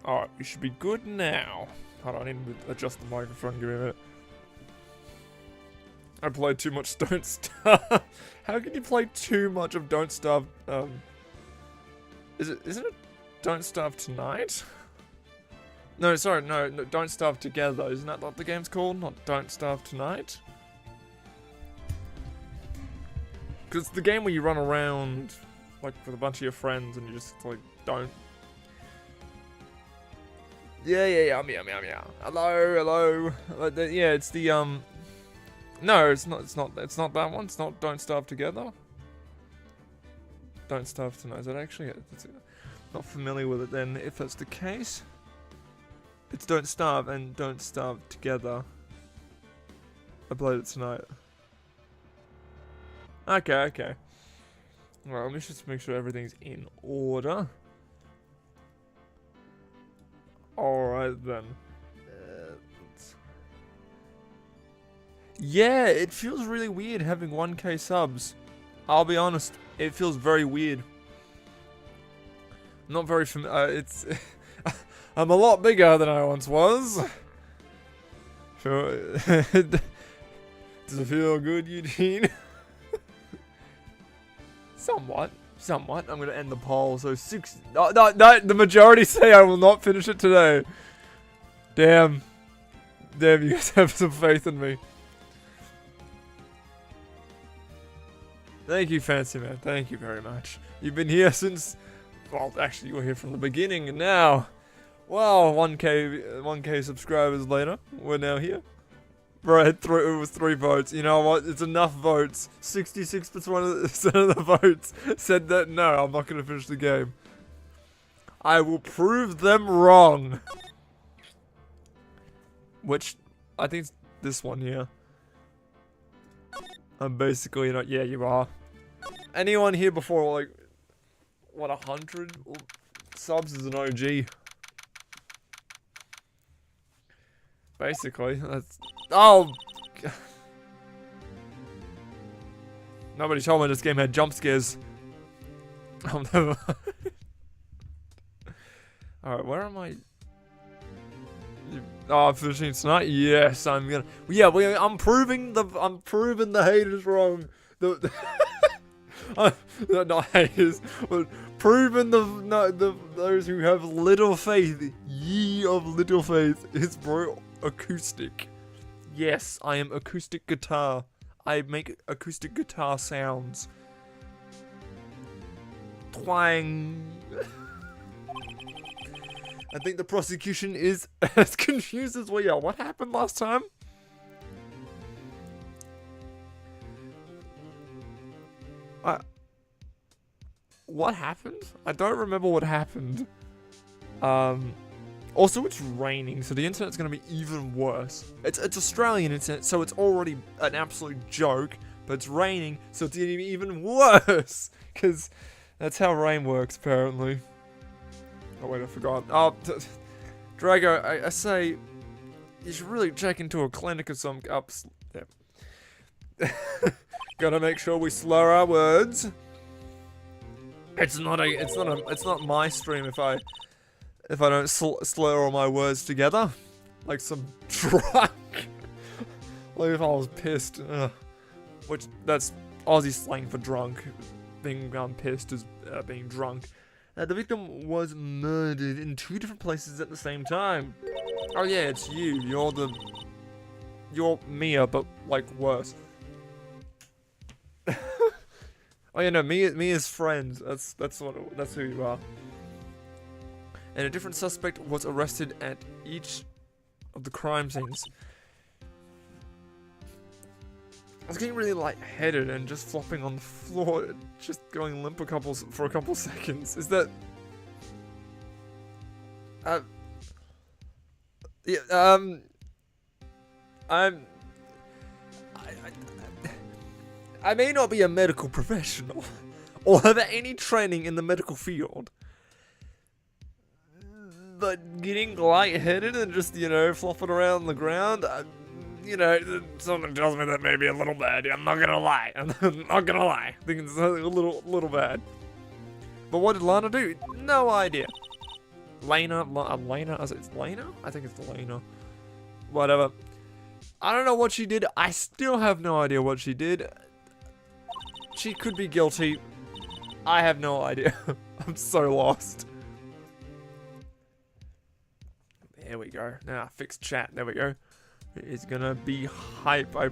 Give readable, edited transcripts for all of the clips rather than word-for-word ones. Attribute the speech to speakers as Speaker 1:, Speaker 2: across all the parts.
Speaker 1: Alright, we should be good now. Hold on, I need to adjust the microphone, give me a minute. I played too much Don't Starve. How can you play too much of Don't Starve? Isn't it Don't Starve Tonight? No, sorry, no, Don't Starve Together. Isn't that what the game's called? Not Don't Starve Tonight? Because it's the game where you run around, like, with a bunch of your friends and you just, like, don't... Yeah. Hello. Yeah, it's the, No, it's not that one. It's not Don't Starve Together. Don't Starve Tonight. Is that actually it? Not familiar with it then, if that's the case. It's Don't Starve and Don't Starve Together. I played it tonight. Okay. Alright, let me just make sure everything's in order. Alright then. Yeah, it feels really weird having 1k subs. I'll be honest, it feels very weird. Not very it's... I'm a lot bigger than I once was. Sure. Does it feel good, Eugene? Somewhat. I'm gonna end the poll. So no, the majority say I will not finish it today. Damn, you guys have some faith in me. Thank you, Fancy Man. Thank you very much. You've been here since... Well, actually, you were here from the beginning, and now... Well, 1k subscribers later, we're now here. Bro, it was 3 votes. You know what? It's enough votes. 66% of the votes said that no, I'm not going to finish the game. I will prove them wrong. Which, I think it's this one here. I'm basically not. Yeah, you are. Anyone here before, like, what, 100 subs is an OG? Basically, that's... Oh! Nobody told me this game had jump scares. Oh, never. Alright, where am I? Oh, I'm finishing tonight? Yes, I'm gonna... Yeah, I'm proving the haters wrong. Not haters, but proving those who have little faith. Ye of little faith. It's bro acoustic. Yes, I am acoustic guitar. I make acoustic guitar sounds. Twang. I think the prosecution is as confused as we are. What happened last time? What happened? I don't remember what happened. Also, it's raining, so the internet's gonna be even worse. It's Australian internet, so it's already an absolute joke, but it's raining, so it's gonna be even worse! Because that's how rain works, apparently. Oh, wait, I forgot. Oh, Drago, I say, you should really check into a clinic or some ups. Yeah. Gotta make sure we slur our words. It's not my stream if I don't slur all my words together, like some drunk. Like if I was pissed, which that's Aussie slang for drunk. Being pissed is being drunk. The victim was murdered in 2 different places at the same time. Oh yeah, it's you. You're Mia, but like worse. Oh yeah, no, Mia's friends. That's who you are. And a different suspect was arrested at each of the crime scenes. I was getting really lightheaded and just flopping on the floor, just going limp for a couple seconds. Is that... Yeah, I may not be a medical professional, or have any training in the medical field, but getting lightheaded and just, you know, flopping around on the ground, you know, something tells me that may be a little bad. I'm not gonna lie. I'm not gonna lie. I think it's a little bad. But what did Lana do? No idea. Lena, it's Lena? I think it's Lena. Whatever. I don't know what she did. I still have no idea what she did. She could be guilty. I have no idea. I'm so lost. There we go. Now, fix chat. There we go. It's gonna be hype, I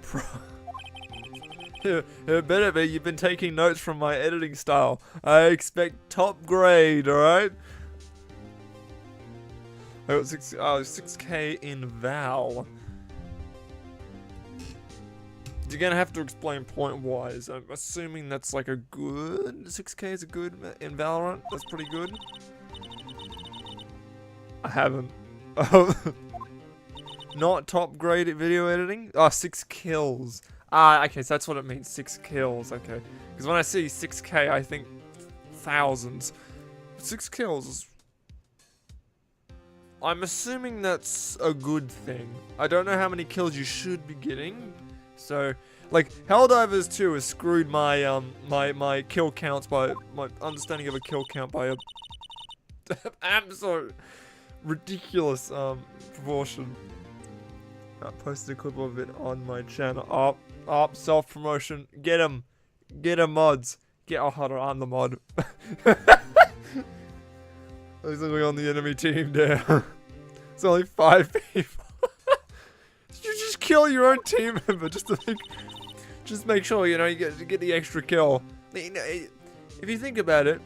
Speaker 1: it better be. You've been taking notes from my editing style. I expect top grade, alright? I got 6K in Val. You're gonna have to explain point-wise. I'm assuming that's like a good... 6K is a good in Valorant? That's pretty good. I haven't. Not top grade at video editing? Oh, 6 kills. Ah, okay, so that's what it means. 6 kills, okay. Because when I see 6K, I think thousands. 6 kills. I'm assuming that's a good thing. I don't know how many kills you should be getting. So, like, Helldivers 2 has screwed my my kill counts by my understanding of a kill count by a absolute ridiculous proportion. I posted a clip of it on my channel. Up, self-promotion. Get him, mods. Oh, hold on, I'm the mod. Looks like we're on the enemy team there. It's only 5 people. You just kill your own team member just make sure, you know, you get the extra kill. You know, if you think about it,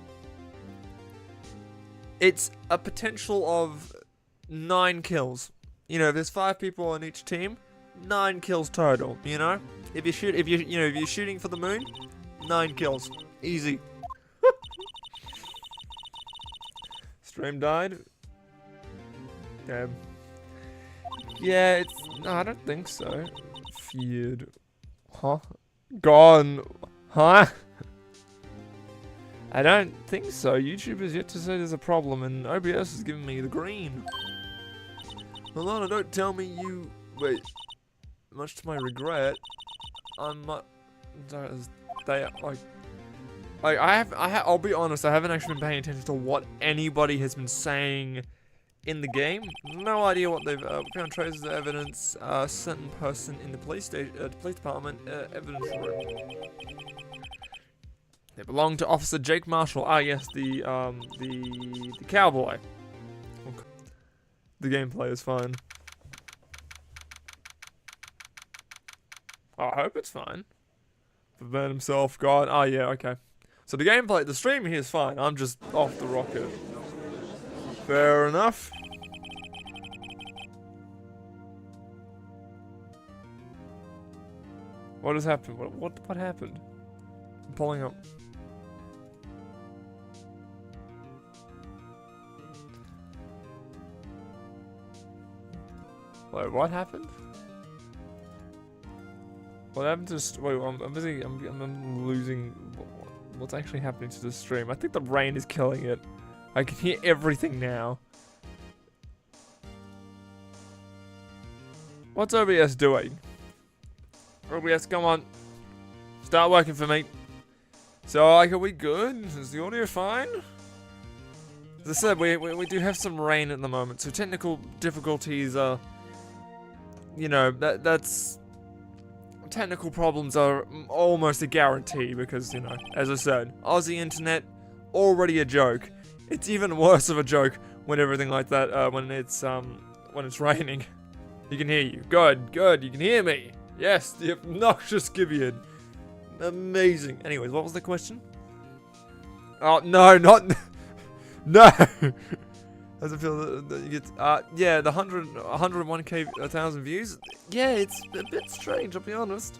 Speaker 1: it's a potential of 9 kills. You know, if there's 5 people on each team, 9 kills total, you know? If you're shooting for the moon, 9 kills. Easy. Stream died? Damn. Yeah, no, I don't think so. Feared. Huh? Gone. Huh? I don't think so. YouTube has yet to say there's a problem, and OBS is giving me the green. Milana, don't tell me you... Wait. Much to my regret, I'm not... I'll be honest, I haven't actually been paying attention to what anybody has been saying in the game. No idea what they've found traces of evidence. Certain person in the police department evidence room. They belong to Officer Jake Marshall. Ah, yes, the cowboy. Okay. The gameplay is fine. I hope it's fine. For Ben himself, God. Oh yeah, okay. So the gameplay, the stream here is fine. I'm just off the rocket. Fair enough. What has happened? What happened? I'm pulling up. Wait, what happened? What happened to wait? I'm losing. What's actually happening to the stream? I think the rain is killing it. I can hear everything now. What's OBS doing? OBS, come on. Start working for me. So, like, are we good? Is the audio fine? As I said, we do have some rain at the moment, so technical difficulties are... You know, that's... Technical problems are almost a guarantee because, you know, as I said, Aussie internet, already a joke. It's even worse of a joke when everything like that, when it's raining. You can hear you. Good, you can hear me. Yes, the obnoxious G1beon. Amazing. Anyways, what was the question? Oh, no, not... No! Does it feel that you get... yeah, the 101k, 1,000 views? Yeah, it's a bit strange, I'll be honest.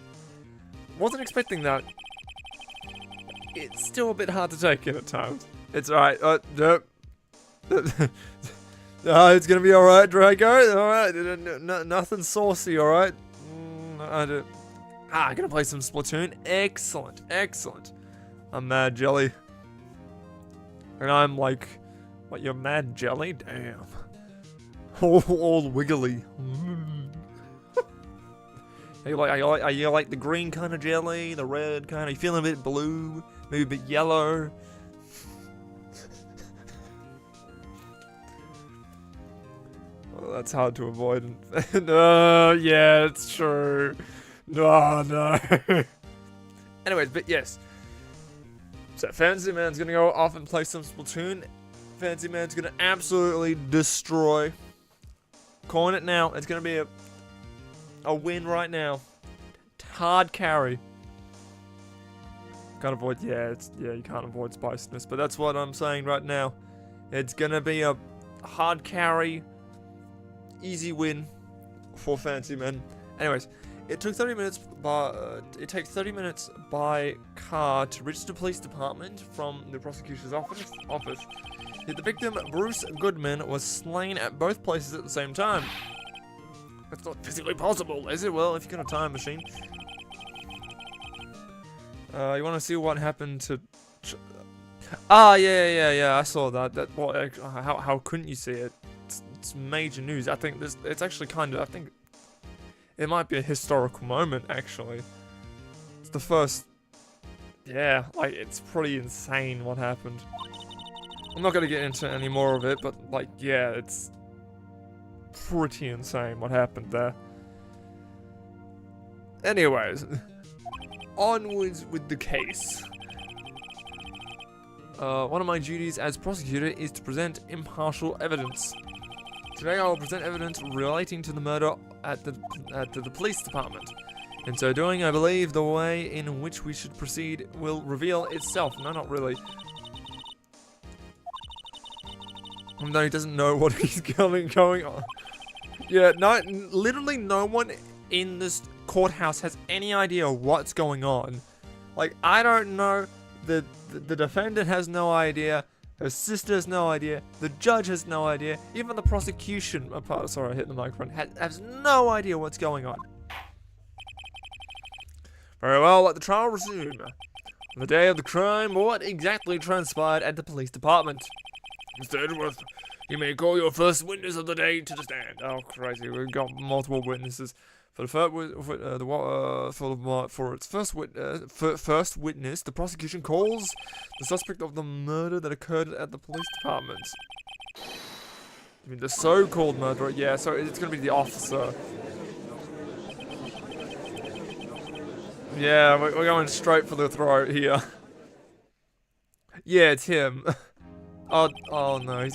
Speaker 1: Wasn't expecting that. It's still a bit hard to take in at times. It's alright. Nope. It's gonna be alright, Draco. Alright. Nothing saucy, alright? I'm gonna play some Splatoon. Excellent. I'm Mad Jelly. And I'm like... What, you're Mad Jelly? Damn. All wiggly. Are you like the green kind of jelly? The red kind? Are you feeling a bit blue? Maybe a bit yellow? That's hard to avoid. No, yeah, it's true. No. Anyways, but yes. So Fantasy Man's gonna go off and play some Splatoon. Fantasy Man's gonna absolutely destroy. Calling it now. It's gonna be a win right now. Hard carry. Can't avoid, you can't avoid spiciness, but that's what I'm saying right now. It's gonna be a hard carry, easy win for Fantasy Man. Anyways, it took 30 minutes it takes 30 minutes by car to reach the police department from the prosecutor's office. The victim, Bruce Goodman, was slain at both places at the same time. That's not physically possible, is it? Well, if you've got a time machine. You want to see what happened to... yeah, I saw that. How couldn't you see it? It's major news. I think it's actually kind of... I think it might be a historical moment, actually. It's the first... Yeah, like, it's pretty insane what happened. I'm not going to get into any more of it, but, like, yeah, it's pretty insane what happened there. Anyways... Onwards with the case. One of my duties as prosecutor is to present impartial evidence. Today I will present evidence relating to the murder at the police department. In so doing, I believe the way in which we should proceed will reveal itself. No, not really. No, he doesn't know what he's going on. Yeah, no, literally no one in this courthouse has any idea what's going on. Like, I don't know, the defendant has no idea, her sister has no idea, the judge has no idea, even the prosecution, sorry I hit the microphone, has no idea what's going on. Very well, let the trial resume. On the day of the crime, what exactly transpired at the police department? Mr. Edgeworth, you may call your first witness of the day to the stand. Oh, crazy, we've got multiple witnesses. For its first witness, the prosecution calls the suspect of the murder that occurred at the police department. I mean, the so-called murderer, yeah, so it's gonna be the officer. Yeah, we're going straight for the throat here. Yeah, it's him. Oh no, he's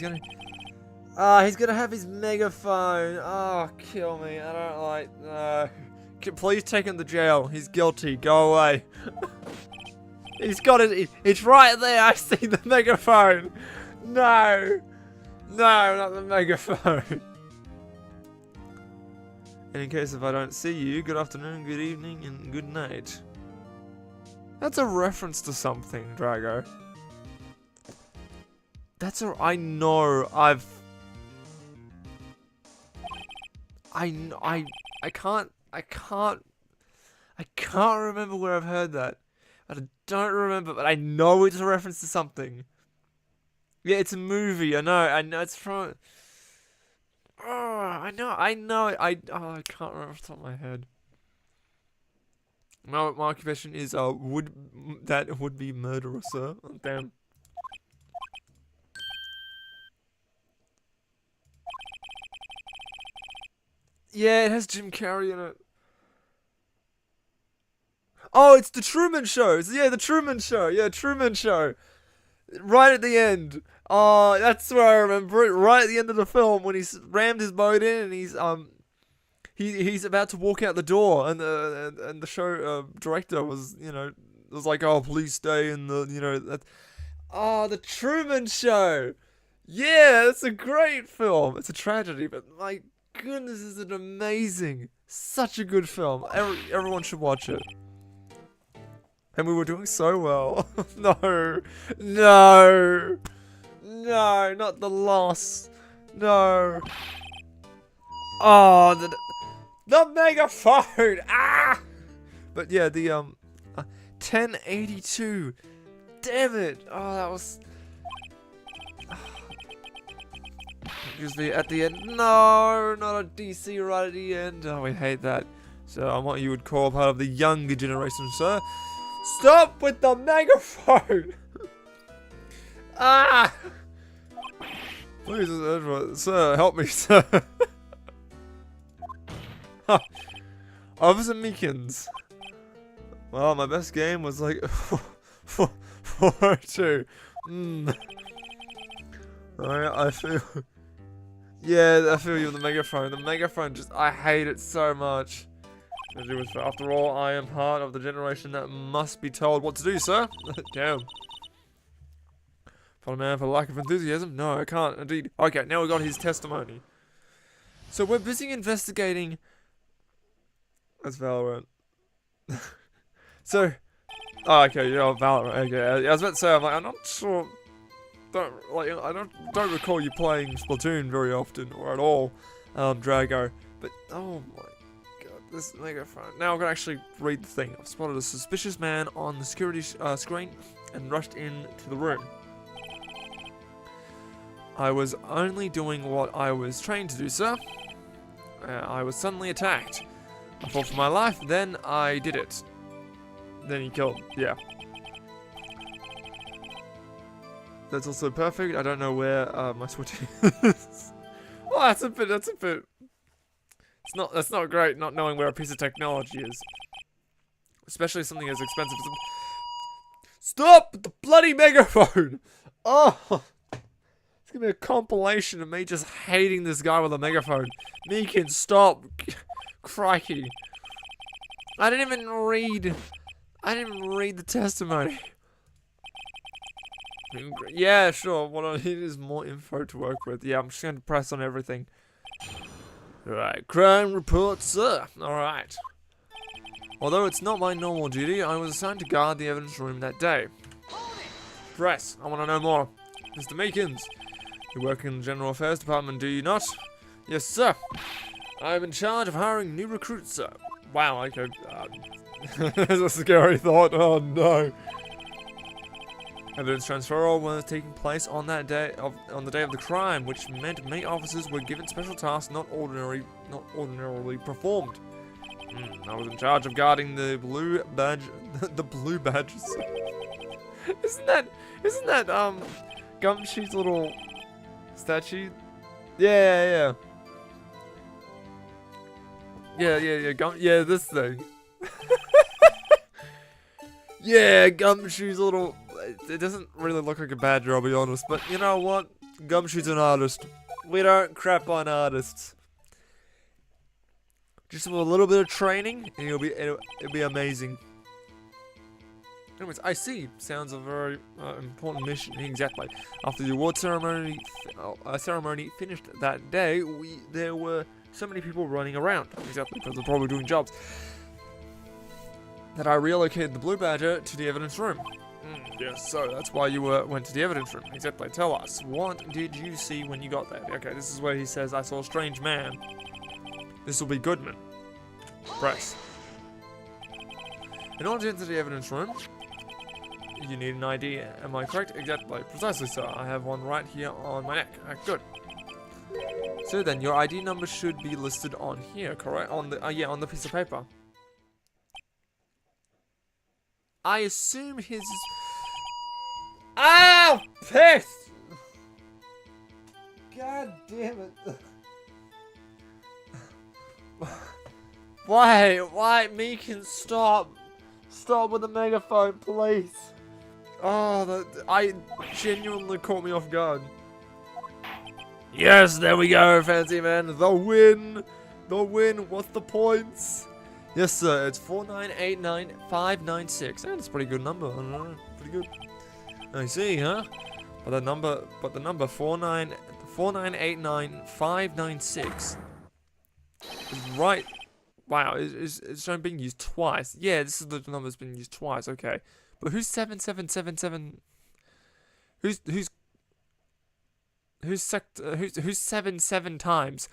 Speaker 1: gonna have his megaphone. Oh, kill me. I don't like... No. Please take him to jail. He's guilty. Go away. He's got it. It's right there. I see the megaphone. No. No, not the megaphone. And in case if I don't see you, good afternoon, good evening, and good night. That's a reference to something, Drago. That's a... I know. I can't remember where I've heard that. I don't remember, but I know it's a reference to something. Yeah, it's a movie. I know it's from... Oh, I know. I can't remember off the top of my head. My occupation is would-be murderer, sir. Oh, damn. Yeah, it has Jim Carrey in it. Oh, it's the Truman Show. Yeah, the Truman Show. Yeah, Truman Show. Right at the end. Oh, that's where I remember it. Right at the end of the film when he's rammed his boat in and he's about to walk out the door and the show director was, was like, oh, please stay in the, Oh, the Truman Show. Yeah, it's a great film. It's a tragedy, but my goodness, is it amazing. Such a good film. Everyone should watch it. And we were doing so well. No, not the loss. No. Oh, the megaphone. Ah. But yeah, the 1082. Damn it. Oh, that was. Usually at the end. No, not a DC right at the end. Oh, we hate that. So I'm what you would call part of the younger generation, sir. Stop with the megaphone! Ah! Please, sir, help me, sir. Officer Meekins. Well, my best game was like 4-2. I feel. Yeah, I feel you with the megaphone. The megaphone just, I hate it so much. After all, I am part of the generation that must be told what to do, sir. Damn. For a man for lack of enthusiasm? No, I can't, indeed. Okay, now we got his testimony. So we're busy investigating. That's Valorant. So, oh, okay, yeah, Valorant. Okay, I was about to say, I'm not sure. I don't recall you playing Splatoon very often or at all, Drago. But oh my god, this megaphone. Now I'm gonna actually read the thing. I've spotted a suspicious man on the security screen and rushed into the room. I was only doing what I was trained to do, sir. I was suddenly attacked. I fought for my life, then I did it. Then he killed. Yeah. That's also perfect. I don't know where my switch is. Well, that's a bit. That's not great not knowing where a piece of technology is. Especially something as expensive as Stop the bloody megaphone! Oh! It's gonna be a compilation of me just hating this guy with a megaphone. Meekins, stop! Crikey. I didn't even read the testimony. Yeah, sure. What I need is more info to work with. Yeah, I'm just going to press on everything. Alright, crime report, sir. Alright. Although it's not my normal duty, I was assigned to guard the evidence room that day. Press, I want to know more. Mr. Meekins, you work in the General Affairs Department, do you not? Yes, sir. I'm in charge of hiring new recruits, sir. Wow, okay. That's a scary thought. Oh, no. Evidence transfer was taking place on that day on the day of the crime, which meant many officers were given special tasks not ordinarily performed. I was in charge of guarding the blue badge, the blue badges. isn't that Gumshoe's little statue? Yeah. Yeah, this thing. Yeah, Gumshoe's little. It doesn't really look like a badger, I'll be honest, but you know what? Gumshoe's an artist. We don't crap on artists. Just with a little bit of training, and it'll be amazing. Anyways, I see. Sounds a very important mission. Exactly. After the award ceremony finished that day, there were so many people running around. Exactly, because they're probably doing jobs. That I relocated the blue badger to the evidence room. Yes, so that's why you went to the evidence room. Exactly. Tell us, what did you see when you got there? Okay, this is where he says, I saw a strange man. This will be Goodman. Press. In order to enter the evidence room, you need an ID. Am I correct? Exactly. Precisely, sir. I have one right here on my neck. Good. So then, your ID number should be listed on here, correct? On the on the piece of paper. I assume his. Ah, piss! God damn it! Why? Meekins, stop! Stop with the megaphone, please! Oh, I genuinely caught me off guard. Yes, there we go, fancy man. The win! The win! What's the points? Yes, sir. It's 4989596. That's a pretty good number. I don't know. Pretty good. I see, huh? But the number 4989596 is right. Wow, it's shown being used twice. Yeah, this is the number that's been used twice. Okay, but who's 7777? Who's 7 times?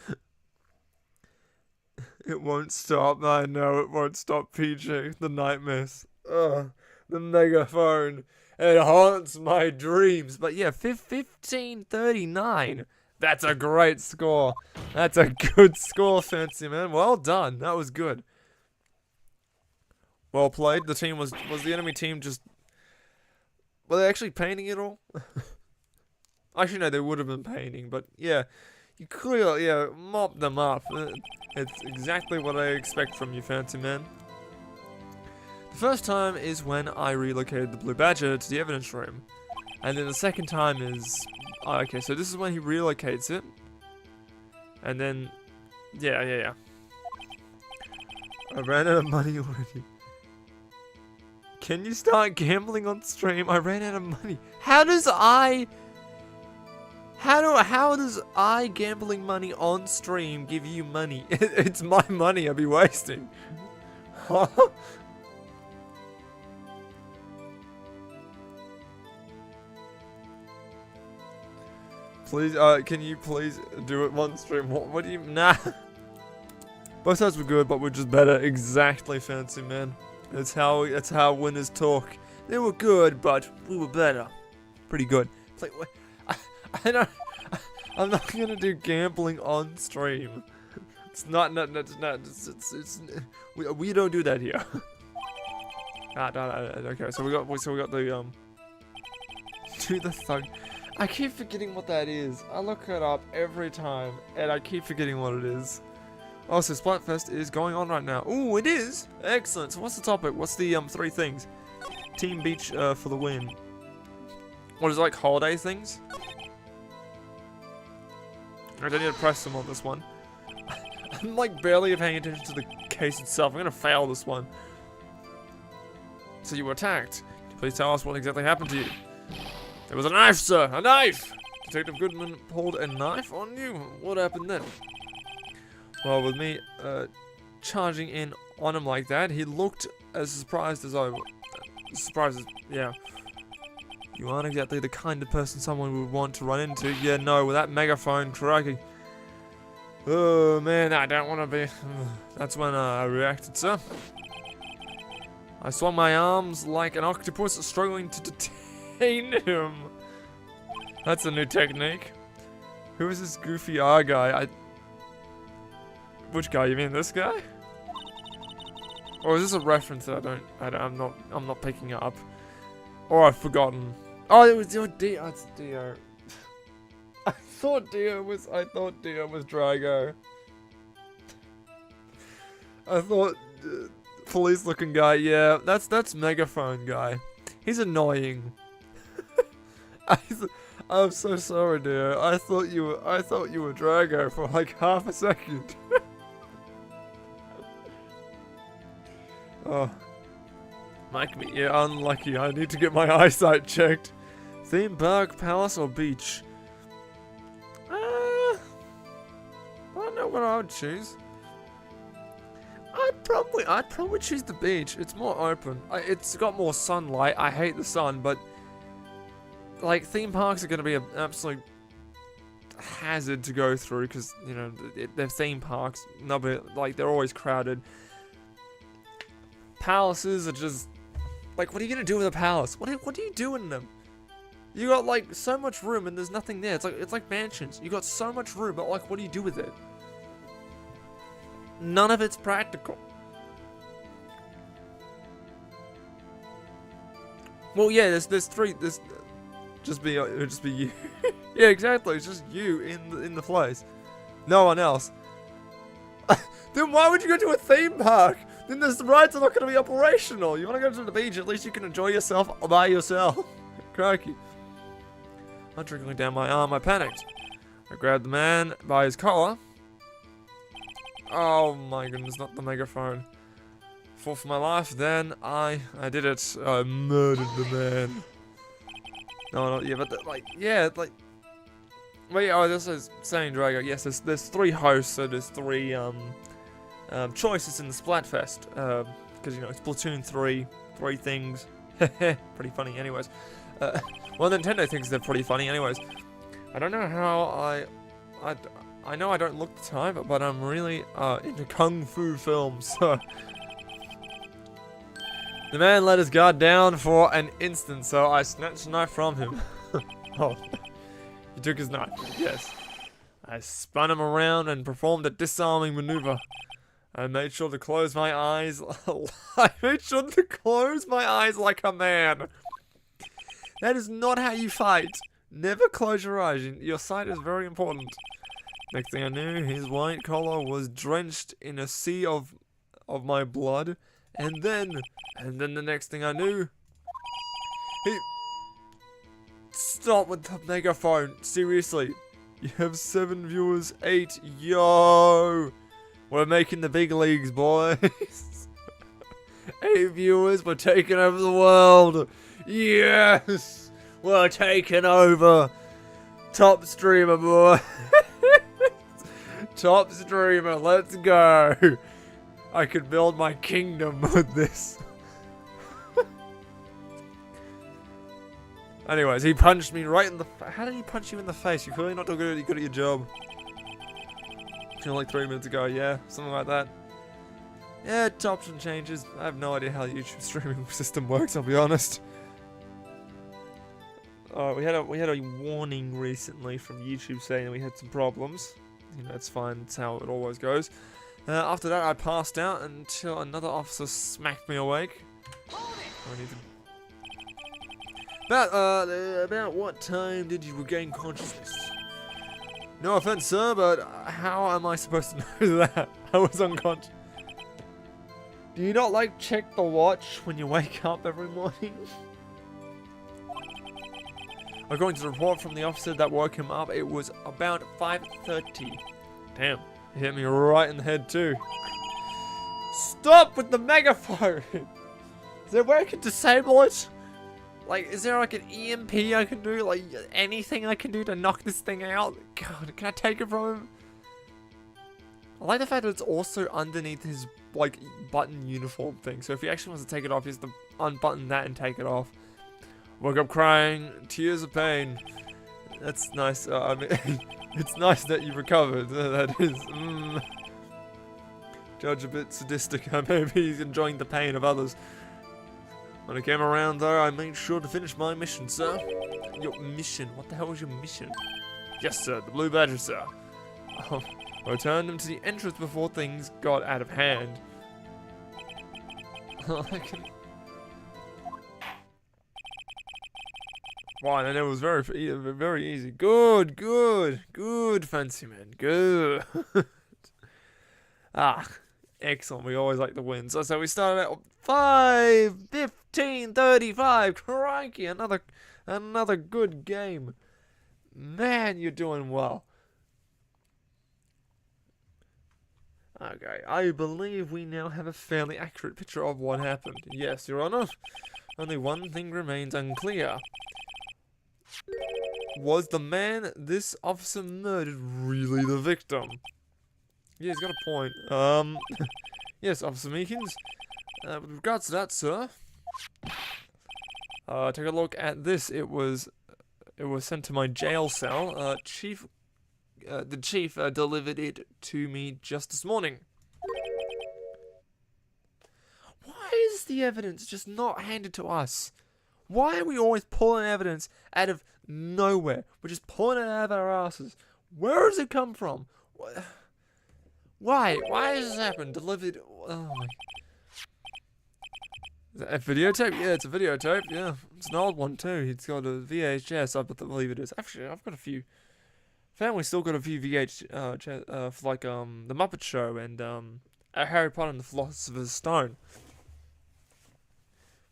Speaker 1: It won't stop. I know it won't stop. PJ, the nightmares. Ugh, the megaphone. It haunts my dreams. But yeah, 1539. That's a great score. That's a good score, fancy man. Well done. That was good. Well played. The team was the enemy team just. Were they actually painting it all? Actually, no, they would have been painting. But yeah, You clearly, yeah, mop them up. It's exactly what I expect from you, fancy man. The first time is when I relocated the blue badger to the evidence room. And then the second time is... okay, so this is when he relocates it. And then... Yeah. I ran out of money already. Can you start gambling on stream? I ran out of money. How does I gambling money on stream give you money? It's my money I'll be wasting. Huh? Please, can you please do it one stream? What do you... Nah. Both sides were good, but we're just better. Exactly, fancy man. That's how winners talk. They were good, but we were better. Pretty good. It's like, I'm not gonna do gambling on stream. It's not. We don't do that here. Okay, so we got the do the thug. I keep forgetting what that is. I look it up every time, and I keep forgetting what it is. Oh, so Splatfest is going on right now. Ooh, it is! Excellent. So what's the topic? What's the 3 things? Team Beach for the win. What is it, like holiday things? I don't need to press them on this one. I'm like barely paying attention to the case itself. I'm gonna fail this one. So you were attacked. Please tell us what exactly happened to you. There was a knife, sir! A knife! Detective Goodman pulled a knife on you? What happened then? Well, with me charging in on him like that, he looked as surprised as I was. Yeah. You aren't exactly the kind of person someone would want to run into. Yeah, no, with that megaphone, crikey. Oh, man, I don't want to be... That's when I reacted, sir. I swung my arms like an octopus struggling to detain him. That's a new technique. Who is this goofy R guy? Which guy? You mean this guy? Or is this a reference that I'm not picking up? Or I've forgotten. Oh, it was your Dio. Oh, it's Dio. I thought Dio was Drago. I thought police looking guy. Yeah, that's megaphone guy. He's annoying. I'm so sorry, Dio. I thought you were Drago for like half a second. Oh. Mike me, yeah, unlucky. I need to get my eyesight checked. Theme park, palace, or beach? I don't know what I would choose. I'd probably choose the beach. It's more open. It's got more sunlight. I hate the sun, but like theme parks are gonna be an absolute hazard to go through because you know they're theme parks. They're always crowded. Palaces are just like, what are you gonna do with a palace? What do you do in them? You got like so much room and there's nothing there. It's like mansions. You got so much room, but like, what do you do with it? None of it's practical. Well, yeah, there's 3. There's just be you. Yeah, exactly. It's just you in the place. No one else. Then why would you go to a theme park? Then the rides are not going to be operational. You want to go to the beach, at least you can enjoy yourself by yourself. Crikey. I'm trickling down my arm. I panicked. I grabbed the man by his collar. Oh my goodness, not the megaphone. Fought for my life, then I did it. I murdered the man. No, yeah, but like, wait, oh, this is saying Drago. Yes, there's 3 hosts, so there's 3 choices in the Splatfest. Because you know, it's Splatoon 3 things. Pretty funny, anyways. Well, Nintendo thinks they're pretty funny, anyways. I don't know how I know I don't look the type, but I'm really into kung fu films. So. The man let his guard down for an instant, so I snatched the knife from him. Oh, he took his knife. Yes. I spun him around and performed a disarming maneuver. I made sure to close my eyes. I made sure to close my eyes like a man. That is not how you fight. Never close your eyes. Your sight is very important. Next thing I knew, his white collar was drenched in a sea of my blood, and then the next thing I knew, he... Stop with the megaphone, seriously. You have 7 viewers, 8, yo! We're making the big leagues, boys. 8 viewers, we're taking over the world. Yes! We're taking over. Top streamer, boy. Top streamer, let's go. I could build my kingdom with this. Anyways, he punched me right in the... How did he punch you in the face? You're clearly not doing good at your job. Like 3 minutes ago, yeah, something like that. Yeah, option changes. I have no idea how the YouTube streaming system works, I'll be honest. We had a warning recently from YouTube saying that we had some problems. You know, it's fine, it's how it always goes. After that, I passed out until another officer smacked me awake. I need to... About what time did you regain consciousness? No offense, sir, but how am I supposed to know that? I was unconscious. Do you not, like, check the watch when you wake up every morning? According to the report from the officer that woke him up, it was about 5:30. Damn, it hit me right in the head, too. Stop with the megaphone! Is there a way I can disable it? Like, is there like an EMP I can do? Like, anything I can do to knock this thing out? God, can I take it from him? I like the fact that it's also underneath his, like, button uniform thing. So if he actually wants to take it off, he has to unbutton that and take it off. Woke up crying, tears of pain. That's nice. I mean, it's nice that you recovered. That is. Judge a bit sadistic. Maybe he's enjoying the pain of others. When I came around, though, I made sure to finish my mission, sir. Your mission? What the hell was your mission? Yes, sir. The Blue Badger, sir. I returned him to the entrance before things got out of hand. Fine, and it was very easy. Good, Fancy Man. Good. Excellent. We always like the wins. So we started out 5:15:35. Crikey, another good game. Man, you're doing well. Okay, I believe we now have a fairly accurate picture of what happened. Yes, Your Honor. Only one thing remains unclear. Was the man this officer murdered really the victim? Yeah, he's got a point. Yes, Officer Meekins. With regards to that, sir. Take a look at this. It was sent to my jail cell. The chief delivered it to me just this morning. Why is the evidence just not handed to us? Why are we always pulling evidence out of nowhere? We're just pulling it out of our asses. Where does it come from? Why? Why has this happened? Delivered... Oh my... Is that a videotape? Yeah, it's a videotape. Yeah, it's an old one too. It's got a VHS, I believe it is. Actually, I've got a few... Family's still got a few VHS, for like, The Muppet Show and, Harry Potter and the Philosopher's Stone.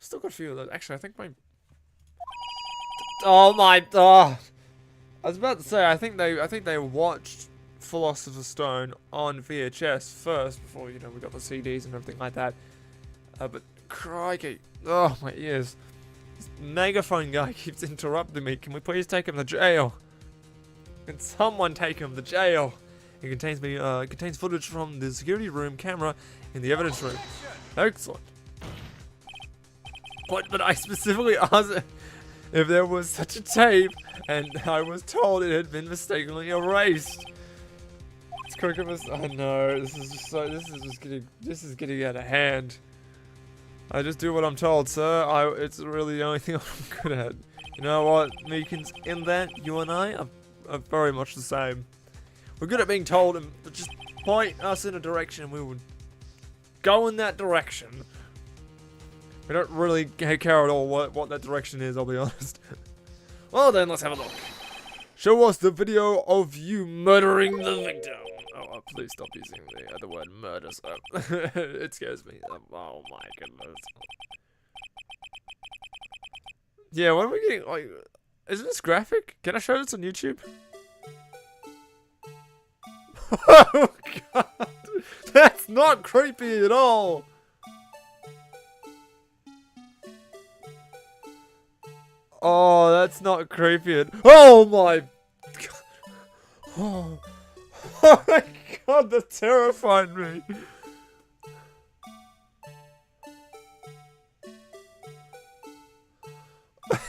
Speaker 1: Still got a few of those. Actually, I think my... Oh my... I was about to say, I think they watched Philosopher's Stone on VHS first before, you know, we got the CDs and everything like that. But crikey. Oh, my ears. This megaphone guy keeps interrupting me. Can we please take him to jail? Can someone take him to jail? It contains footage from the security room camera in the evidence room. Excellent. But I specifically asked if there was such a tape, and I was told it had been mistakenly erased. It's quick of us. Oh no, this is getting out of hand. I just do what I'm told, sir. It's really the only thing I'm good at. You know what, Meekins? In that, you and I are very much the same. We're good at being told and just point us in a direction, and we would go in that direction. We don't really care at all what that direction is, I'll be honest. Well then, let's have a look. Show us the video of you murdering the victim. Oh, please stop using the word murder, sir. It scares me. Oh my goodness. Yeah, what are we getting? Like, isn't this graphic? Can I show this on YouTube? Oh god, that's not creepy at all. Oh, that's not creepy at oh my god. Oh. Oh my god, that terrified me.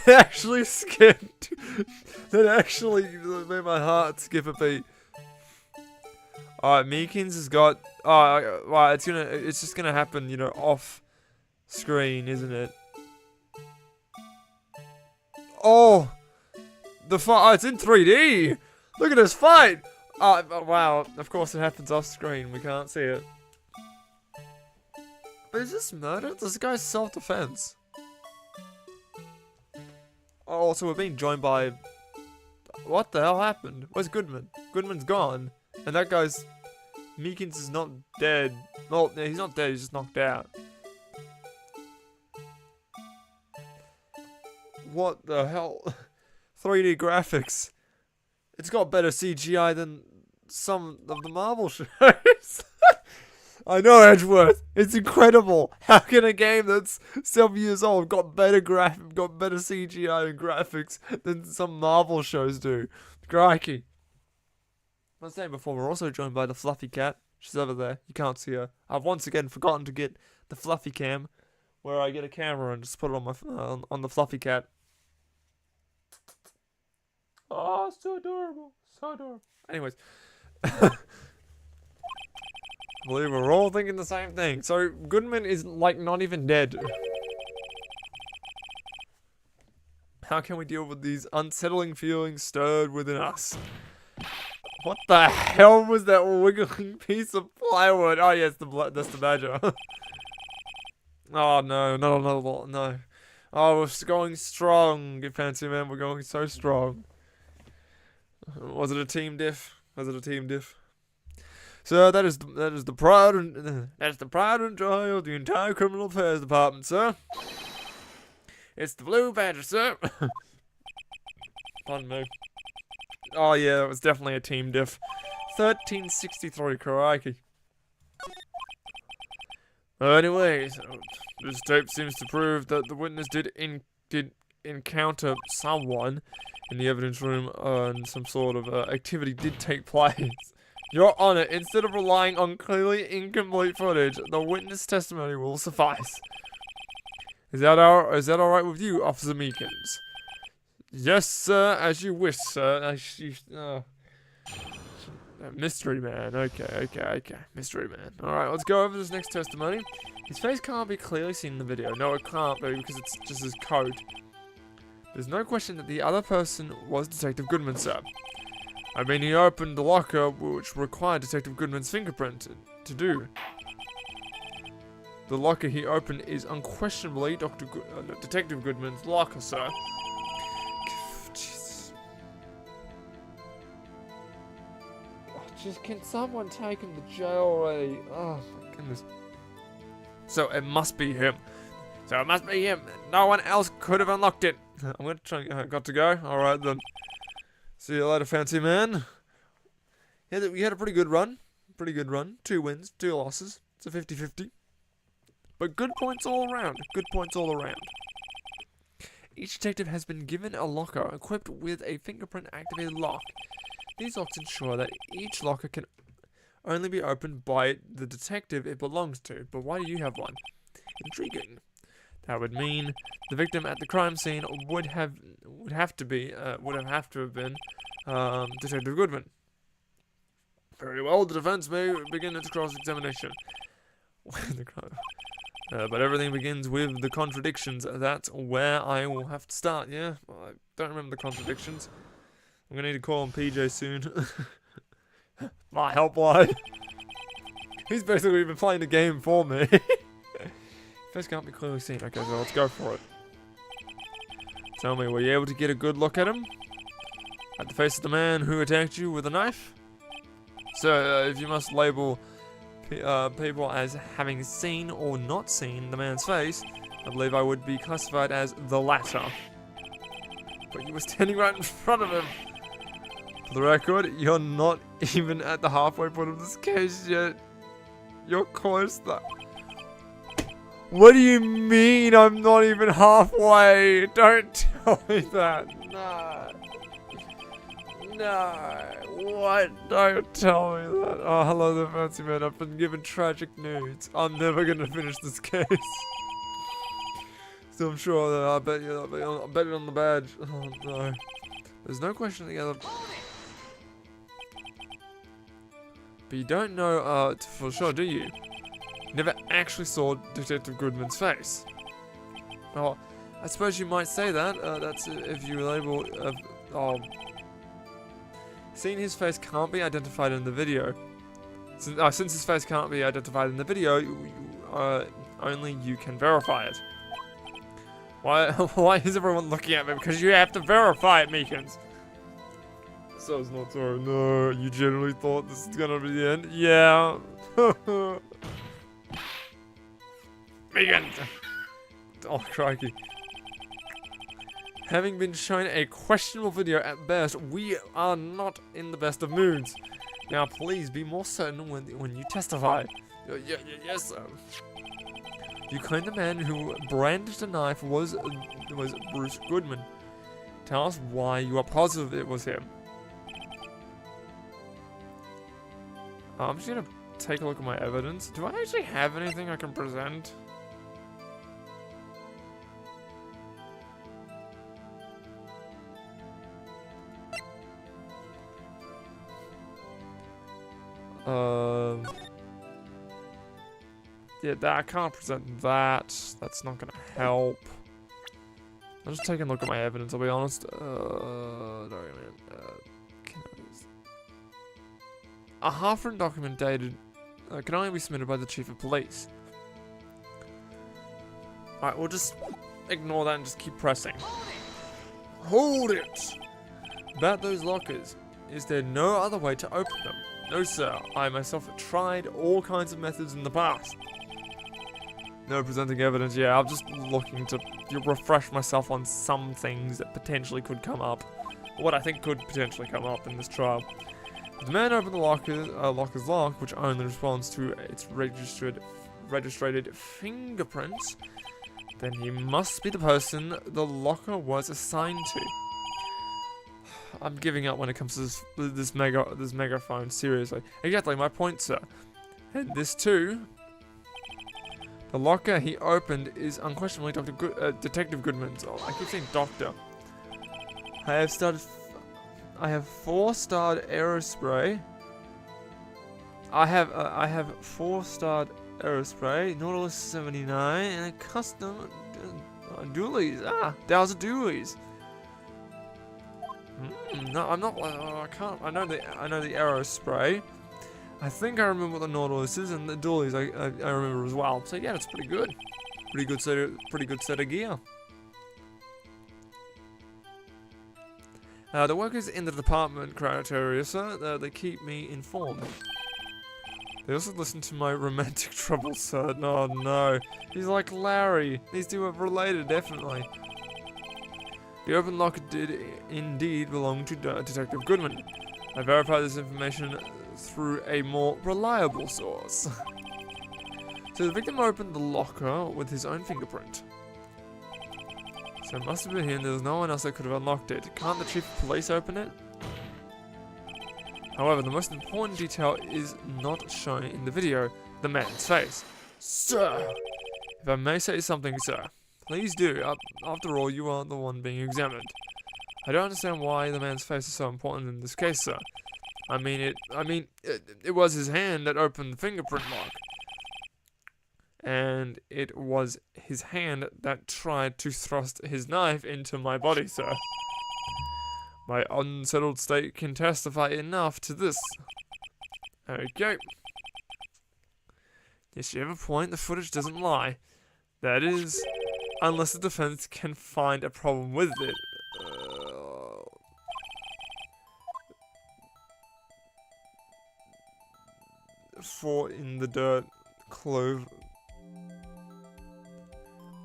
Speaker 1: It actually scared. That actually made my heart skip a beat. Alright, Meekins has got. Oh, right, it's just gonna happen, you know, off screen, isn't it? Oh, the fight. Oh, it's in 3D. Look at this fight. Oh, wow. Of course, it happens off screen. We can't see it. But is this murder? This guy's self-defense. Oh, also, we're being joined by. What the hell happened? Where's Goodman? Goodman's gone, and that guy's. Meekins is not dead. Well, no, he's not dead. He's just knocked out. What the hell? 3D graphics. It's got better CGI than some of the Marvel shows. I know, Edgeworth. It's incredible. How can a game that's 7 years old got better CGI and graphics than some Marvel shows do? Crikey. I was saying before, we're also joined by the Fluffy Cat. She's over there. You can't see her. I've once again forgotten to get the Fluffy Cam, where I get a camera and just put it on my on the Fluffy Cat. Oh, so adorable. So adorable. Anyways. I believe we're all thinking the same thing. So, Goodman is, like, not even dead. How can we deal with these unsettling feelings stirred within us? What the hell was that wiggling piece of plywood? Oh, yes, that's the badger. Oh, no, no. Oh, we're going strong, Fancy Man. We're going so strong. Was it a team diff? Sir, that is the pride and joy of the entire criminal affairs department, sir. It's the blue badger, sir. Pardon me. Oh yeah, it was definitely a team diff. 1363, crikey. Anyways, this tape seems to prove that the witness did encounter someone in the evidence room, and some sort of activity did take place. Your Honor, instead of relying on clearly incomplete footage, the witness testimony will suffice. Is that alright with you, Officer Meekins? Yes, sir, as you wish, sir. Mystery man. Okay. Mystery man. Alright, let's go over this next testimony. His face can't be clearly seen in the video. No, it can't be, because it's just his coat. There's no question that the other person was Detective Goodman, sir. I mean, he opened the locker, which required Detective Goodman's fingerprint to do. The locker he opened is unquestionably Detective Goodman's locker, sir. Jesus. Oh, just can someone take him to jail already? Oh my goodness. So it must be him. No one else could have unlocked it. I'm gonna try. Got to go. All right then. See you later, Fancy Man. Yeah, we had a pretty good run. 2 wins, 2 losses. It's a 50-50. But good points all around. Each detective has been given a locker equipped with a fingerprint-activated lock. These locks ensure that each locker can only be opened by the detective it belongs to. But why do you have one? Intriguing. That would mean the victim at the crime scene would have to have been Detective Goodman. Very well, the defense may begin its cross-examination. But everything begins with the contradictions. That's where I will have to start, yeah? I don't remember the contradictions. I'm gonna need to call on PJ soon. My helpline. He's basically been playing the game for me. Face can't be clearly seen. Okay, so let's go for it. Tell me, were you able to get a good look at him? At the face of the man who attacked you with a knife? So, if you must label people as having seen or not seen the man's face, I believe I would be classified as the latter. But you were standing right in front of him. For the record, you're not even at the halfway point of this case yet. You're close though. What do you mean I'm not even halfway? Don't tell me that. No. No. What? Don't tell me that. Oh, hello there, fancy man. I've been given tragic news. I'm never gonna finish this case. So I'm sure that I'll bet you on the badge. Oh no. There's no question together. But you don't know for sure, do you? You never actually saw Detective Goodman's face. Oh, I suppose you might say that. That's if you label. Seeing his face can't be identified in the video. Since his face can't be identified in the video, only you can verify it. Why is everyone looking at me? Because you have to verify it, Meekins. So it's not so. No, you generally thought this is gonna be the end. Yeah. Meekins. Oh, crikey. Having been shown a questionable video at best, we are not in the best of moods. Now, please be more certain when you testify. Yes, sir. You claim the man who brandished a knife was Bruce Goodman. Tell us why you are positive it was him. I'm just gonna take a look at my evidence. Do I actually have anything I can present? Yeah, I can't present that. That's not gonna help. I'm just taking a look at my evidence, I'll be honest. A half-written document dated can only be submitted by the Chief of Police. Alright, we'll just ignore that and just keep pressing. Hold it! About those lockers, is there no other way to open them? No, sir. I myself have tried all kinds of methods in the past. No presenting evidence. Yeah, I'm just looking to refresh myself on some things that potentially could come up. What I think could potentially come up in this trial. If the man opened the locker's lock, which only responds to its registered fingerprints, then he must be the person the locker was assigned to. I'm giving up when it comes to this megaphone. Seriously, exactly my point, sir. And this too. The locker he opened is unquestionably Detective Goodman's. Oh, I keep saying doctor. I have 4-starred aerospray. I have 4-starred aerospray, Nautilus 79, and a custom dualies. Dowser dualies. No, I'm not. I can't. I know the aerospray. I think I remember what the Nautilus is, and the dualies I remember as well. So yeah, it's pretty good. Pretty good set of gear. The workers in the department criteria, sir, they keep me informed. They also listen to my romantic troubles, sir. No, no. He's like Larry. These two are related, definitely. The open locker did indeed belong to Detective Goodman. I verified this information through a more reliable source. So the victim opened the locker with his own fingerprint. So it must have been him. There was no one else that could have unlocked it. Can't the Chief of Police open it? However, the most important detail is not shown in the video, the man's face. Sir! If I may say something, sir, please do. After all, you are the one being examined. I don't understand why the man's face is so important in this case, sir. I mean, it was his hand that opened the fingerprint lock. And it was his hand that tried to thrust his knife into my body, sir. My unsettled state can testify enough to this. Okay. Yes, you have a point. The footage doesn't lie. That is, unless the defense can find a problem with it. for in the dirt clue.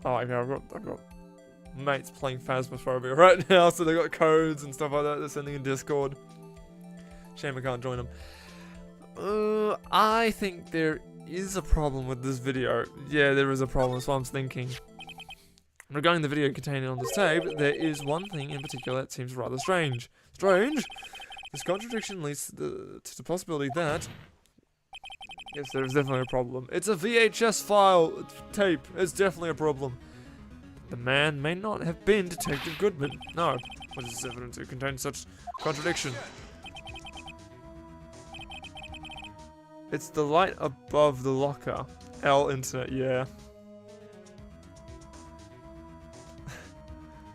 Speaker 1: Oh, okay, I've got mates playing Phasmophobia right now, so they got codes and stuff like that they're sending in Discord. Shame I can't join them. I think there is a problem with this video. Yeah, there is a problem, that's what I'm thinking. Regarding the video contained on this tape, there is one thing in particular that seems rather strange. Strange? This contradiction leads to the possibility that... Yes, there is definitely a problem. It's a VHS file tape. It's definitely a problem. The man may not have been Detective Goodman. No. What is this evidence? It contains such contradiction. It's the light above the locker. Internet, yeah.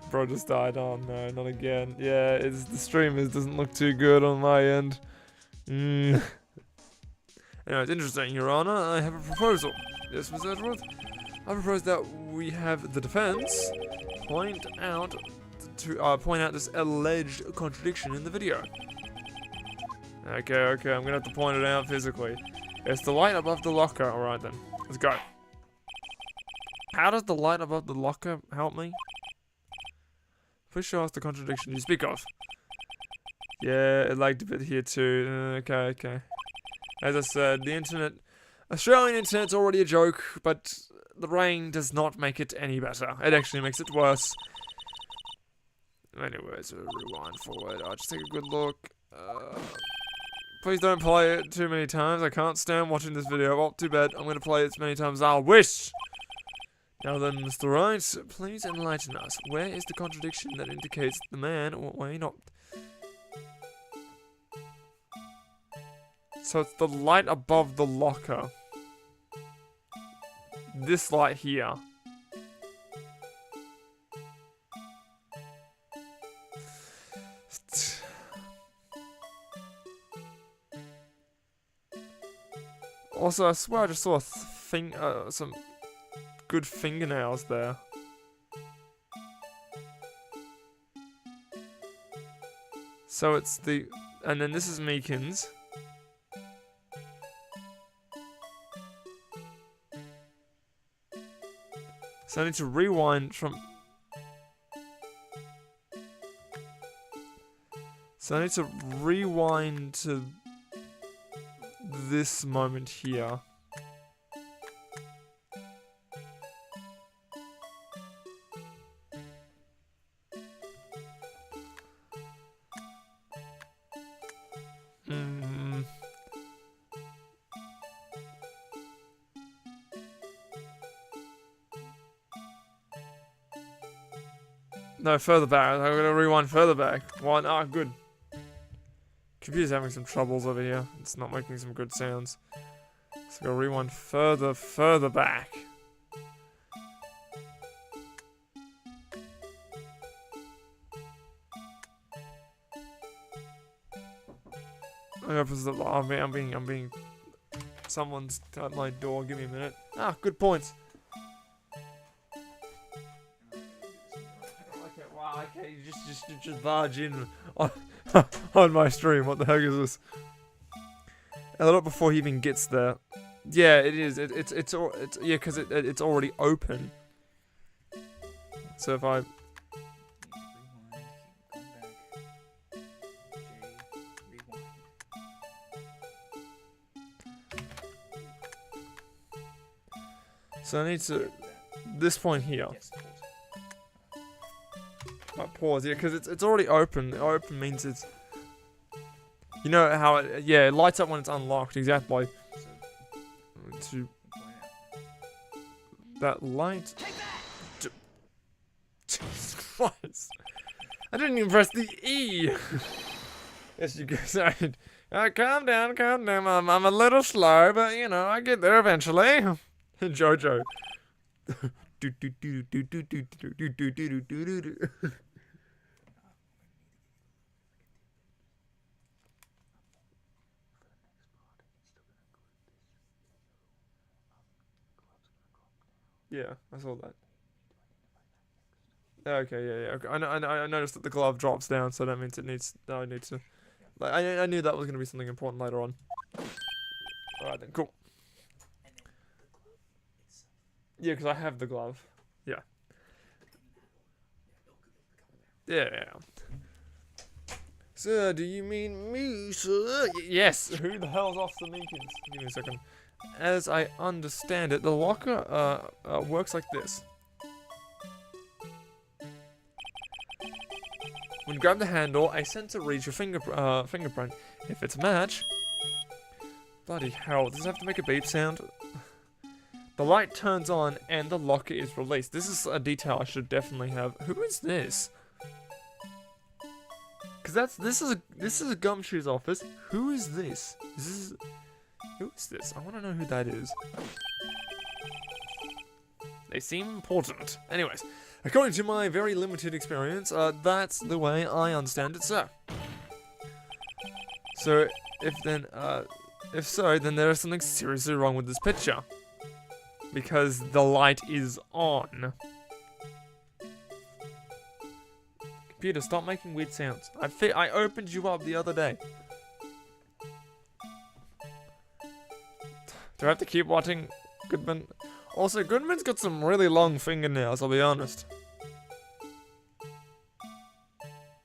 Speaker 1: Bro just died. Oh no, not again. Yeah, the stream doesn't look too good on my end. Anyway, it's interesting, Your Honor. I have a proposal. Yes, Mr. Edgeworth? I propose that we have the defense point out this alleged contradiction in the video. Okay, I'm gonna have to point it out physically. It's the light above the locker. Alright then, let's go. How does the light above the locker help me? Please show us the contradiction you speak of. Yeah, it lagged a bit here too. Okay. As I said, the internet... Australian internet's already a joke, but the rain does not make it any better. It actually makes it worse. Anyways, rewind forward. I'll just take a good look. Please don't play it too many times. I can't stand watching this video. Well, too bad. I'm going to play it as many times as I wish. Now then, Mr. Wright, please enlighten us. Where is the contradiction that indicates the man may not... So it's the light above the locker. This light here. Also, I swear I just saw some good fingernails there. So it's the... And then this is Meekins. So I need to rewind from... So I need to rewind to this moment here. No, further back. I'm gonna rewind further back. One. Ah, good. Computer's having some troubles over here. It's not making some good sounds. So go rewind further back. I'm being. Someone's at my door. Give me a minute. Ah, good points. Okay, you just barge in on my stream. What the heck is this? A lot before he even gets there. Yeah, it is. It's yeah, because it's already open. So if I I need to this point here. Might pause, yeah, because it's already open. Open means it's... You know how it... Yeah, it lights up when it's unlocked, exactly. To... That light... Jesus Christ. I didn't even press the E! Yes, you guys... calm down. I'm a little slow, but, you know, I get there eventually. Jojo. Yeah, I saw that. Okay, yeah. Okay. I noticed that the glove drops down, so that means it needs. I need to. Like, I knew that was gonna be something important later on. Alright then, cool. Yeah, because I have the glove. Yeah. Yeah. Sir, do you mean me, sir? Yes. Who the hell's Officer Meekins? Give me a second. As I understand it, the locker works like this. When you grab the handle, a sensor reads your fingerprint. If it's a match... Bloody hell, does it have to make a beep sound? The light turns on and the locker is released. This is a detail I should definitely have. Who is this? Because this is a Gumshoe's office. Who is this? Who is this? I want to know who that is. They seem important. Anyways, according to my very limited experience, that's the way I understand it, sir. So, if so, then there is something seriously wrong with this picture. Because the light is on. Computer, stop making weird sounds. I opened you up the other day. Do I have to keep watching Goodman? Also, Goodman's got some really long fingernails, I'll be honest.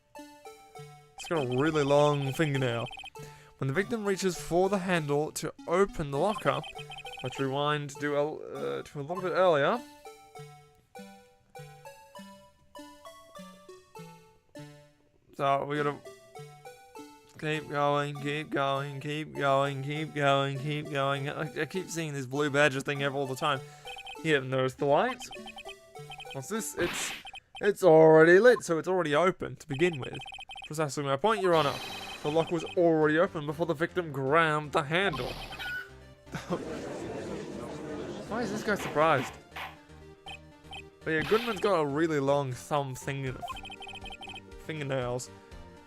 Speaker 1: He's got a really long fingernail. When the victim reaches for the handle to open the locker, let's rewind to a little bit earlier. So we gotta keep going. I keep seeing this blue badger thing all the time. Yeah, and there's the light. What's this? It's already lit, so it's already open to begin with. Precisely my point, Your Honor. The lock was already open before the victim grabbed the handle. Why is this guy surprised? But yeah, Goodman's got a really long fingernails.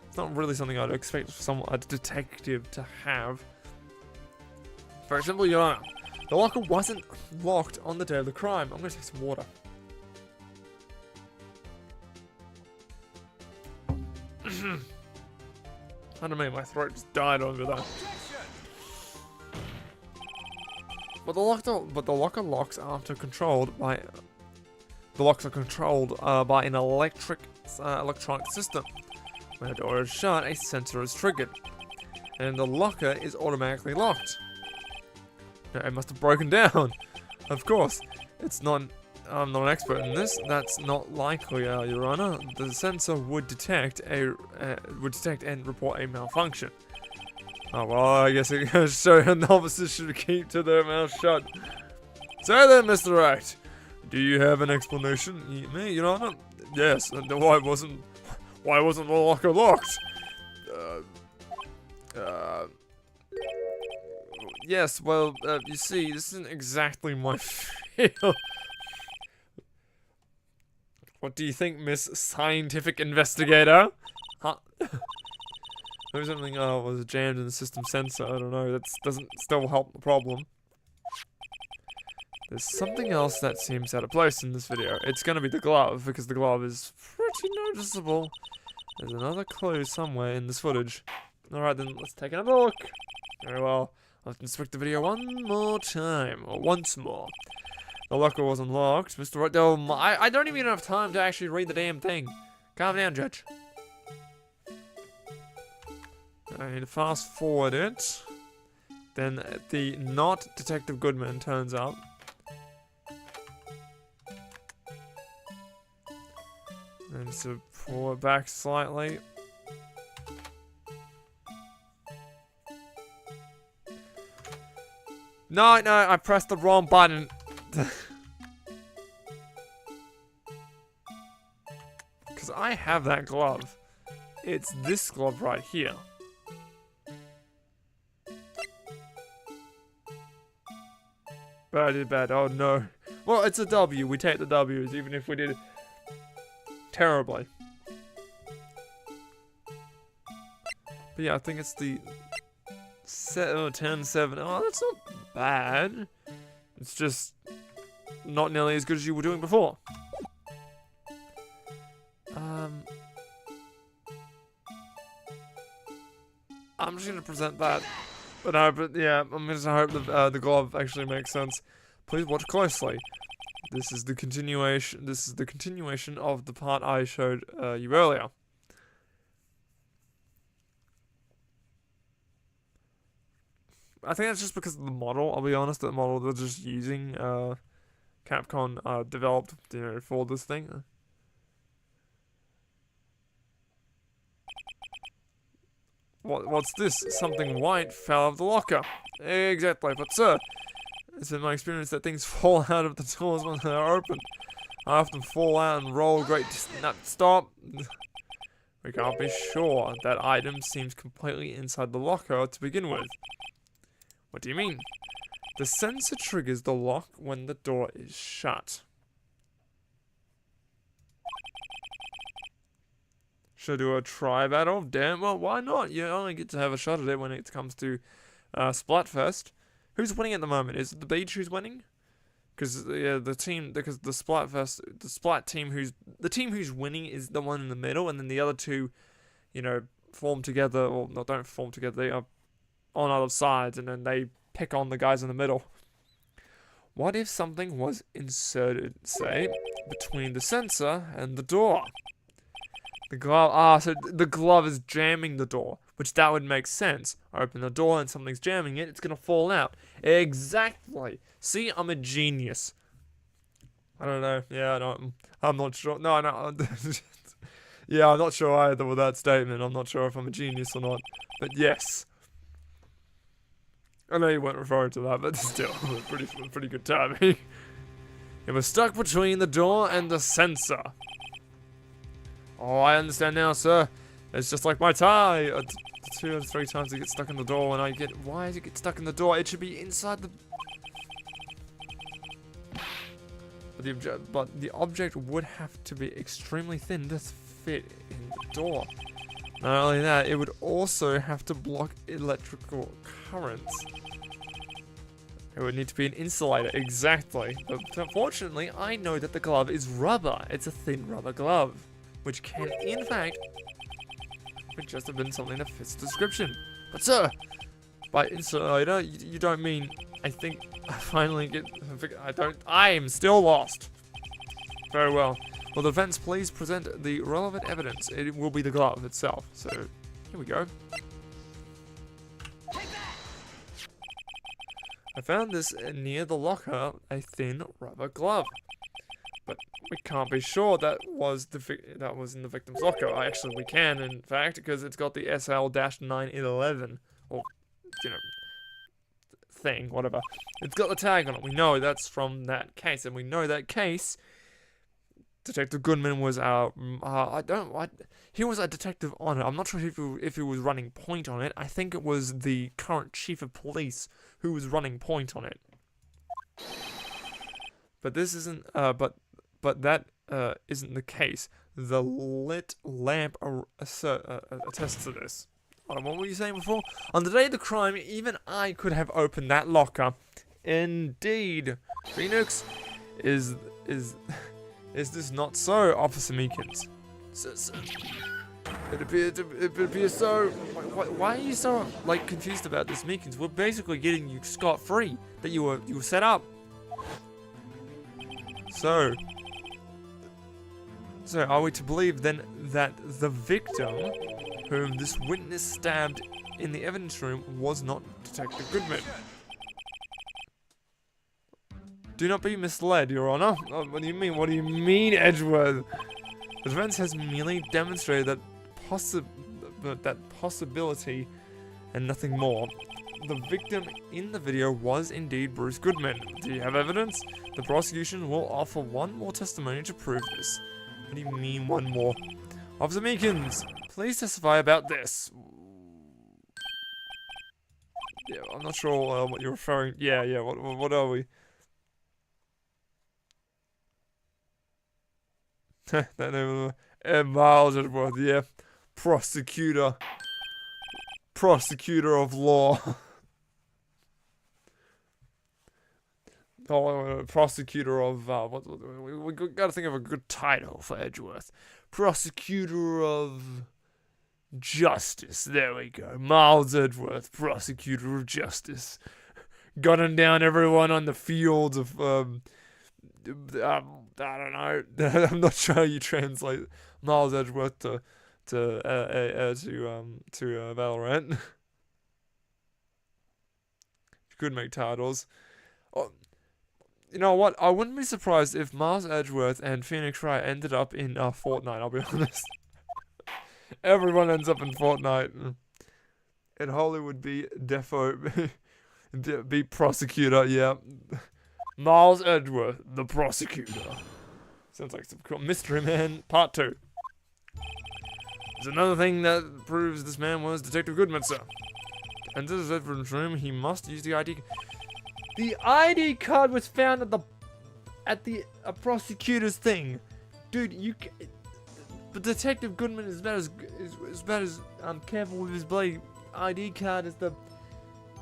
Speaker 1: It's not really something I'd expect a detective to have. For example, Your Honor, the locker wasn't locked on the day of the crime. I'm gonna take some water. I don't know, my throat just died over that. But the locker locks after controlled by. The locks are controlled by an electronic system. When a door is shut, a sensor is triggered, and the locker is automatically locked. Now, it must have broken down. Of course, I'm not an expert in this. That's not likely, Your Honor. The sensor would detect and report a malfunction. Oh well, I guess it goes so novices should keep to their mouth shut. So then, Mr. Wright, do you have an explanation? Me, Your Honor? Yes. And why wasn't the locker locked? Yes. Well, you see, this isn't exactly my field. What do you think, Miss Scientific Investigator? Huh? Maybe something was jammed in the system sensor. I don't know. That doesn't still help the problem. There's something else that seems out of place in this video. It's gonna be the glove, because the glove is pretty noticeable. There's another clue somewhere in this footage. Alright then, let's take another look. Very well. Let's inspect the video one more time. Or once more. The locker wasn't locked. Mr. Wright, I don't even have time to actually read the damn thing. Calm down, Judge. I need to fast forward it. Then the not Detective Goodman turns up. And so pull it back slightly. No, I pressed the wrong button. Because I have that glove. It's this glove right here. But I did bad. Oh no. Well, it's a W. We take the W's even if we did terribly. But yeah, I think it's the 10, 7. Oh, that's not bad. It's just not nearly as good as you were doing before. I'm just gonna present that But yeah, I'm just hope the glove actually makes sense. Please watch closely. This is the continuation. This is the continuation of the part I showed you earlier. I think that's just because of the model. I'll be honest, the model they're just using, Capcom developed, for this thing. What's this? Something white fell out of the locker. Exactly, but sir, it's been my experience that things fall out of the doors when they're open. I often fall out and roll a great stop. We can't be sure. That item seems completely inside the locker to begin with. What do you mean? The sensor triggers the lock when the door is shut. Should I do a try battle? Damn, well, why not? You only get to have a shot at it when it comes to Splatfest. Who's winning at the moment? Is it the Beach who's winning? Because the Splat team who's winning is the one in the middle, and then the other two, form together, or no, don't form together. They are on other sides, and then they pick on the guys in the middle. What if something was inserted, say, between the sensor and the door? The glove, so the glove is jamming the door, which that would make sense. I open the door and something's jamming it, it's gonna fall out. Exactly. See, I'm a genius. I don't know. Yeah, no, I'm not sure. No. Yeah, I'm not sure either with that statement. I'm not sure if I'm a genius or not. But yes. I know you weren't referring to that, but still, pretty good timing. It was stuck between the door and the sensor. Oh, I understand now, sir. It's just like my tie. 2 or 3 times it gets stuck in the door, and why does it get stuck in the door? It should be inside the... But the object would have to be extremely thin to fit in the door. Not only that, it would also have to block electrical currents. It would need to be an insulator, exactly. But unfortunately, I know that the glove is rubber. It's a thin rubber glove, which can, in fact, just have been something that fits the description. But sir, by insulator, you don't mean, I think, I finally get, I am still lost. Very well. Will the defense please present the relevant evidence? It will be the glove itself. So, here we go. I found this near the locker, a thin rubber glove. But we can't be sure that was in the victim's locker. We can, in fact, because it's got the SL-911, or, thing, whatever. It's got the tag on it. We know that's from that case, and we know that case, Detective Goodman was he was a detective on it. I'm not sure if he was running point on it. I think it was the current chief of police who was running point on it. But this isn't, but that isn't the case. The lit lamp attests to this. What were you saying before? On the day of the crime, even I could have opened that locker. Indeed. Phoenix, is this not so, Officer Meekins? It appears so. Why are you so confused about this, Meekins? We're basically getting you scot-free. That you were set up. So are we to believe then that the victim, whom this witness stabbed in the evidence room, was not Detective Goodman? Do not be misled, Your Honor. Oh, what do you mean? What do you mean, Edgeworth? The defense has merely demonstrated that possibility and nothing more. The victim in the video was indeed Bruce Goodman. Do you have evidence? The prosecution will offer one more testimony to prove this. What do you mean, one more? Officer Meekins, please testify about this. Yeah, I'm not sure what you're referring. Yeah. What are we? Miles Edgeworth, yeah. Prosecutor of law. Prosecutor of, we gotta think of a good title for Edgeworth. Prosecutor of Justice. There we go. Miles Edgeworth, prosecutor of justice. Gunning down everyone on the fields of, I don't know. I'm not sure how you translate Miles Edgeworth to Valorant. You could make titles. Oh, you know what? I wouldn't be surprised if Miles Edgeworth and Phoenix Wright ended up in Fortnite, I'll be honest. Everyone ends up in Fortnite. And Hollywood be defo, be prosecutor, yeah. Miles Edgeworth, the prosecutor. Sounds like some cool Mystery Man Part 2. There's another thing that proves this man was Detective Goodman, sir. Enter the evidence room, he must use the ID. The ID card was found at the prosecutor's thing. Dude, but Detective Goodman is about as careful with his bloody ID card as the.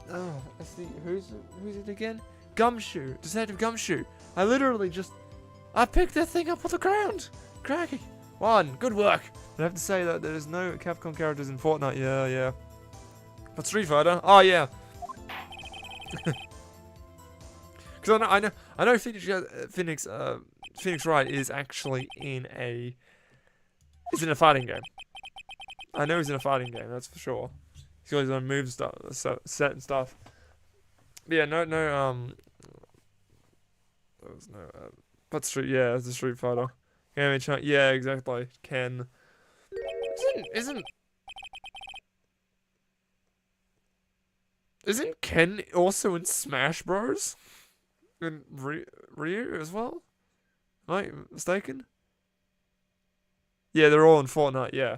Speaker 1: Oh, I see. Who's it again? Gumshoe, Detective Gumshoe. I picked that thing up off the ground. Cracking. 1, good work. I have to say that there's no Capcom characters in Fortnite. Yeah. But Street Fighter. Oh yeah. Because I know Phoenix Wright is actually in a fighting game. I know he's in a fighting game, that's for sure. He's got his own move stuff, set and stuff. But yeah, no, there was no, but it's a Street Fighter. Yeah, exactly. Ken. Isn't Ken also in Smash Bros? And Ryu as well? Am I mistaken? Yeah, they're all in Fortnite, yeah.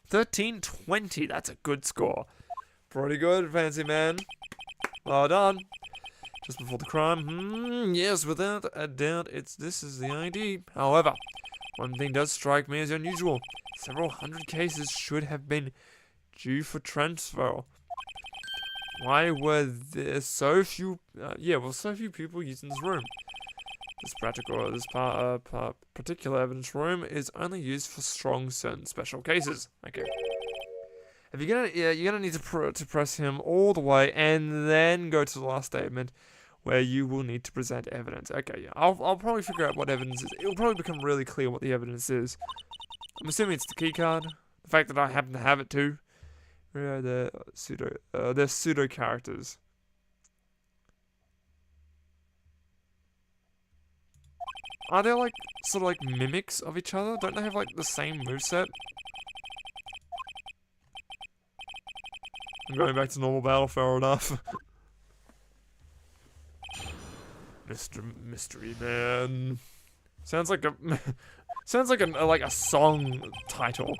Speaker 1: 1320, that's a good score. Pretty good, fancy man. Well done. Just before the crime. Yes, without a doubt, this is the ID. However, one thing does strike me as unusual. Several hundred cases should have been due for transfer. Why were there so few? So few people using this room. This particular evidence room is only used for certain special cases. Okay. If you're gonna need to press him all the way and then go to the last statement, where you will need to present evidence. Okay, yeah. I'll probably figure out what evidence is. It'll probably become really clear what the evidence is. I'm assuming it's the key card. The fact that I happen to have it too. They're pseudo characters. Are they like sort of like mimics of each other? Don't they have like the same moveset? I'm going back to normal battle, fair enough. Mr. Mystery Man. Sounds like a song title.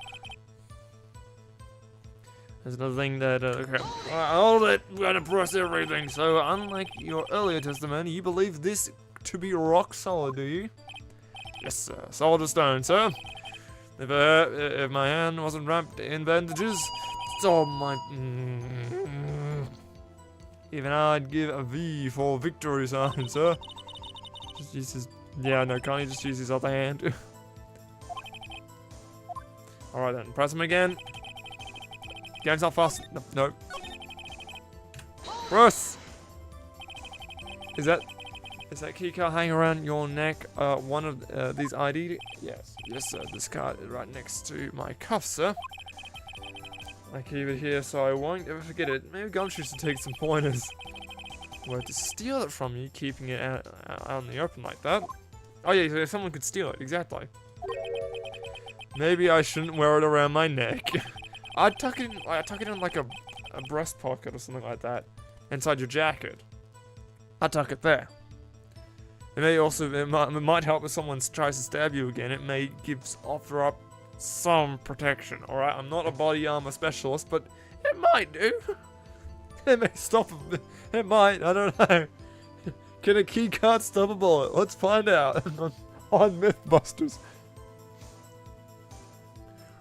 Speaker 1: There's another thing that, okay, hold it, we're gonna press everything. So, unlike your earlier testimony, you believe this to be rock solid, do you? Yes, sir. Solid as stone, sir. If my hand wasn't wrapped in bandages, it's all my... Even I'd give a V for victory sign, sir. Just use his... Yeah, no, can't he just use his other hand? Alright then, press him again. Game's not fast. No. Press! Is that keycard hanging around your neck one of these ID? Yes. Yes, sir. This card is right next to my cuff, sir. I keep it here so I won't ever forget it. Maybe Gumshoe should take some pointers. Where to steal it from you, keeping it out in the open like that. Oh yeah, so someone could steal it, exactly. Maybe I shouldn't wear it around my neck. I'd tuck it in like a breast pocket or something like that. Inside your jacket. I'd tuck it there. It might help if someone tries to stab you again. It may offer up some protection, alright? I'm not a body armor specialist, but it might do. It may stop it might, I don't know. Can a keycard stop a bullet? Let's find out on Mythbusters.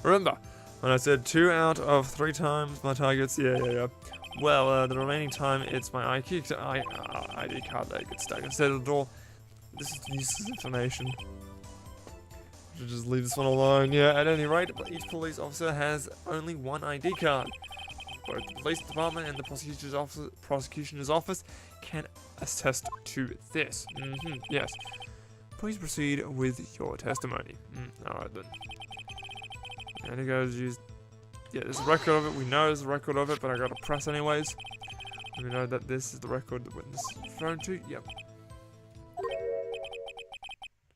Speaker 1: Remember, when I said 2 out of 3 times my targets, yeah. Well, the remaining time, it's my ID card that gets stuck instead of the door. This is useless information. Should just leave this one alone. Yeah, at any rate, each police officer has only one ID card. Both the police department and the prosecutor's office can attest to this. Yes. Please proceed with your testimony. Alright then. And it goes use. Yeah, there's a record of it. We know there's a record of it, but I gotta press anyways. We know that this is the record the witness is referring to. Yep.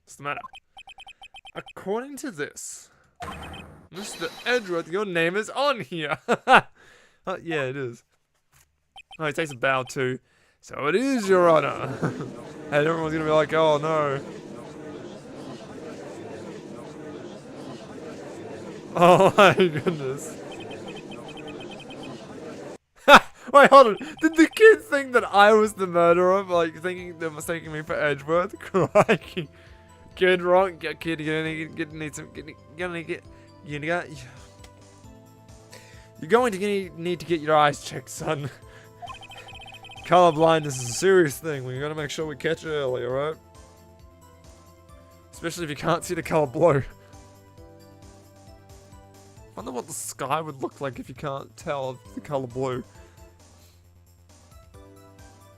Speaker 1: What's the matter? According to this, Mr. Edgeworth, your name is on here. Yeah, it is. Oh, he takes a bow too. So it is, Your Honor. And everyone's gonna be like, oh no. Oh my goodness. Wait, hold on. Did the kid think that I was the murderer? Like, thinking they're mistaking me for Edgeworth? Crikey. Kid, wrong. Kid, you're going to need to get your eyes checked, son. Color blindness is a serious thing. We gotta make sure we catch it early, alright? Especially if you can't see the color blue. Wonder what the sky would look like if you can't tell the color blue.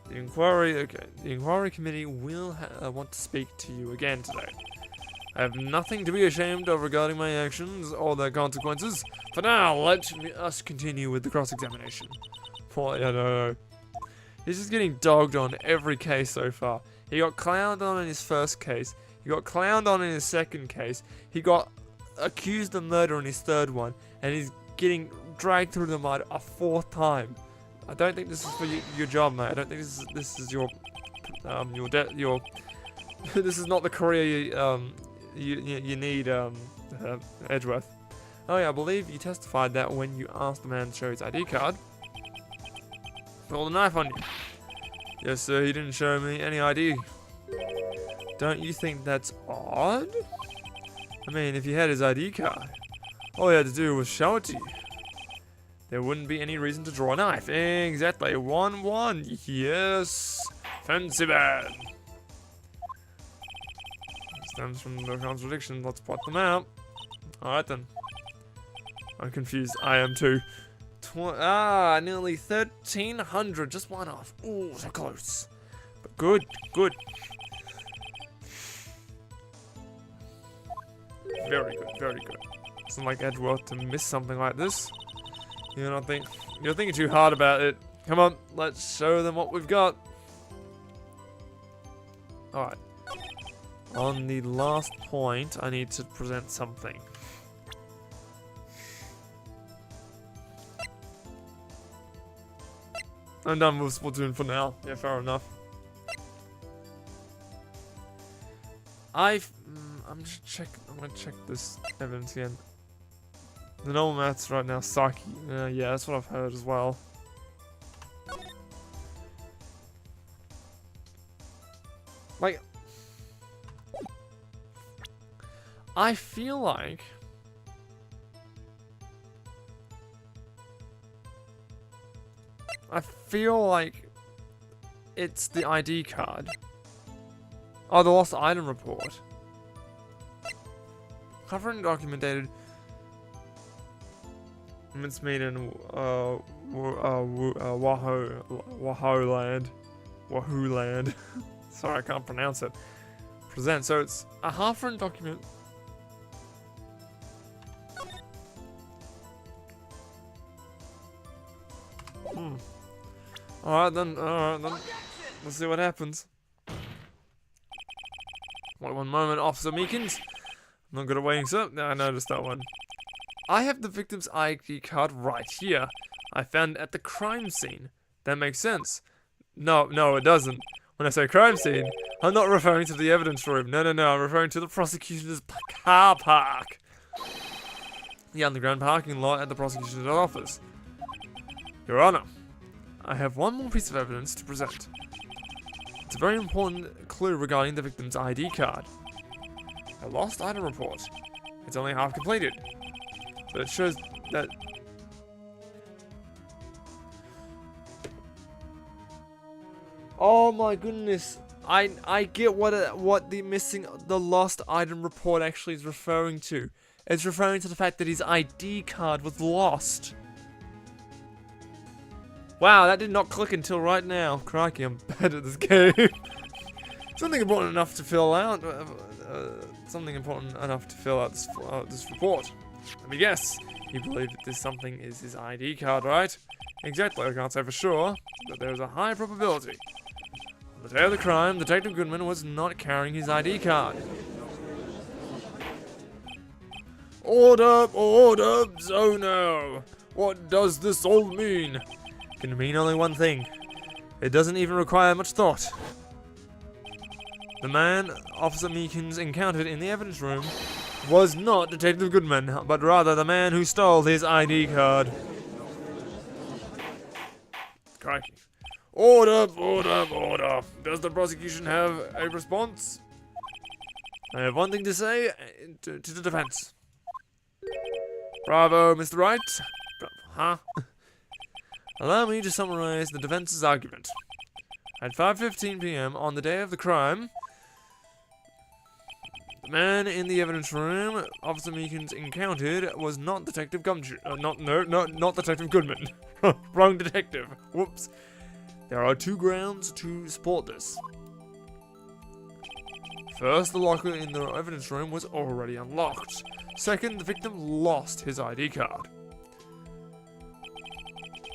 Speaker 1: The inquiry committee will want to speak to you again today. I have nothing to be ashamed of regarding my actions or their consequences. For now, let us continue with the cross-examination. No. He's just getting dogged on every case so far. He got clowned on in his first case. He got clowned on in his second case. He got accused of murder in his third one. And he's getting dragged through the mud a fourth time. I don't think this is for your job, mate. I don't think this is your this is not the career you need, Edgeworth. Oh yeah, I believe you testified that when you asked the man to show his ID card, he pulled a knife on you. Yes, sir. He didn't show me any ID. Don't you think that's odd? I mean, if you had his ID card, all you had to do was show it to you. There wouldn't be any reason to draw a knife. Exactly. 1-1. Yes. Fancy bad. Stems from the contradiction. Let's plot them out. Alright then. I'm confused. I am too. Nearly 1,300. Just one off. Ooh, so close. But good. Good. Very good. Very good. It's not like Edgeworth to miss something like this. You're thinking too hard about it. Come on, let's show them what we've got. Alright. On the last point, I need to present something. I'm done with Splatoon for now. Yeah, fair enough. I'm gonna check this evidence again. The normal maths right now, Saki. Yeah, that's what I've heard as well. Like, I feel like it's the ID card. Oh, the lost item report. Covering documented mincemeat in Wahoo land. Sorry, I can't pronounce it. Present. So it's a half-written document. Alright then. Let's see what happens. Wait one moment, Officer Meekins. I'm not good at waiting, sir. No, I noticed that one. I have the victim's ID card right here. I found it at the crime scene. That makes sense. No, it doesn't. When I say crime scene, I'm not referring to the evidence room. No, I'm referring to the prosecution's car park. The underground parking lot at the prosecution's office. Your Honor, I have one more piece of evidence to present. It's a very important clue regarding the victim's ID card. A lost item report. It's only half completed, but it shows that... Oh my goodness. I get what the lost item report actually is referring to. It's referring to the fact that his ID card was lost. Wow, that did not click until right now. Crikey, I'm bad at this game. Something important enough to fill out. Something important enough to fill out this report. Let me guess. You believe that this something is his ID card, right? Exactly. I can't say for sure, but there is a high probability. On the day of the crime, Detective Goodman was not carrying his ID card. Order! Order! Oh no! What does this all mean? It can mean only one thing. It doesn't even require much thought. The man Officer Meekins encountered in the evidence room was not Detective Goodman, but rather the man who stole his ID card. Crikey. Order! Order! Order! Does the prosecution have a response? I have one thing to say to the defense. Bravo, Mr. Wright. Huh? Allow me to summarize the defense's argument. At 5:15 p.m. on the day of the crime, the man in the evidence room Officer Meekins encountered was not Detective not Detective Goodman. Wrong detective. Whoops. There are two grounds to support this. First, the locker in the evidence room was already unlocked. Second, the victim lost his ID card.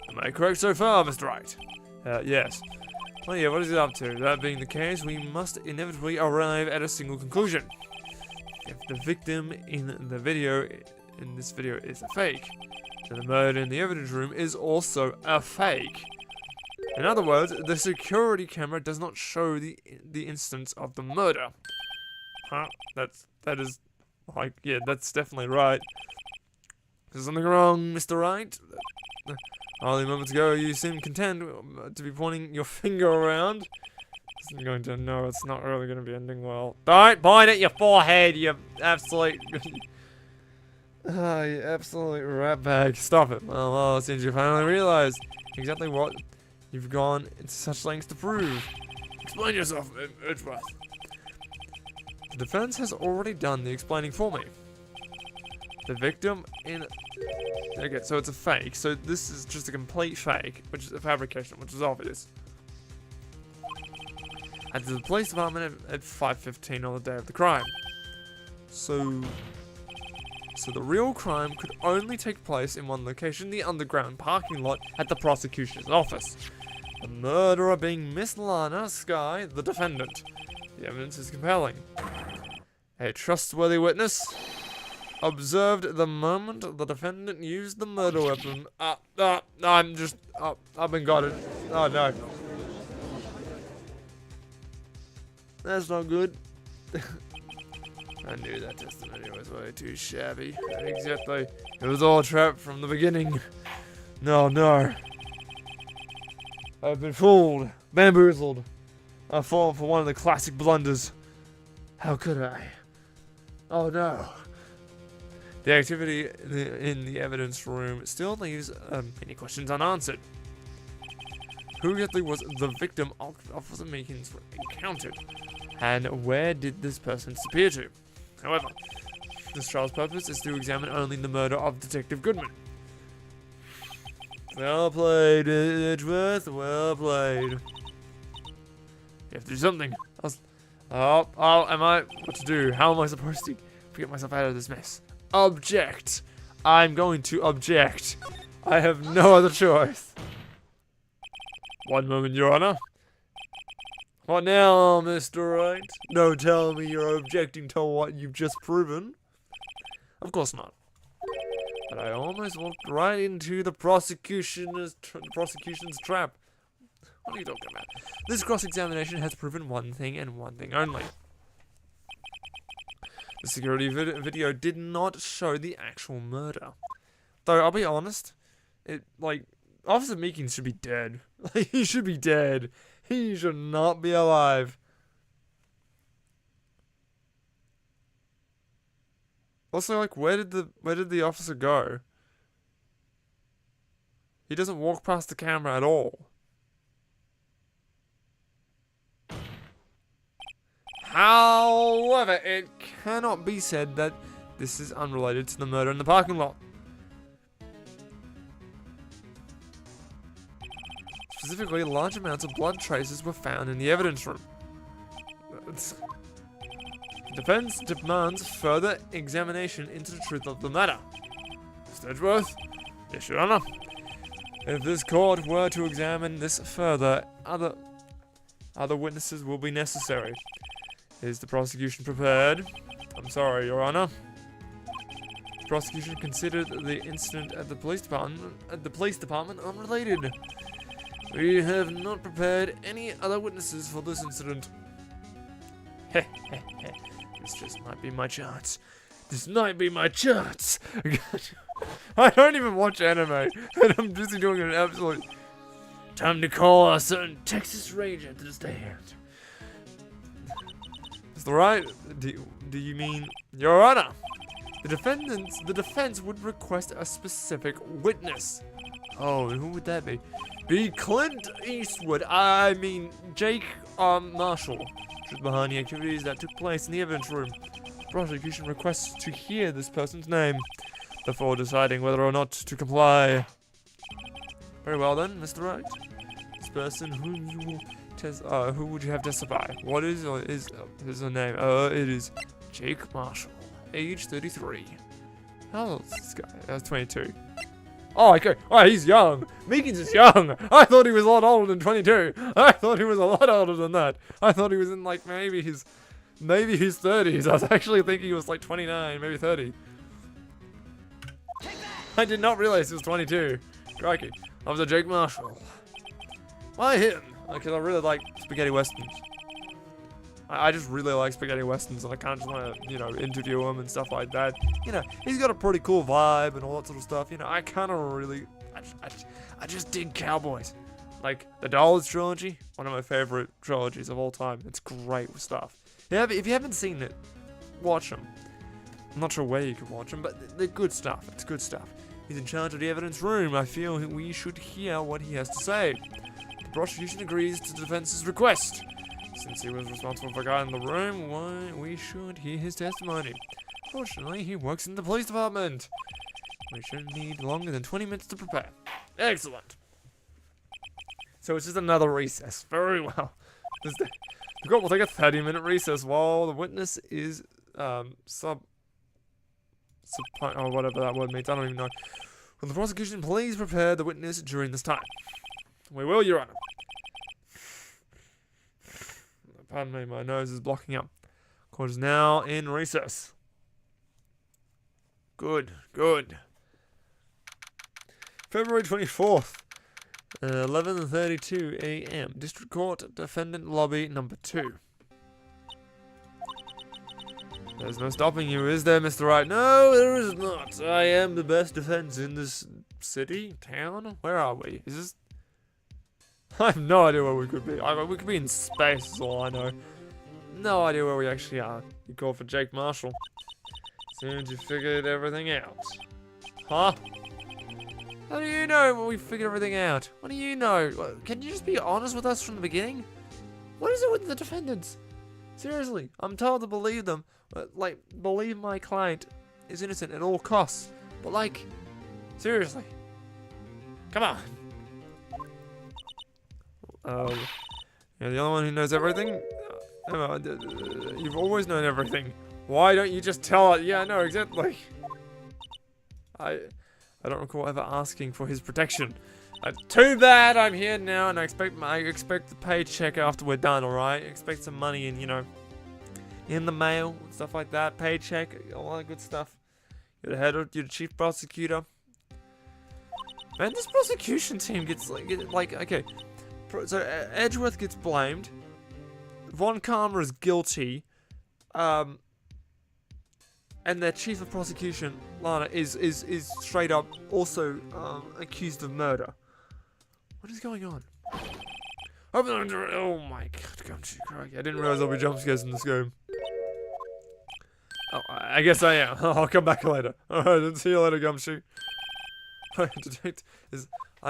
Speaker 1: Am I correct so far, Mr. Wright? Yes. Well, yeah, what is it up to? That being the case, we must inevitably arrive at a single conclusion. If the victim in this video is a fake, then the murder in the evidence room is also a fake. In other words, the security camera does not show the instance of the murder. Huh? That is like, yeah, that's definitely right. Is something wrong, Mr. Wright? Only moments ago, you seemed content to be pointing your finger around. I'm going to know it's not really going to be ending well. Don't point at your forehead, you absolute... you absolute ratbag. Stop it. Well, since you finally realized exactly what you've gone into such lengths to prove. Explain yourself, Edgeworth. The defense has already done the explaining for me. The victim in... Okay, so it's a fake. So this is just a complete fake, which is a fabrication, which is obvious. And to the police department at 5:15 on the day of the crime. So the real crime could only take place in one location, the underground parking lot at the prosecution's office. The murderer being Miss Lana Skye, the defendant. The evidence is compelling. A trustworthy witness observed the moment the defendant used the murder weapon. I've been got it. Oh no. That's not good. I knew that testimony was way too shabby. Exactly. It was all a trap from the beginning. No. I've been fooled. Bamboozled. I fall for one of the classic blunders. How could I? Oh no. The activity in the evidence room still leaves many questions unanswered. Who exactly was the victim Officer Meekins encountered? And where did this person disappear to? However, this trial's purpose is to examine only the murder of Detective Goodman. Well played, Edgeworth. Well played. You have to do something. Am I? What to do? How am I supposed to get myself out of this mess? Object. I'm going to object. I have no other choice. One moment, Your Honor. What now, Mr. Wright? No, tell me you're objecting to what you've just proven. Of course not. But I almost walked right into the prosecution's trap. What are you talking about? This cross-examination has proven one thing and one thing only. The security video did not show the actual murder. Though, I'll be honest, Officer Meekins should be dead. He should be dead. He should not be alive. Also, where did the officer go? He doesn't walk past the camera at all. However, it cannot be said that this is unrelated to the murder in the parking lot. Specifically, large amounts of blood traces were found in the evidence room. The defense demands further examination into the truth of the matter. Mr. Edgeworth? Yes, Your Honor. If this court were to examine this further, other witnesses will be necessary. Is the prosecution prepared? I'm sorry, Your Honor. The prosecution considered the incident at the police department unrelated. We have not prepared any other witnesses for this incident. Heh heh heh. This just might be my chance. This might be my chance. I don't even watch anime, and I'm just doing an absolute. Time to call a certain Texas Ranger to the stand. Mr. Wright, do you mean Your Honor? The defense would request a specific witness. Oh, and who would that be? Be Clint Eastwood. I mean Jake Marshall. Behind the activities that took place in the evidence room. The prosecution requests to hear this person's name before deciding whether or not to comply. Very well then, Mr. Wright. This person who would you have testify? What is her name? It is Jake Marshall, age 33. How old is this guy? 22. Oh, okay. Oh, he's young. Meekins is young. I thought he was a lot older than 22. I thought he was a lot older than that. I thought he was in like maybe his 30s. I was actually thinking he was like 29, maybe 30. I did not realize he was 22. Crikey. Officer Jake Marshall. Why him? Because I really like spaghetti westerns. I just really like spaghetti westerns, and I kind of just want to, interview him and stuff like that. He's got a pretty cool vibe and all that sort of stuff. I kind of really, I just dig cowboys. Like the Dollars trilogy, one of my favorite trilogies of all time. It's great stuff. Yeah, if you haven't seen it, watch them. I'm not sure where you can watch them, but they're good stuff. It's good stuff. He's in charge of the evidence room. I feel we should hear what he has to say. The prosecution agrees to the defense's request. Since he was responsible for guarding the room, we should hear his testimony. Fortunately, he works in the police department. We shouldn't need longer than 20 minutes to prepare. Excellent. So it's just another recess. Very well. The court will take a 30-minute recess while the witness is or whatever that word means. I don't even know. Will the prosecution please prepare the witness during this time? We will, Your Honor. Pardon me, my nose is blocking up. Court is now in recess. Good. February 24th, 11:32 a.m. District Court, Defendant Lobby Number 2. There's no stopping you, is there, Mr. Wright? No, there is not. I am the best defense in this city, town. Where are we? Is this... I have no idea where we could be. We could be in space, is all I know. No idea where we actually are. You called for Jake Marshall. Soon as you figured everything out. Huh? How do you know when we figured everything out? What do you know? Can you just be honest with us from the beginning? What is it with the defendants? Seriously, I'm told to believe them. Believe my client is innocent at all costs. But seriously. Come on. You're the only one who knows everything? You've always known everything. Why don't you just tell us? Yeah, no, exactly. I don't recall ever asking for his protection. Too bad I'm here now, and I expect the paycheck after we're done, alright? Expect some money in the mail, and stuff like that. Paycheck, all that good stuff. You're the chief prosecutor. Man, this prosecution team gets okay. So Edgeworth gets blamed. Von Karma is guilty. And their chief of prosecution, Lana, is straight up also accused of murder. What is going on? Oh my god, Gumshoe, I didn't realize there'll be jump scares in this game. Oh, I guess I am. I'll come back later. Alright, see you later, Gumshoe. I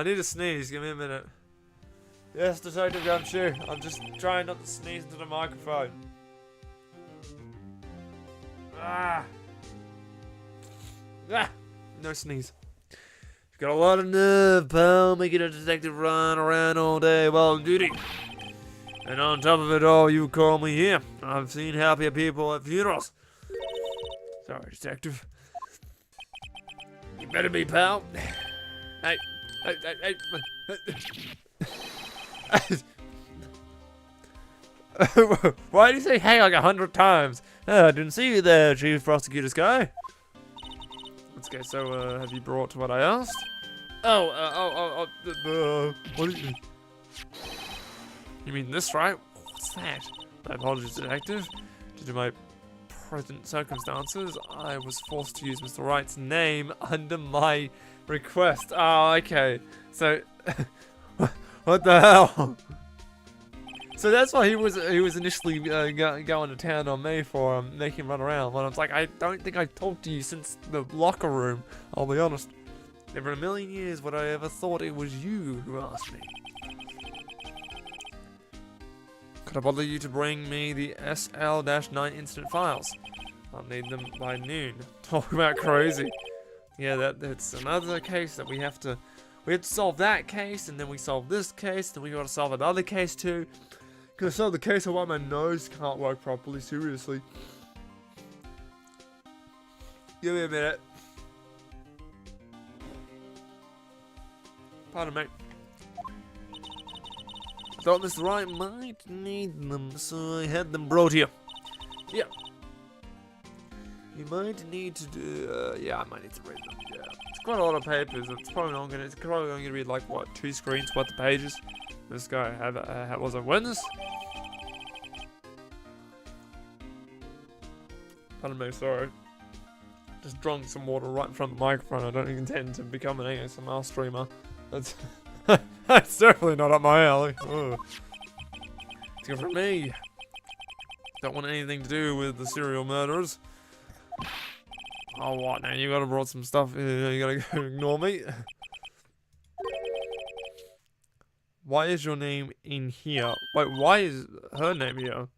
Speaker 1: need to sneeze, give me a minute. Yes, Detective Gumshoe. I'm just trying not to sneeze into the microphone. Ah. Ah. No sneeze. You've got a lot of nerve, pal, making a detective run around all day while on duty. And on top of it all, you call me here. I've seen happier people at funerals. Sorry, detective. You better be, pal. Hey. Why did you say hey like 100 times? I didn't see you there, Chief Prosecutor Sky. Okay, so, have you brought what I asked? What is it? You mean this, right? What's that? My apologies, detective. Due to my present circumstances, I was forced to use Mr. Wright's name under my request. Oh, okay. So, what the hell? So that's why he was initially going to town on me for making him run around. When I was like, I don't think I've talked to you since the locker room. I'll be honest. Never in a million years would I ever thought it was you who asked me. Could I bother you to bring me the SL-9 incident files? I'll need them by noon. Talk about crazy. Yeah, that's another case that we have to solve that case, and then we solve this case, then we got to solve another case too. Because I solve the case of why my nose can't work properly, seriously. Give me a minute. Pardon me. I thought Mr. Wright might need them, so I had them brought here. Yeah. You might need to do, yeah, I might need to read them, yeah. It's quite a lot of papers, it's probably going to be like, what, 2 screens worth of pages? This guy was a witness? Pardon me, sorry. Just drunk some water right in front of the microphone. I don't intend to become an ASMR streamer. That's definitely not up my alley. Ugh. It's good for me. Don't want anything to do with the serial murderers. Oh, what now? You gotta brought some stuff. You gotta go ignore me. Why is your name in here? Wait, why is her name here?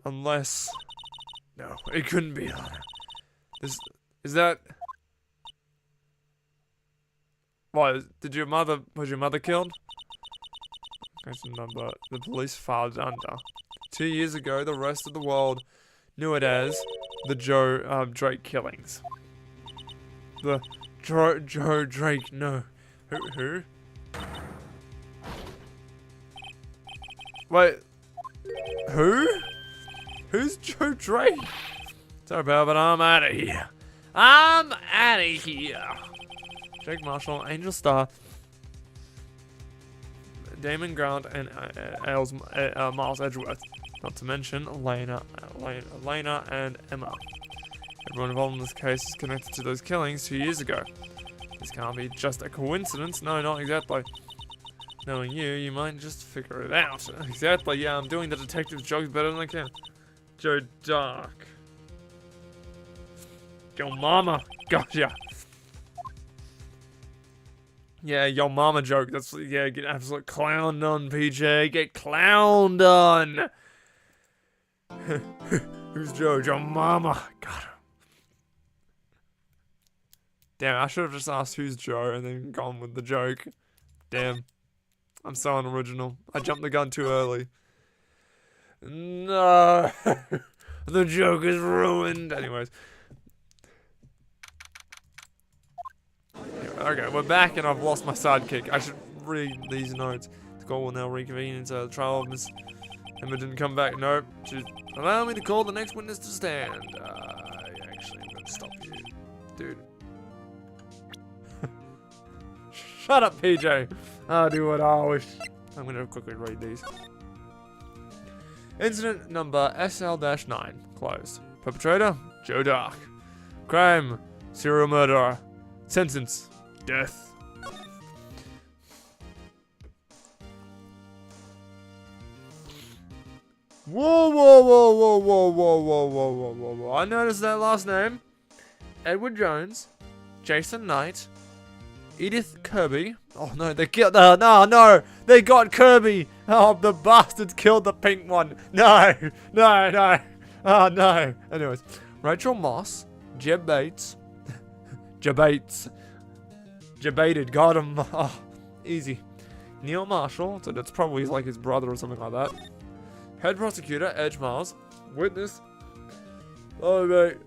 Speaker 1: Unless... No, it couldn't be Lana. Is that... What, was your mother killed? Question number. The police filed under. 2 years ago, the rest of the world knew it as the Joe Drake killings. The Joe Drake, no. Who? Wait. Who? Who's Joe Drake? Sorry, pal, but I'm out of here. I'm out of here. Jake Marshall, Angel Star, Damon Grant, and Miles Edgeworth. Not to mention Elena and Emma. Everyone involved in this case is connected to those killings 2 years ago. This can't be just a coincidence. No, not exactly. Knowing you might just figure it out. Exactly, yeah, I'm doing the detective jokes better than I can. Joe Dark. Yo mama. Gotcha. Yeah, yo mama joke. That's, yeah, get absolute clowned on, PJ. Get clowned on. Who's Joe? Yo mama. Got him. Damn, I should have just asked who's Joe and then gone with the joke. Damn. I'm so unoriginal. I jumped the gun too early. No. The joke is ruined. Anyways. Okay, we're back and I've lost my sidekick. I should read these notes. The call will now reconvene into the trial of Miss Emma didn't come back. Nope. Should allow me to call the next witness to stand. Actually, I'm gonna stop you. Dude. Shut up, PJ. I'll do what I wish. I'm gonna quickly read these. Incident number SL-9. Closed. Perpetrator, Joe Dark. Crime, serial murderer. Sentence, death. Whoa. I noticed that last name. Edward Jones, Jason Knight, Edith Kirby. Oh no, they killed. No, they got Kirby. Oh, the bastards killed the pink one. No. Oh no. Anyways, Rachel Moss, Jeb Bates, Jebated, got him. Oh, easy. Neil Marshall, so that's probably like his brother or something like that. Head prosecutor, Edge Miles. Witness. Oh, mate.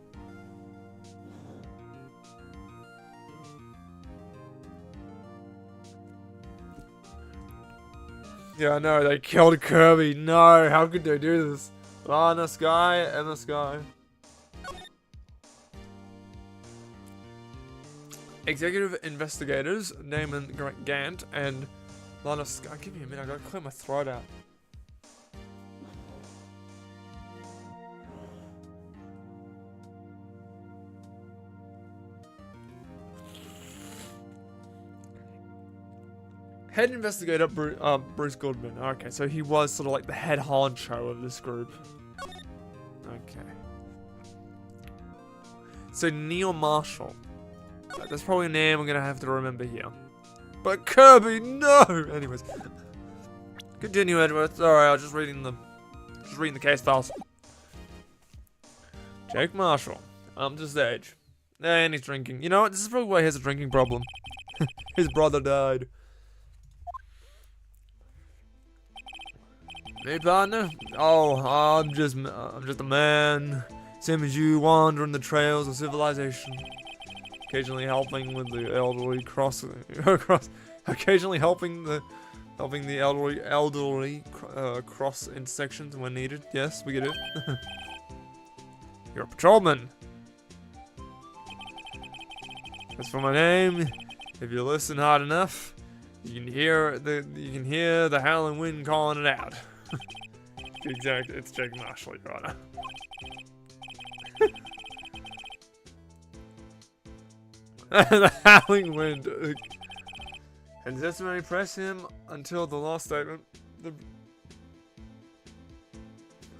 Speaker 1: Yeah, I know, they killed Kirby. No, how could they do this? Ah, in the sky, in the sky. Executive investigators, Damon Gant and Lana Sky. Give me a minute, I gotta clear my throat out. Head investigator Bruce Goodman. Okay, so he was sort of like the head honcho of this group. Okay. So Neil Marshall. That's probably a name I'm gonna have to remember here. But Kirby, no! Anyways. Continue, Edward. Sorry, I was just reading the case files. Jake Marshall. Just age. And he's drinking. You know what? This is probably why he has a drinking problem. His brother died. Hey, partner. Oh, I'm just a man, same as you, wandering the trails of civilization, occasionally helping with the elderly occasionally helping the elderly cross intersections when needed. Yes, we get it. You're a patrolman. As for my name, if you listen hard enough, you can hear the howling wind calling it out. Exactly, it's Jake Marshall, Your Honor. The howling wind. And testimony press him until the last statement.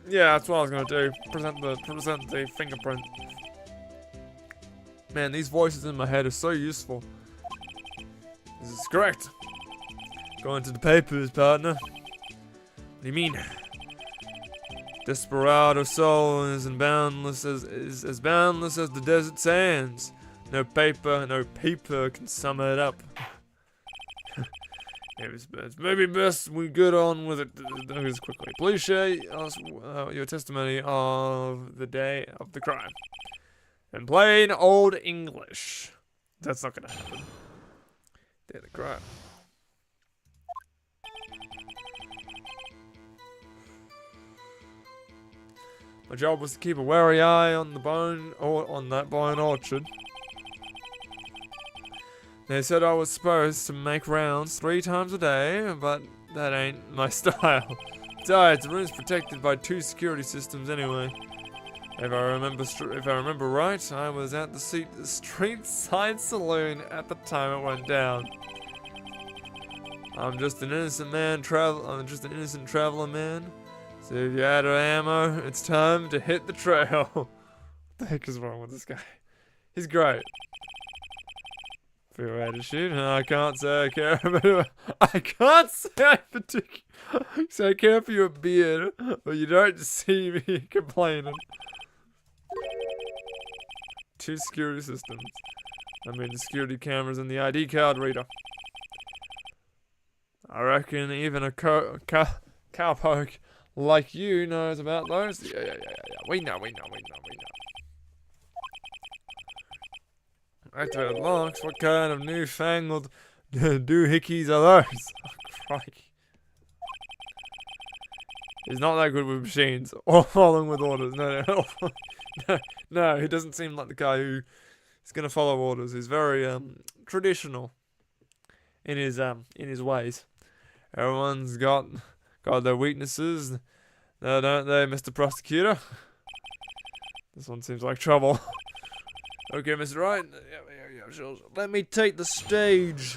Speaker 1: Yeah, that's what I was gonna do. Present the fingerprint. Man, these voices in my head are so useful. This is correct. Going to the papers, partner. What do you mean? Desperado soul is as boundless as the desert sands. No paper can sum it up. It's maybe best we get on with it quickly. Please share your testimony of the day of the crime. In plain old English. That's not gonna happen. Day of the crime. My job was to keep a wary eye on that bone orchard. They said I was supposed to make rounds 3 times a day, but that ain't my style. Besides, the room's protected by 2 security systems anyway. If I remember right, I was at the street side saloon at the time it went down. I'm just an innocent traveler man. So if you're out of ammo, it's time to hit the trail. What the heck is wrong with this guy? He's great. For your attitude, I can't say I care about I can't say I care for your beard, but you don't see me complaining. 2 security systems. I mean the security cameras and the ID card reader. I reckon even a cowpoke like you knows about those. Yeah. We know. Activated locks. What kind of newfangled doohickeys are those? Oh, crikey. He's not that good with machines or following with orders. No, he doesn't seem like the guy who is gonna follow orders. He's very traditional in his ways. Everyone's got their weaknesses. No, don't they, Mr. Prosecutor? This one seems like trouble. Okay, Mr. Wright. Yeah, sure. Let me take the stage.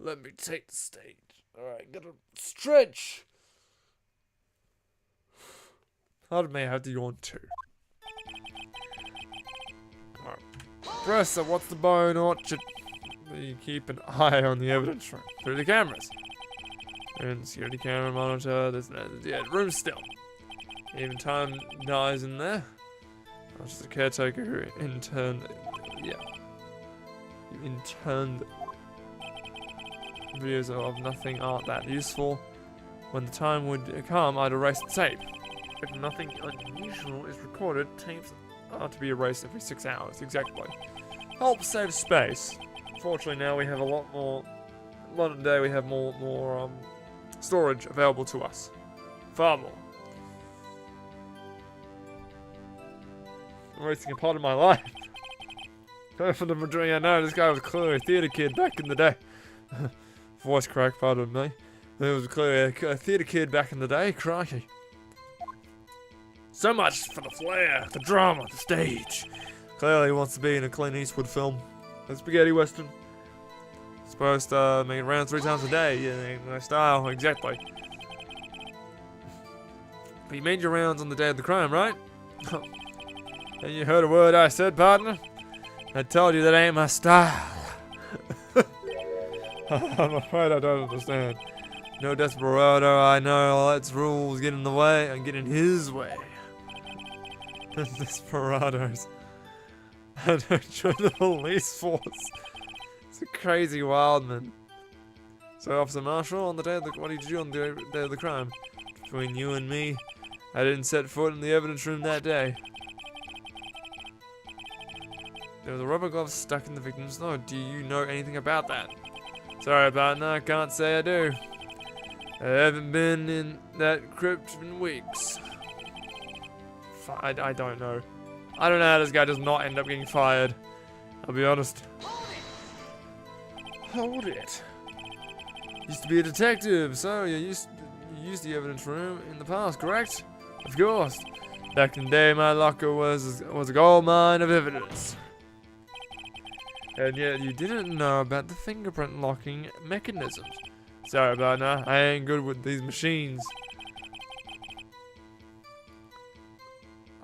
Speaker 1: Alright, gotta stretch. Pardon me, I have to yawn too. Alright. Professor, what's the bone orchard? You keep an eye on the evidence room through the cameras. And security camera monitor, there's no, yeah, room still. Even time dies in there. I was just a caretaker who interned. Yeah. You interned. Videos of nothing aren't that useful. When the time would come, I'd erase the tape. If nothing unusual is recorded, tapes are to be erased every 6 hours. Exactly. Help save space. Fortunately, now we have a lot more. Modern day, we have more storage available to us. Far more. Erasing a part of my life. For the majority, I know this guy was clearly a theatre kid back in the day. Voice crack, pardon me. There was clearly a theatre kid back in the day. Crikey. So much for the flair, the drama, the stage. Clearly wants to be in a Clint Eastwood film. A spaghetti western. Supposed to make it round 3 times a day. Yeah, my style, exactly. But you made your rounds on the day of the crime, right? And you heard a word I said, partner? I told you that ain't my style. I'm afraid I don't understand. No desperado, I know, let's rules get in the way and get in his way. Desperados. I don't join the police force. It's a crazy wild man. So, Officer Marshall, on the day of the what did you do on the day of the crime? Between you and me, I didn't set foot in the evidence room that day. There was a rubber glove stuck in the victim's nose. Do you know anything about that? Sorry, partner, I can't say I do. I haven't been in that crypt in weeks. I don't know. I don't know how this guy does not end up getting fired. I'll be honest. Hold it. Used to be a detective, so you used the evidence room in the past, correct? Of course. Back in the day, my locker was a gold mine of evidence. And yet you didn't know about the fingerprint locking mechanisms. Sorry, partner, I ain't good with these machines.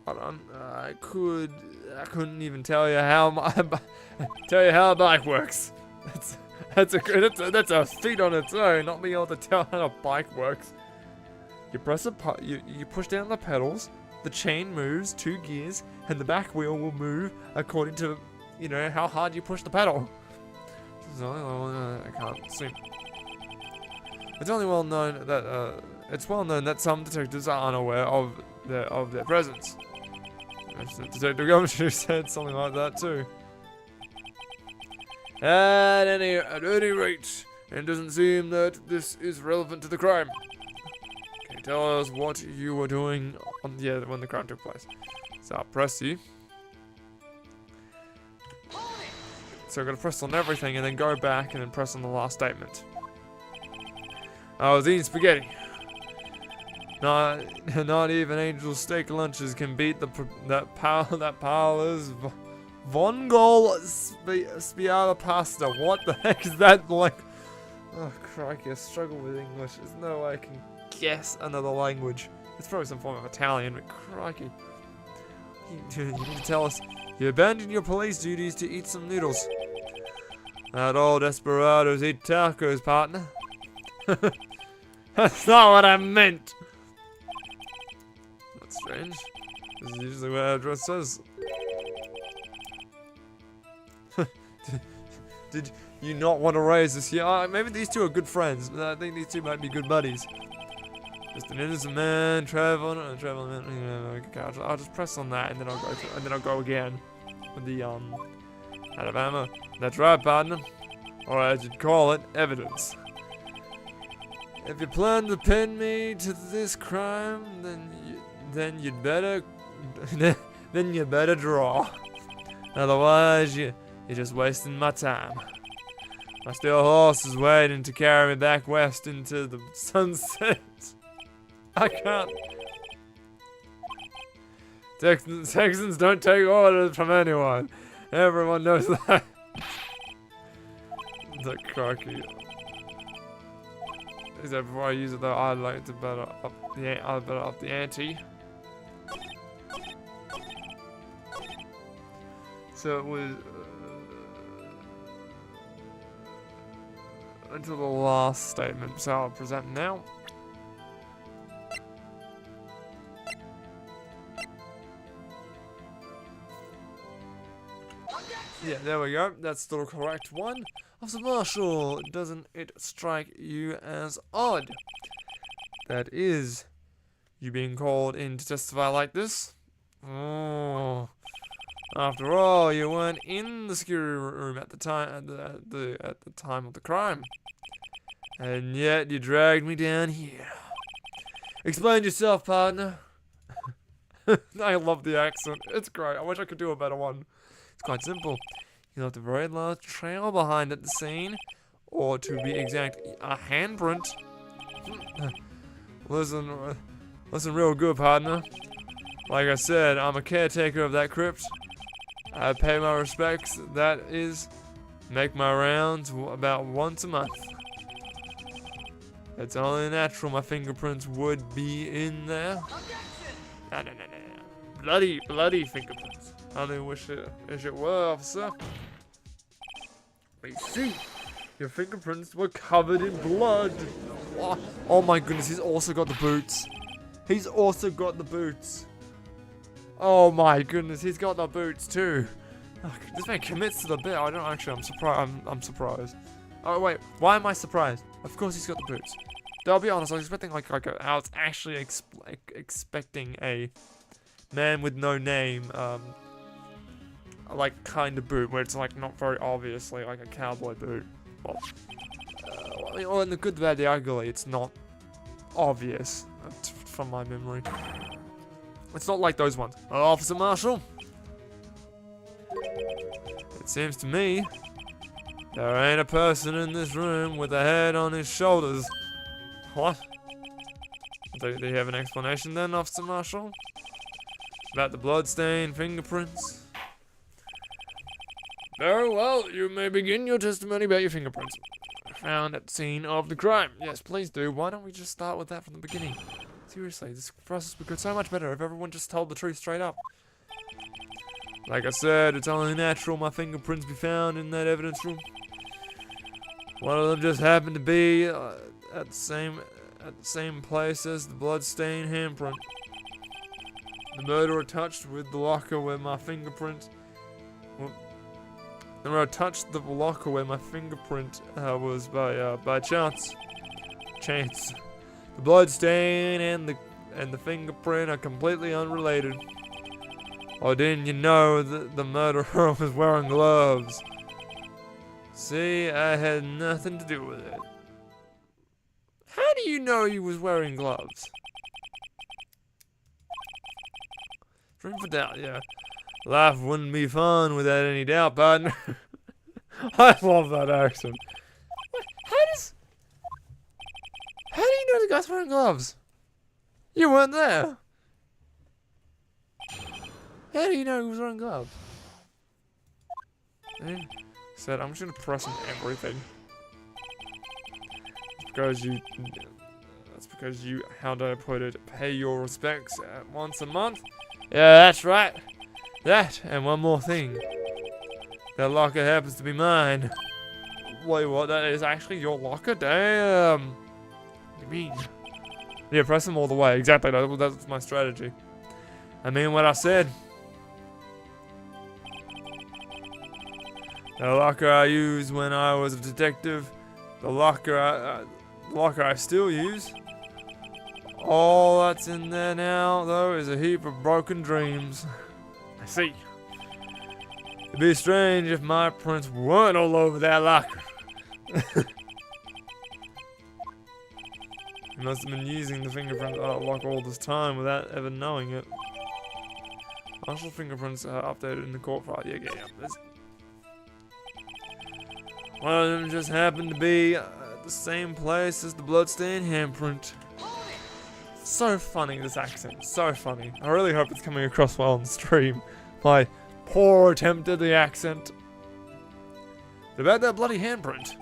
Speaker 1: Hold on, I couldn't even tell you how a bike works. That's a feat on its own, not being able to tell how a bike works. You press you push down the pedals, the chain moves 2 gears, and the back wheel will move according to, you know, how hard you push the pedal. I can't see. It's well known that some detectives are unaware of their presence. Detective Gumshoe said something like that too. At any rate, it doesn't seem that this is relevant to the crime. Can you tell us what you were doing when the crime took place? So I'll press you. So I'm gonna press on everything and then go back and then press on the last statement. I was eating spaghetti. Not even Angel's steak lunches can beat that parlor's Vongol Spiala pasta. What the heck is that like? Oh crikey, I struggle with English. There's no way I can guess another language. It's probably some form of Italian, but crikey. You need to tell us. You abandoned your police duties to eat some noodles. Not all desperados eat tacos, partner. That's not what I meant. That's strange. This is usually what our address says. Did you not want to raise this here? Maybe these two are good friends. I think these two might be good buddies. Just an innocent man traveling. I'll just press on that, and then I'll go again with the Alabama. That's right, partner. Or as you'd call it, evidence. If you plan to pin me to this crime, then you'd better draw. Otherwise, you're just wasting my time. My steel horse is waiting to carry me back west into the sunset. I can't. Texans don't take orders from anyone. Everyone knows that. The crikey. Is that before I use it though, I'd like to better up the ante. So it was until the last statement, so I'll present now. Yeah, there we go. That's the correct one. Officer Marshall, doesn't it strike you as odd? That is, you being called in to testify like this? Oh, after all, you weren't in the security room at the time at the time of the crime, and yet you dragged me down here. Explain yourself, partner. I love the accent. It's great. I wish I could do a better one. It's quite simple. You left a very large trail behind at the scene, or to be exact, a handprint. Listen real good, partner. Like I said, I'm a caretaker of that crypt. I pay my respects, that is, make my rounds about once a month. It's only natural my fingerprints would be in there. No. Bloody fingerprints. I only wish it were, officer. We see, your fingerprints were covered in blood. Oh my goodness, he's also got the boots. He's also got the boots. Oh my goodness, he's got the boots too. Oh, this man commits to the bit. I don't actually. I'm surprised. I'm surprised. Oh wait, why am I surprised? Of course he's got the boots. I'll be honest. I was expecting I was actually expecting a man with no name, like kind of boot where it's like not very obviously like a cowboy boot. Well, in the good, the bad, the ugly, it's not obvious from my memory. It's not like those ones. Officer Marshall. It seems to me there ain't a person in this room with a head on his shoulders. What? Do you have an explanation then, Officer Marshall? About the bloodstained fingerprints? Very well, you may begin your testimony about your fingerprints found at the scene of the crime. Yes, please do. Why don't we just start with that from the beginning? Seriously, this process would go so much better if everyone just told the truth straight up. Like I said, it's only natural my fingerprints be found in that evidence room. One of them just happened to be at the same place as the blood-stained handprint. The murderer touched with the locker where my fingerprint. The murderer touched the locker where my fingerprint was by chance. The blood stain and the fingerprint are completely unrelated. Or didn't you know that the murderer was wearing gloves? See, I had nothing to do with it. How do you know he was wearing gloves? Room for doubt, yeah. Life wouldn't be fun without any doubt, partner. I love that accent. How do you know the guy's wearing gloves? You weren't there. How do you know he was wearing gloves? I said, I'm just gonna press on everything. That's because you, how do I put it, pay your respects once a month? Yeah, that's right. That, and one more thing. That locker happens to be mine. Wait, what? That is actually your locker? Damn. What do you mean? Yeah, press them all the way. Exactly, that's my strategy. I mean what I said. The locker I used when I was a detective. The locker I still use. All that's in there now, though, is a heap of broken dreams. I see. It'd be strange if my prints weren't all over that locker. He must have been using the fingerprint lock all this time without ever knowing it. Marshall fingerprints are updated in the court file. Yeah. One of them just happened to be at the same place as the bloodstained handprint. So funny, this accent. So funny. I really hope it's coming across well on stream. My poor attempt at the accent. About that bloody handprint.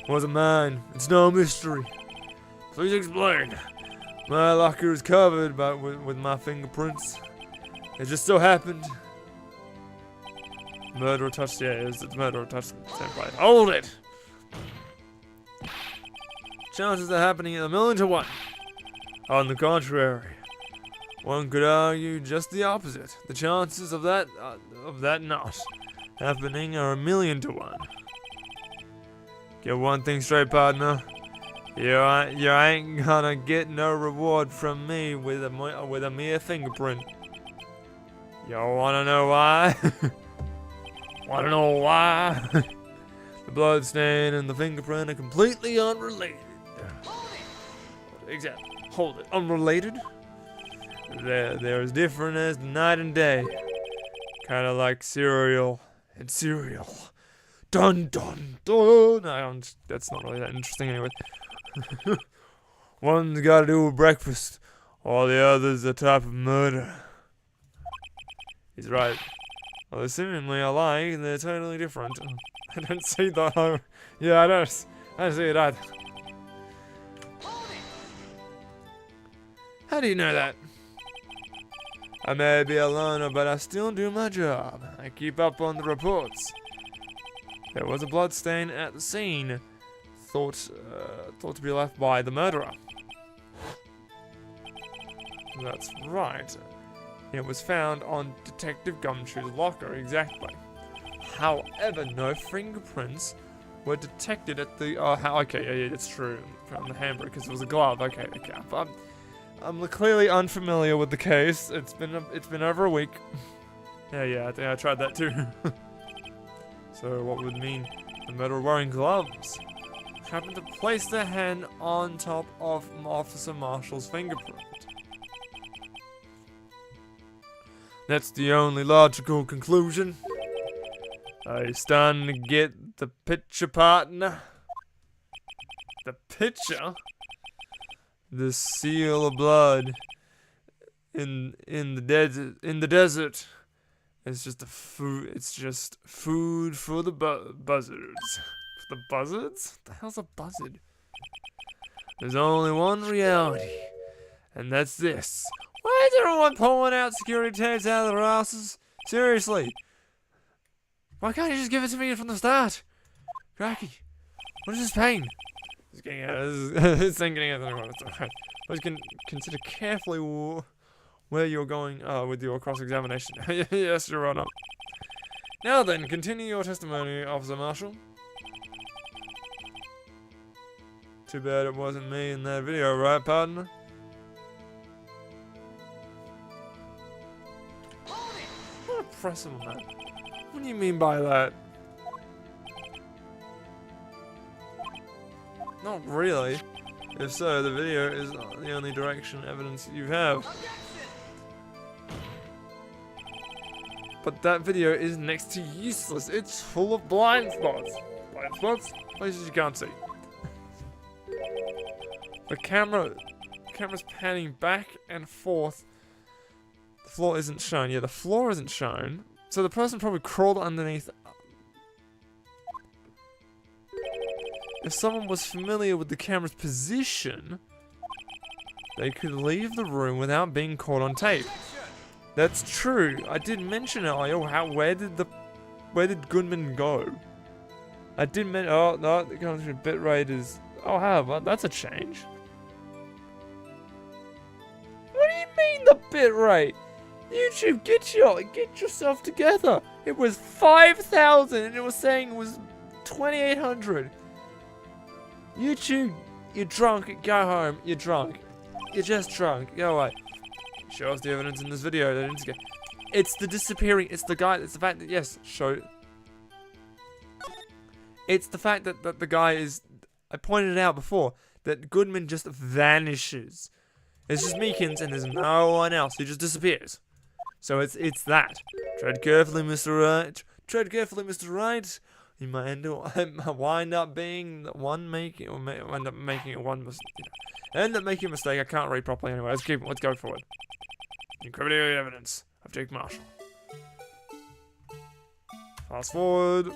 Speaker 1: Wasn't mine. It's no mystery. Please explain. My locker is covered with my fingerprints. It just so happened. Murderer touched, it's the murderer touched the same place. Hold it! Chances are happening in 1,000,000 to 1. On the contrary, one could argue just the opposite. The chances of that not. happening are 1,000,000 to 1. Get one thing straight, partner. You ain't gonna get no reward from me with a mere fingerprint. Y'all wanna know why? Wanna know why? The blood stain and the fingerprint are completely unrelated. Exactly. Hold it. Unrelated? They're as different as the night and day. Kinda like cereal and cereal. Dun dun dun! No, that's not really that interesting anyway. One's gotta do with breakfast, while the other's a type of murder. He's right. Although seemingly alike, they're totally different. I don't see the yeah, I don't see it either. How do you know that? I may be a loner, but I still do my job. I keep up on the reports. There was a bloodstain at the scene, thought to be left by the murderer. That's right. It was found on Detective Gumshoe's locker, exactly. However, no fingerprints were detected at the. Okay, yeah, that's true. From the handbook, because it was a glove. Okay. I'm clearly unfamiliar with the case. It's been over a week. Yeah, I think I tried that too. So what would mean the murderer wearing gloves happened to place their hand on top of Officer Marshall's fingerprint. That's the only logical conclusion. Are you starting to get the picture, partner? The picture? The seal of blood in the desert. It's just food for the buzzards. For the buzzards? What the hell's a buzzard? There's only one reality, and that's this. Why is everyone pulling out security tapes out of their asses? Seriously. Why can't you just give it to me from the start? Cracky. What is this pain? It's getting out. It's getting out. It's alright. Always consider carefully where you're going with your cross-examination. Yes, Your Honor. Now then, continue your testimony, Officer Marshall. Too bad it wasn't me in that video, right, partner? What a pressing on that. What do you mean by that? Not really. If so, the video is the only direction evidence you have. But that video is next to useless. It's full of blind spots. Blind spots? Places you can't see. The camera's panning back and forth. The floor isn't shown. Yeah, the floor isn't shown. So the person probably crawled underneath. If someone was familiar with the camera's position, they could leave the room without being caught on tape. That's true. I did mention earlier. Where did G1beon go? I did mention. Oh no, the country bitrate is. Oh, how? That's a change. What do you mean the bitrate? YouTube, get yourself together. It was 5,000, and it was saying it was 2,800. YouTube, you're drunk. Go home. You're drunk. You're just drunk. Go away. Show us the evidence in this video. It's the disappearing. It's the guy. It's the fact that It's the fact that the guy is. I pointed out before that G1beon just vanishes. It's just Meekins and there's no one else. He just disappears. So it's that. Tread carefully, Mr. Wright. Tread carefully, Mr. Wright. You might wind up being the one making, or end up making a mistake. I can't read properly anyway. Let's go forward. Incriminating evidence of Jake Marshall. Fast forward.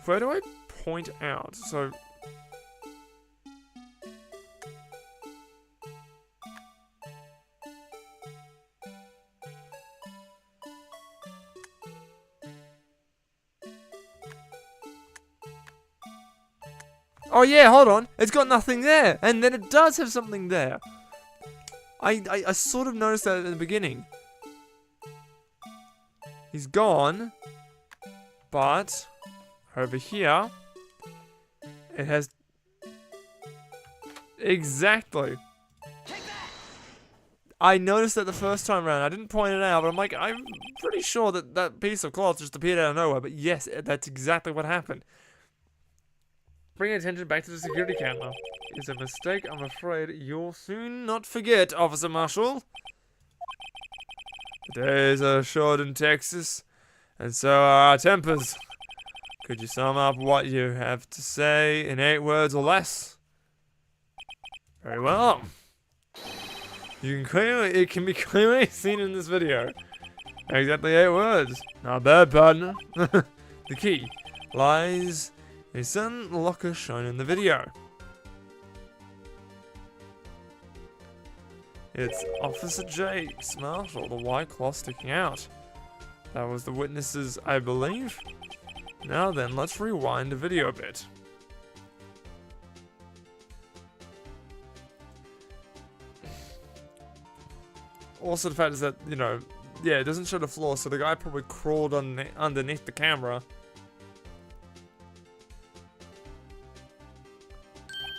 Speaker 1: Where do I point out? So. Oh yeah, hold on. It's got nothing there. And then it does have something there. I sort of noticed that at the beginning. He's gone. But over here, it has exactly. I noticed that the first time around. I didn't point it out, but I'm like, I'm pretty sure that that piece of cloth just appeared out of nowhere. But yes, that's exactly what happened. Bring attention back to the security camera. It's a mistake. I'm afraid you'll soon not forget, Officer Marshall. The days are short in Texas, and so are our tempers. Could you sum up what you have to say in 8 words or less? Very well. It can be clearly seen in this video. Exactly 8 words. Not bad, partner. The key lies in a certain locker shown in the video. It's Officer Jake's Marshall, the white cloth sticking out. That was the witnesses, I believe. Now then, let's rewind the video a bit. Also, the fact is that, you know, yeah, it doesn't show the floor, so the guy probably crawled underneath the camera.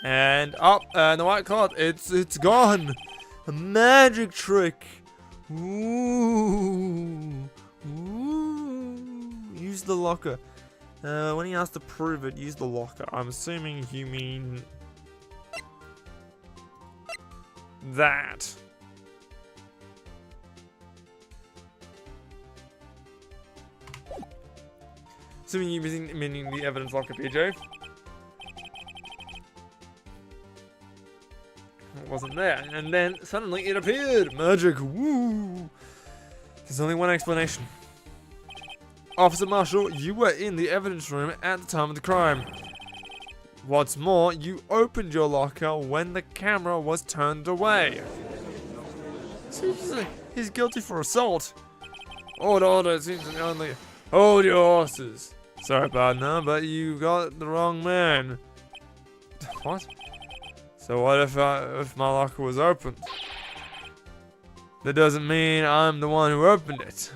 Speaker 1: And up, and the white cloth, it's gone. A magic trick. Ooh, ooh. Use the locker. When he asked to prove it, use the locker. I'm assuming you mean that. Assuming you meaning the evidence locker, PJ. It wasn't there, and then suddenly it appeared. Magic, woo! There's only one explanation. Officer Marshall, you were in the evidence room at the time of the crime. What's more, you opened your locker when the camera was turned away. Seriously, he's guilty for assault. Order, it seems to be only... Hold your horses. Sorry, partner, but you got the wrong man. What? So what if my locker was open? That doesn't mean I'm the one who opened it.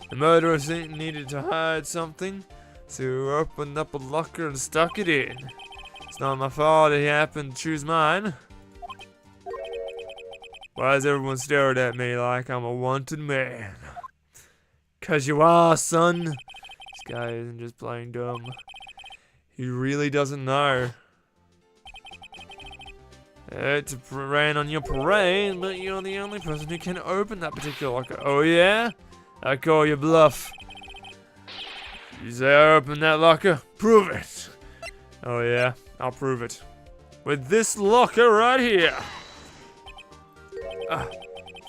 Speaker 1: The murderer needed to hide something, so he opened up a locker and stuck it in. It's not my fault that he happened to choose mine. Why is everyone staring at me like I'm a wanted man? 'Cause you are, son. This guy isn't just playing dumb. He really doesn't know. To rain on your parade, but you're the only person who can open that particular locker. Oh yeah? I call your bluff. You say I opened that locker? Prove it. Oh yeah, I'll prove it. With this locker right here.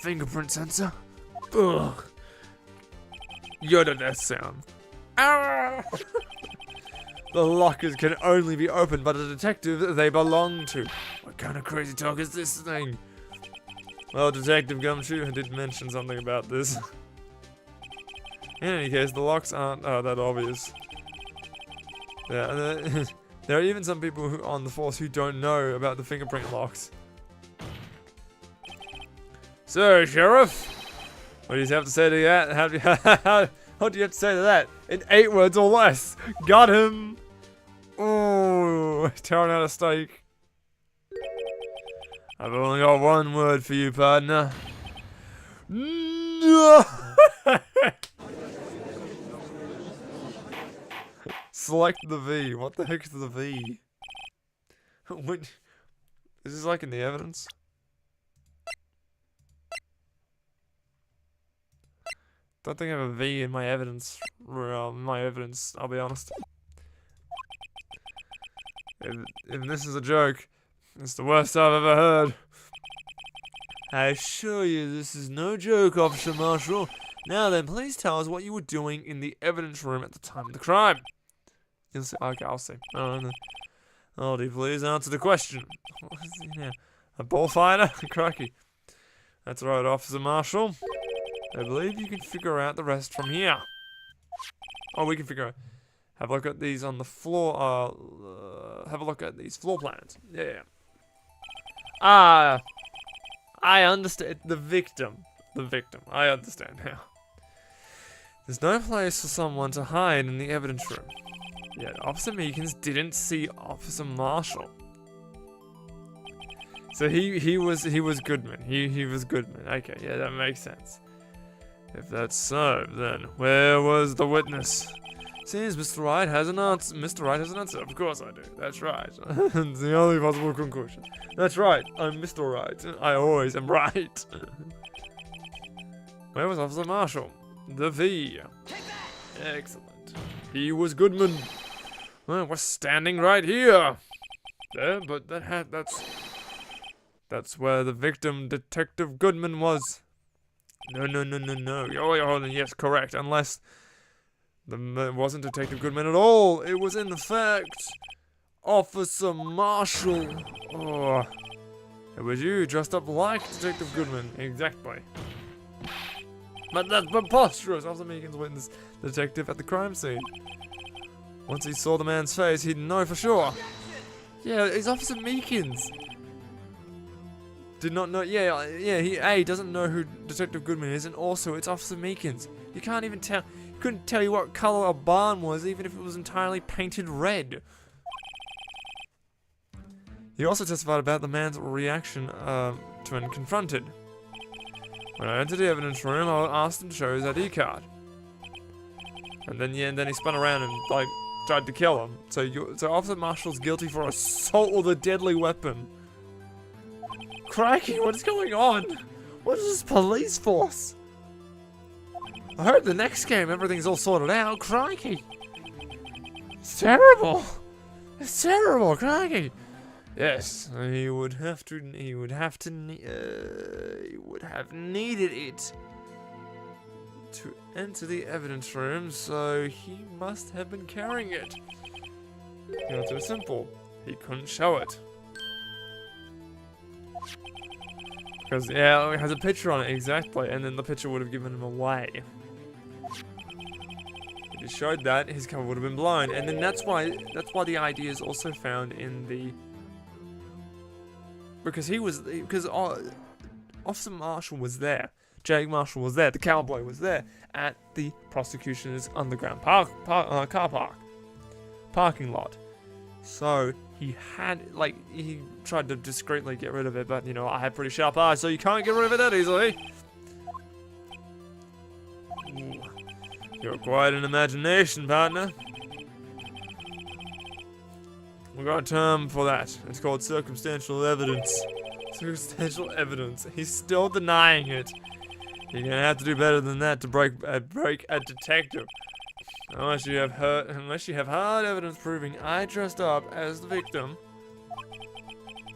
Speaker 1: Fingerprint sensor. Ugh. Yoda death sound. Ah! The lockers can only be opened by the detective they belong to. What kind of crazy talk is this thing? Well, Detective Gumshoe did mention something about this. In any case, the locks aren't that obvious. Yeah, there are even some people who on the force who don't know about the fingerprint locks. So, Sheriff, what do you have to say to that? What do you have to say to that? In 8 words or less. Got him. Oh, tearing out a steak. I've only got 1 word for you, partner. No. Select the V. What the heck is the V? Is this like in the evidence? Don't think I have a V in my evidence. I'll be honest. If this is a joke, it's the worst I've ever heard. I assure you this is no joke, Officer Marshall. Now then, please tell us what you were doing in the evidence room at the time of the crime. You'll see. Okay, I'll see. Oh, no. Aldi, please answer the question. What is he now? A bullfighter? Crikey. That's right, Officer Marshall. I believe you can figure out the rest from here. Oh, we can figure out. Have a look at these on the floor. Have a look at these floor plans. Yeah. I understand. The victim. I understand now. There's no place for someone to hide in the evidence room. Yet Officer Meekins didn't see Officer Marshall. So he was Goodman. He was Goodman. Okay, yeah, that makes sense. If that's so, then where was the witness? Seems Mr. Wright has an answer. Mr. Wright has an answer. Of course I do. That's right. It's the only possible conclusion. That's right. I'm Mr. Wright. I always am right. Where was Officer Marshall? The V. Excellent. He was Goodman. Well, we're standing right here. There, but that's where the victim, Detective Goodman, was. No. Oh, yes, correct. Unless it wasn't Detective Goodman at all. It was, in fact, Officer Marshall. Oh, it was you dressed up like Detective Goodman. Exactly. But that's preposterous. Officer Meekins witnessed the detective at the crime scene. Once he saw the man's face, he'd know for sure. Yeah, it's Officer Meekins. Did not know. Yeah. He doesn't know who Detective Goodman is, and also it's Officer Meekins. You can't even tell. He couldn't tell you what color a barn was, even if it was entirely painted red. He also testified about the man's reaction to when confronted. When I entered the evidence room, I asked him to show his ID card. And then he spun around and tried to kill him. So Officer Marshall's guilty for assault with a deadly weapon. Crikey, what is going on? What is this police force? I heard the next game everything's all sorted out. Crikey. It's terrible. It's terrible, crikey. Yes, he would have needed it to enter the evidence room, so he must have been carrying it. The answer is simple. He couldn't show it. Because, yeah, it has a picture on it, exactly, and then the picture would have given him away. If he showed that, his cover would have been blown, and then that's why the ID is also found in the... Because Officer Marshall was there, Jake Marshall was there, the cowboy was there at the prosecution's underground car parking lot. So he had, he tried to discreetly get rid of it, but I have pretty sharp eyes, so you can't get rid of it that easily. Ooh, you're quite an imagination, partner. We've got a term for that. It's called circumstantial evidence. Circumstantial evidence. He's still denying it. You're gonna have to do better than that to break a detective. Unless you have hard evidence proving I dressed up as the victim.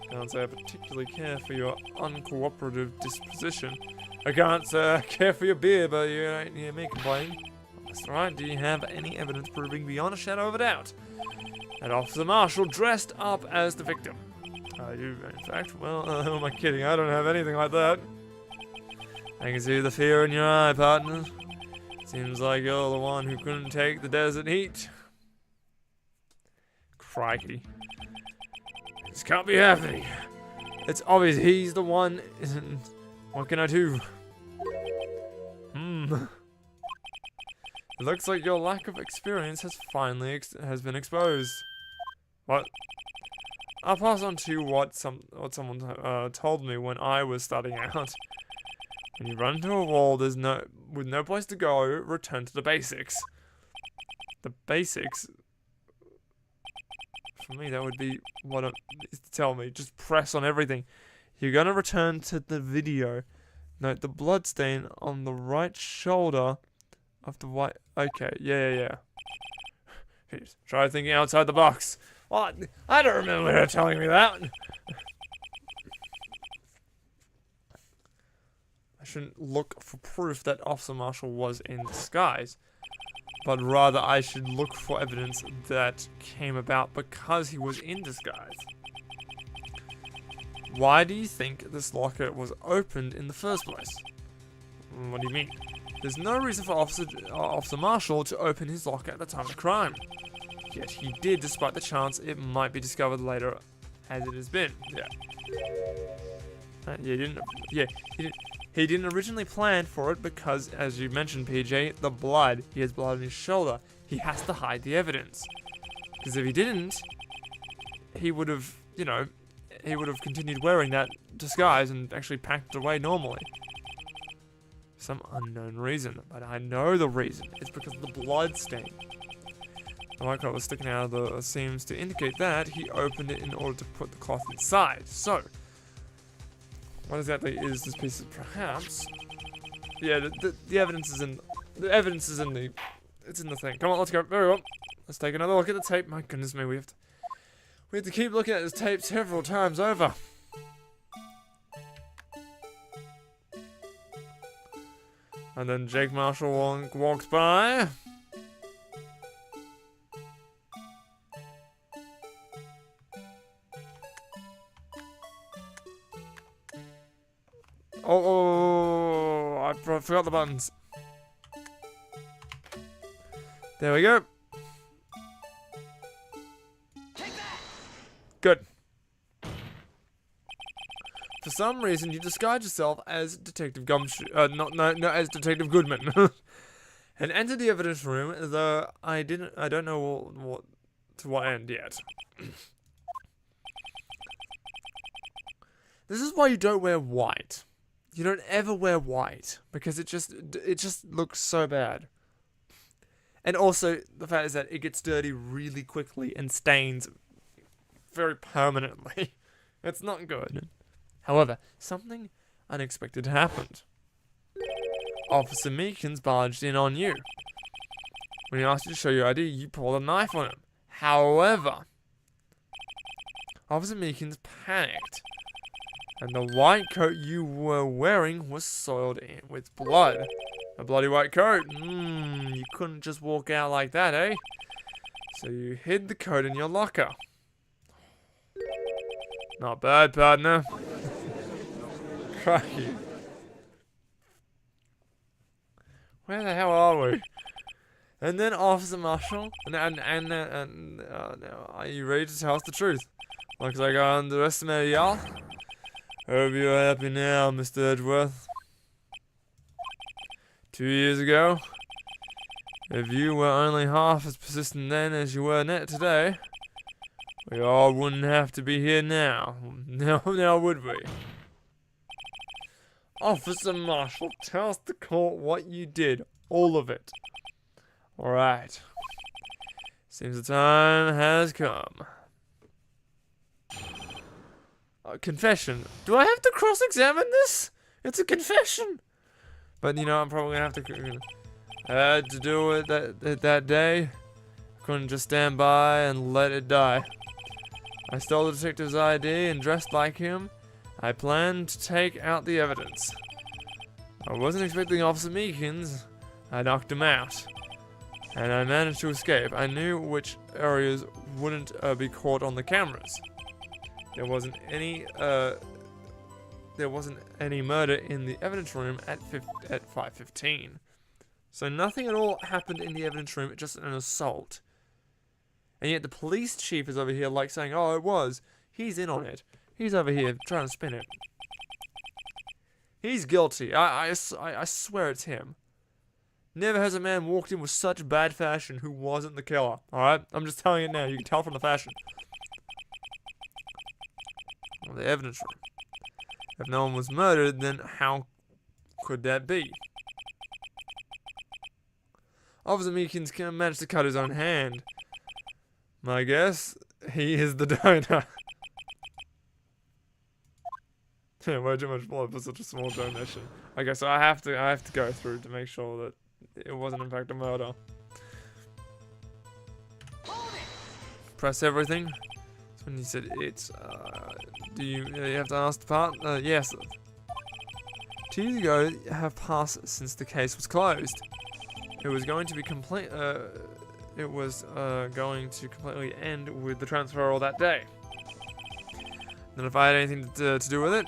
Speaker 1: Can't say I particularly care for your uncooperative disposition. I can't say I care for your beer, but you ain't hear me complain. That's right. Do you have any evidence proving beyond a shadow of a doubt that Officer Marshall dressed up as the victim? I do, in fact. Well, who am I kidding? I don't have anything like that. I can see the fear in your eye, partner. Seems like you're the one who couldn't take the desert heat. Crikey. This can't be happening. It's obvious he's the one. What can I do? It looks like your lack of experience has finally been exposed. What? I'll pass on to what someone told me when I was starting out. When you run into a wall, with no place to go, return to the basics. The basics? For me, that would be what it is to tell me. Just press on everything. You're gonna return to the video. Note the bloodstain on the right shoulder of the white. Okay, yeah. Try thinking outside the box. What? I don't remember her telling me that. I shouldn't look for proof that Officer Marshall was in disguise, but rather I should look for evidence that came about because he was in disguise. Why do you think this locker was opened in the first place? What do you mean? There's no reason for Officer Marshall to open his locker at the time of the crime. Yet he did, despite the chance it might be discovered later, as it has been. Yeah. He didn't. He didn't originally plan for it because, as you mentioned, PJ, the blood. He has blood on his shoulder. He has to hide the evidence. Because if he didn't, he would have, you know, he would have continued wearing that disguise and actually packed it away normally. Some unknown reason, but I know the reason. It's because of the blood stain. The white coat was sticking out of the seams to indicate that he opened it in order to put the cloth inside. So, what exactly is this piece of perhaps? Yeah, the evidence is in the it's in the thing. Come on, let's go. Very well. Let's take another look at the tape. My goodness me, we have to keep looking at this tape several times over. And then Jake Marshall walks by. Oh, I forgot the buttons. There we go. Good. For some reason, you disguised yourself as Detective as Detective Goodman, and entered the evidence room. Though I don't know to what end yet. This is why you don't wear white. You don't ever wear white because it just looks so bad. And also the fact is that it gets dirty really quickly and stains very permanently. It's not good. However, something unexpected happened. Officer Meekins barged in on you. When he asked you to show your ID, you pulled a knife on him. However, Officer Meekins panicked, and the white coat you were wearing was soiled in with blood. A bloody white coat. You couldn't just walk out like that, eh? So you hid the coat in your locker. Not bad, partner. Crikey. Where the hell are we? And then Officer Marshall, now, are you ready to tell us the truth? Looks like I underestimated y'all. Hope you're happy now, Mr. Edgeworth. 2 years ago, if you were only half as persistent then as you were today, we all wouldn't have to be here now. Now would we? Officer Marshall, tell us the court what you did. All of it. Alright. Seems the time has come. Confession. Do I have to cross-examine this? It's a confession. But you know, I'm probably gonna have to. I had to do it that day. I couldn't just stand by and let it die. I stole the detective's ID and dressed like him. I planned to take out the evidence. I wasn't expecting Officer Meekins. I knocked him out. And I managed to escape. I knew which areas wouldn't be caught on the cameras. There wasn't any murder in the evidence room at 5:15. So nothing at all happened in the evidence room, just an assault. And yet the police chief is over here like saying, oh, it was. He's in on it. He's over here trying to spin it. He's guilty. I swear it's him. Never has a man walked in with such bad fashion who wasn't the killer. Alright? I'm just telling it now. You can tell from the fashion. Well, the evidence room. If no one was murdered, then how could that be? Officer Meekins managed to cut his own hand. My guess, he is the donor. Yeah, way too much blood for such a small donation. Okay, so I have to go through to make sure that it wasn't in fact a murder. Press everything. That's when you said it's. Do you have to ask the part? Yes. 2 years ago have passed since the case was closed. It was going to be complete. It was going to completely end with the transferal that day. Then if I had anything to do with it,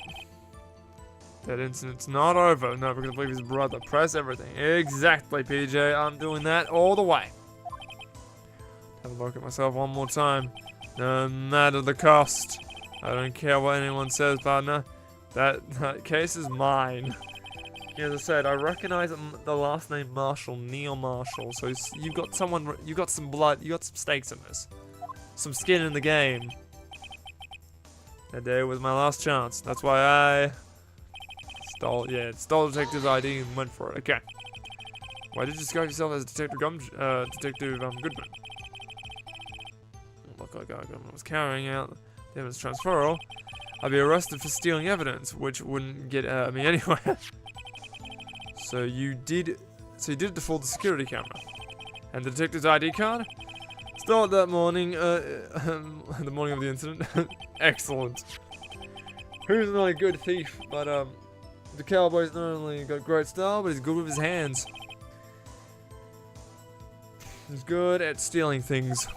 Speaker 1: that incident's not over. No, because I believe his brother. Press everything. Exactly, PJ. I'm doing that all the way. Have a look at myself one more time. No matter the cost. I don't care what anyone says, partner. That case is mine. Yeah, as I said, I recognize the last name Marshall, Neil Marshall. So you've got someone, you got some blood, you got some stakes in this, some skin in the game. That day was my last chance. That's why I stole Detective's ID and went for it. Okay. Why did you describe yourself as Detective Goodman? Look like Goodman was carrying out the evidence transferal. I'd be arrested for stealing evidence, which wouldn't get me anywhere. So you did it to fool the security camera. And the detective's ID card? Stole it that morning, the morning of the incident. Excellent. Who's not a good thief, but the cowboy's not only got great style, but he's good with his hands. He's good at stealing things.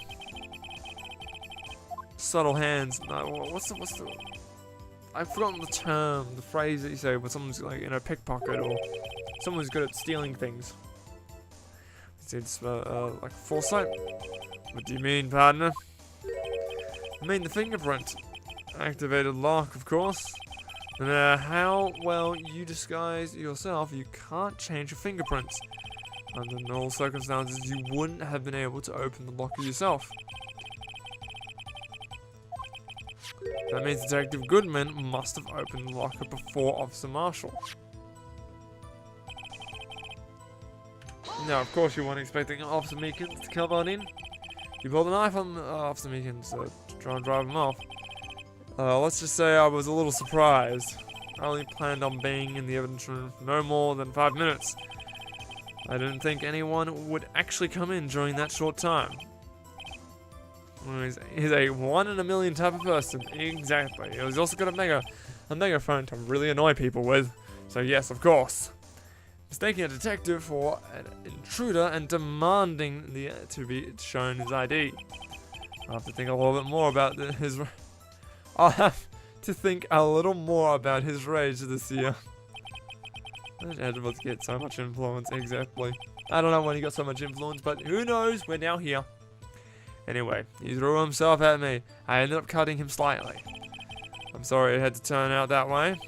Speaker 1: Subtle hands. No, what's the I've forgotten the term, the phrase that you say when someone's like in a pickpocket or someone who's good at stealing things. It's like foresight. What do you mean, partner? I mean the fingerprint. Activated lock, of course. No matter how well you disguise yourself, you can't change your fingerprints. Under normal circumstances, you wouldn't have been able to open the locker yourself. That means Detective Goodman must have opened the locker before Officer Marshall. Now, of course, you weren't expecting Officer Meekins to come on in. You pulled a knife on Officer Meekins to try and drive him off. Let's just say I was a little surprised. I only planned on being in the evidence room no more than 5 minutes. I didn't think anyone would actually come in during that short time. He's a 1 in a million type of person. Exactly. He's also got a megaphone to really annoy people with. So yes, of course. Mistaking a detective for an intruder and demanding to be shown his ID. I'll have to think a little bit more about I'll have to think a little more about his rage this year. I didn't have to get so much influence, exactly. I don't know when he got so much influence, but who knows, we're now here. Anyway, he threw himself at me. I ended up cutting him slightly. I'm sorry it had to turn out that way.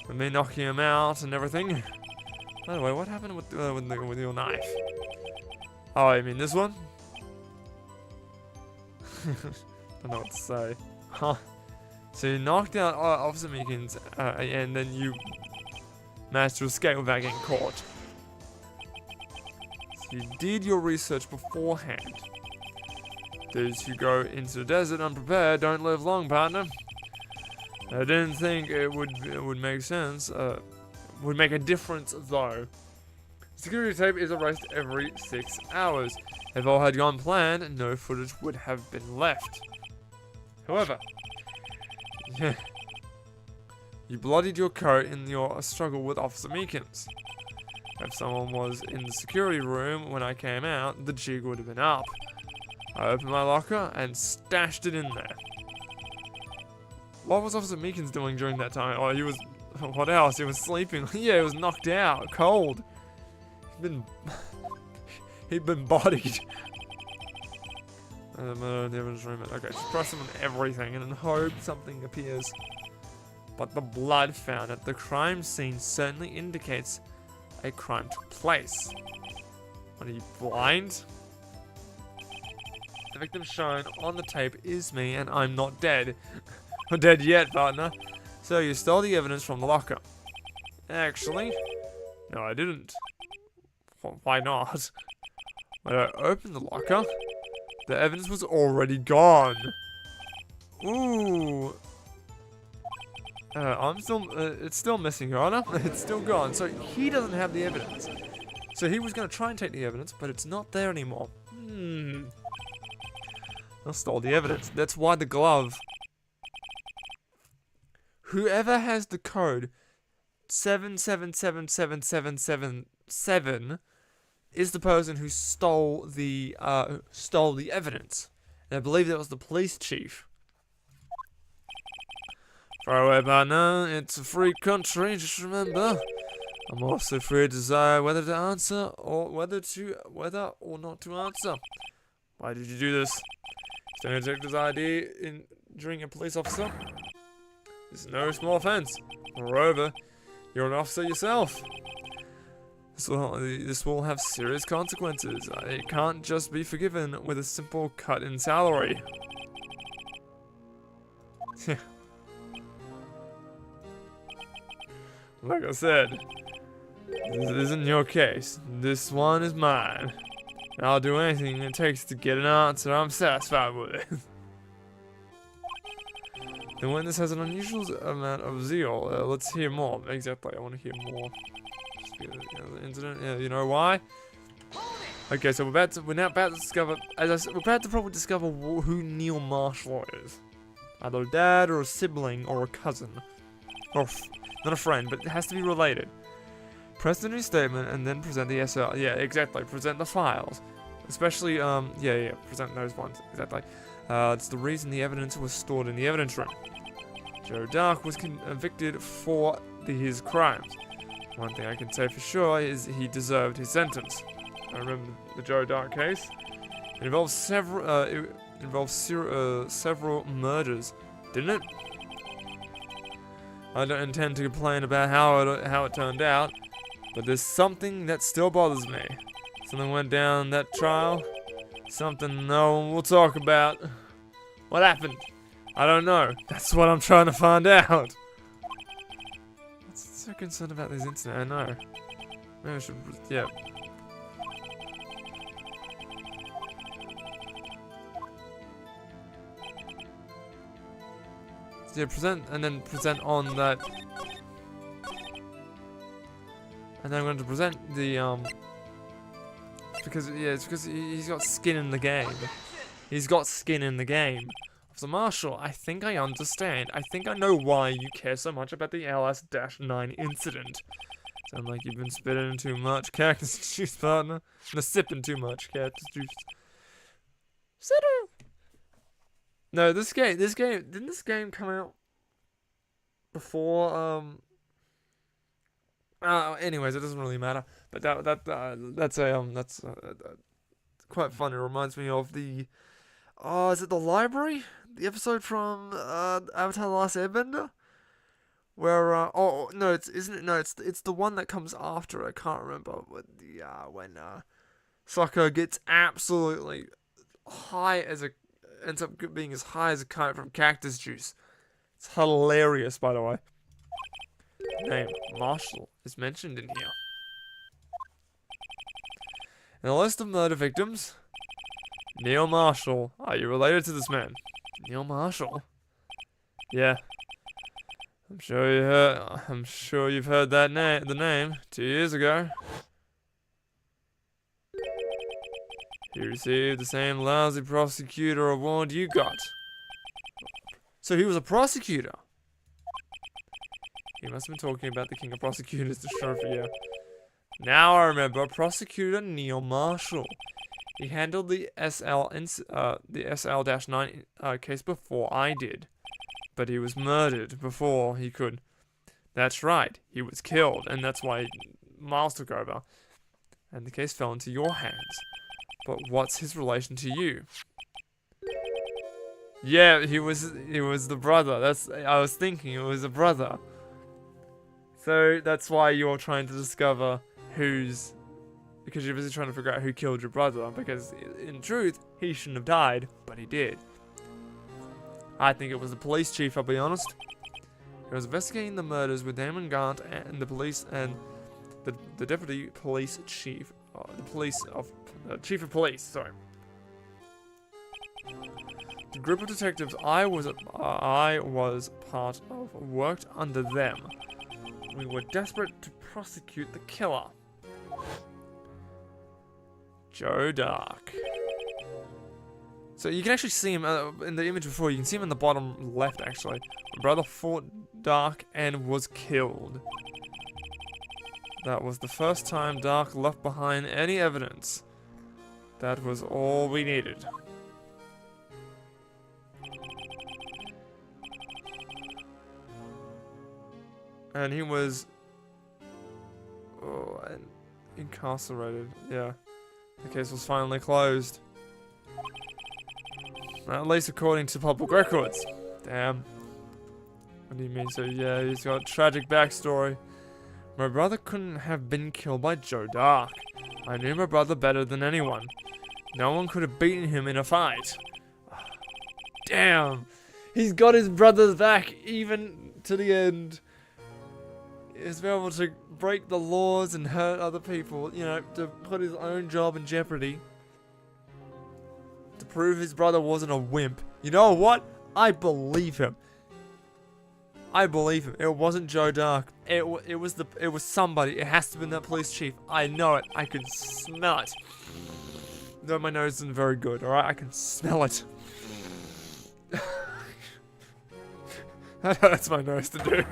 Speaker 1: With me knocking him out and everything. By the way, what happened with your knife? Oh, you mean this one? Don't know what to say. Huh. So you knocked out Officer Meekins, and then you managed to escape without getting caught. So you did your research beforehand. Those who go into the desert unprepared don't live long, partner. I didn't think it would make sense. Would make a difference though. Security tape is erased every 6 hours. If all had gone planned, no footage would have been left. However, you bloodied your coat in your struggle with Officer Meekins. If someone was in the security room when I came out, the jig would have been up. I opened my locker and stashed it in there. What was Officer Meekins doing during that time? Oh, he was... What else? He was sleeping. Yeah, he was knocked out. Cold. He'd been bodied. The evidence room. Okay, just press him on everything and then hope something appears. But the blood found at the crime scene certainly indicates a crime took place. What, are you blind? The victim shown on the tape is me, and I'm not dead. Not dead yet, partner. So you stole the evidence from the locker. Actually, no, I didn't. Why not? When I opened the locker, the evidence was already gone. Ooh. It's still missing, Your Honor. It's still gone. So he doesn't have the evidence. So he was going to try and take the evidence, but it's not there anymore. I stole the evidence. That's why the glove. Whoever has the code 7777777 is the person who stole the evidence. And I believe that was the police chief. Far away, partner. It's a free country. Just remember, I'm also free to decide whether to answer or whether or not to answer. Why did you do this? Stealing a detective's ID during a police officer? This is no small offense. Moreover, You're an officer yourself. This will have serious consequences. It can't just be forgiven with a simple cut in salary. Like I said, this isn't your case. This one is mine. And I'll do anything it takes to get an answer I'm satisfied with. The witness has an unusual amount of zeal. Let's hear more. Exactly, I want to hear more. The incident. Yeah, you know why? Okay, so we're now about to discover. As I said, we're about to probably discover who Neil Marshall is. Either a dad or a sibling or a cousin, or not a friend, but it has to be related. Press the new statement and then present the SL. Yeah, exactly. Present the files, especially yeah, present those ones exactly. It's the reason the evidence was stored in the evidence room. Joe Dark was convicted for his crimes. One thing I can say for sure is he deserved his sentence. I remember the Joe Dark case. It involved several murders, didn't it? I don't intend to complain about how it turned out, but there's something that still bothers me. Something went down that trial. Something no one will talk about. What happened? I don't know. That's what I'm trying to find out. What's so concerned about this incident? I know. Maybe I should, yeah. Yeah, present on that. And then I'm going to present the it's because he's got skin in the game. He's got skin in the game. Officer Marshall, I think I understand. I think I know why you care so much about the LS-9 incident. Sound like you've been spitting too much cactus juice, partner. No, sipping too much cactus juice. No, didn't this game come out before, anyways, it doesn't really matter. But that's quite funny. It reminds me of the, is it the library? The episode from, Avatar: The Last Airbender? Where, no, it's the one that comes after it. I can't remember when Sokka gets absolutely high ends up being as high as a kite from cactus juice. It's hilarious, by the way. Name Marshall is mentioned in here. In the list of murder victims, Neil Marshall. Are you related to this man? Neil Marshall? Yeah. I'm sure you've heard that the name 2 years ago. He received the same lousy prosecutor award you got. So he was a prosecutor. He must have been talking about the king of prosecutors, the trophy, yeah. Now I remember, Prosecutor Neil Marshall. He handled the SL-9 case before I did. But he was murdered before he could. That's right, he was killed, and that's why Miles took over. And the case fell into your hands. But what's his relation to you? Yeah, he was the brother. I was thinking it was a brother. So that's why you're trying to discover because you're busy trying to figure out who killed your brother, because in truth, he shouldn't have died, but he did. I think it was the police chief, I'll be honest. He was investigating the murders with Damon Gaunt and the police and the deputy police chief, chief of police, sorry. The group of detectives I was part of worked under them. We were desperate to prosecute the killer. Joe Dark. So you can actually see him in the image before. You can see him in the bottom left, actually. My brother fought Dark and was killed. That was the first time Dark left behind any evidence. That was all we needed. And he was incarcerated. Yeah. The case was finally closed. At least according to public records. Damn. What do you mean? So yeah, he's got a tragic backstory. My brother couldn't have been killed by Joe Dark. I knew my brother better than anyone. No one could have beaten him in a fight. Damn! He's got his brother's back even to the end. He's been able to break the laws and hurt other people, you know, to put his own job in jeopardy. To prove his brother wasn't a wimp. You know what? I believe him. I believe him. It wasn't Joe Dark. It was somebody. It has to have been that police chief. I know it. I can smell it. Though my nose isn't very good, alright? I can smell it. That hurts my nose to do.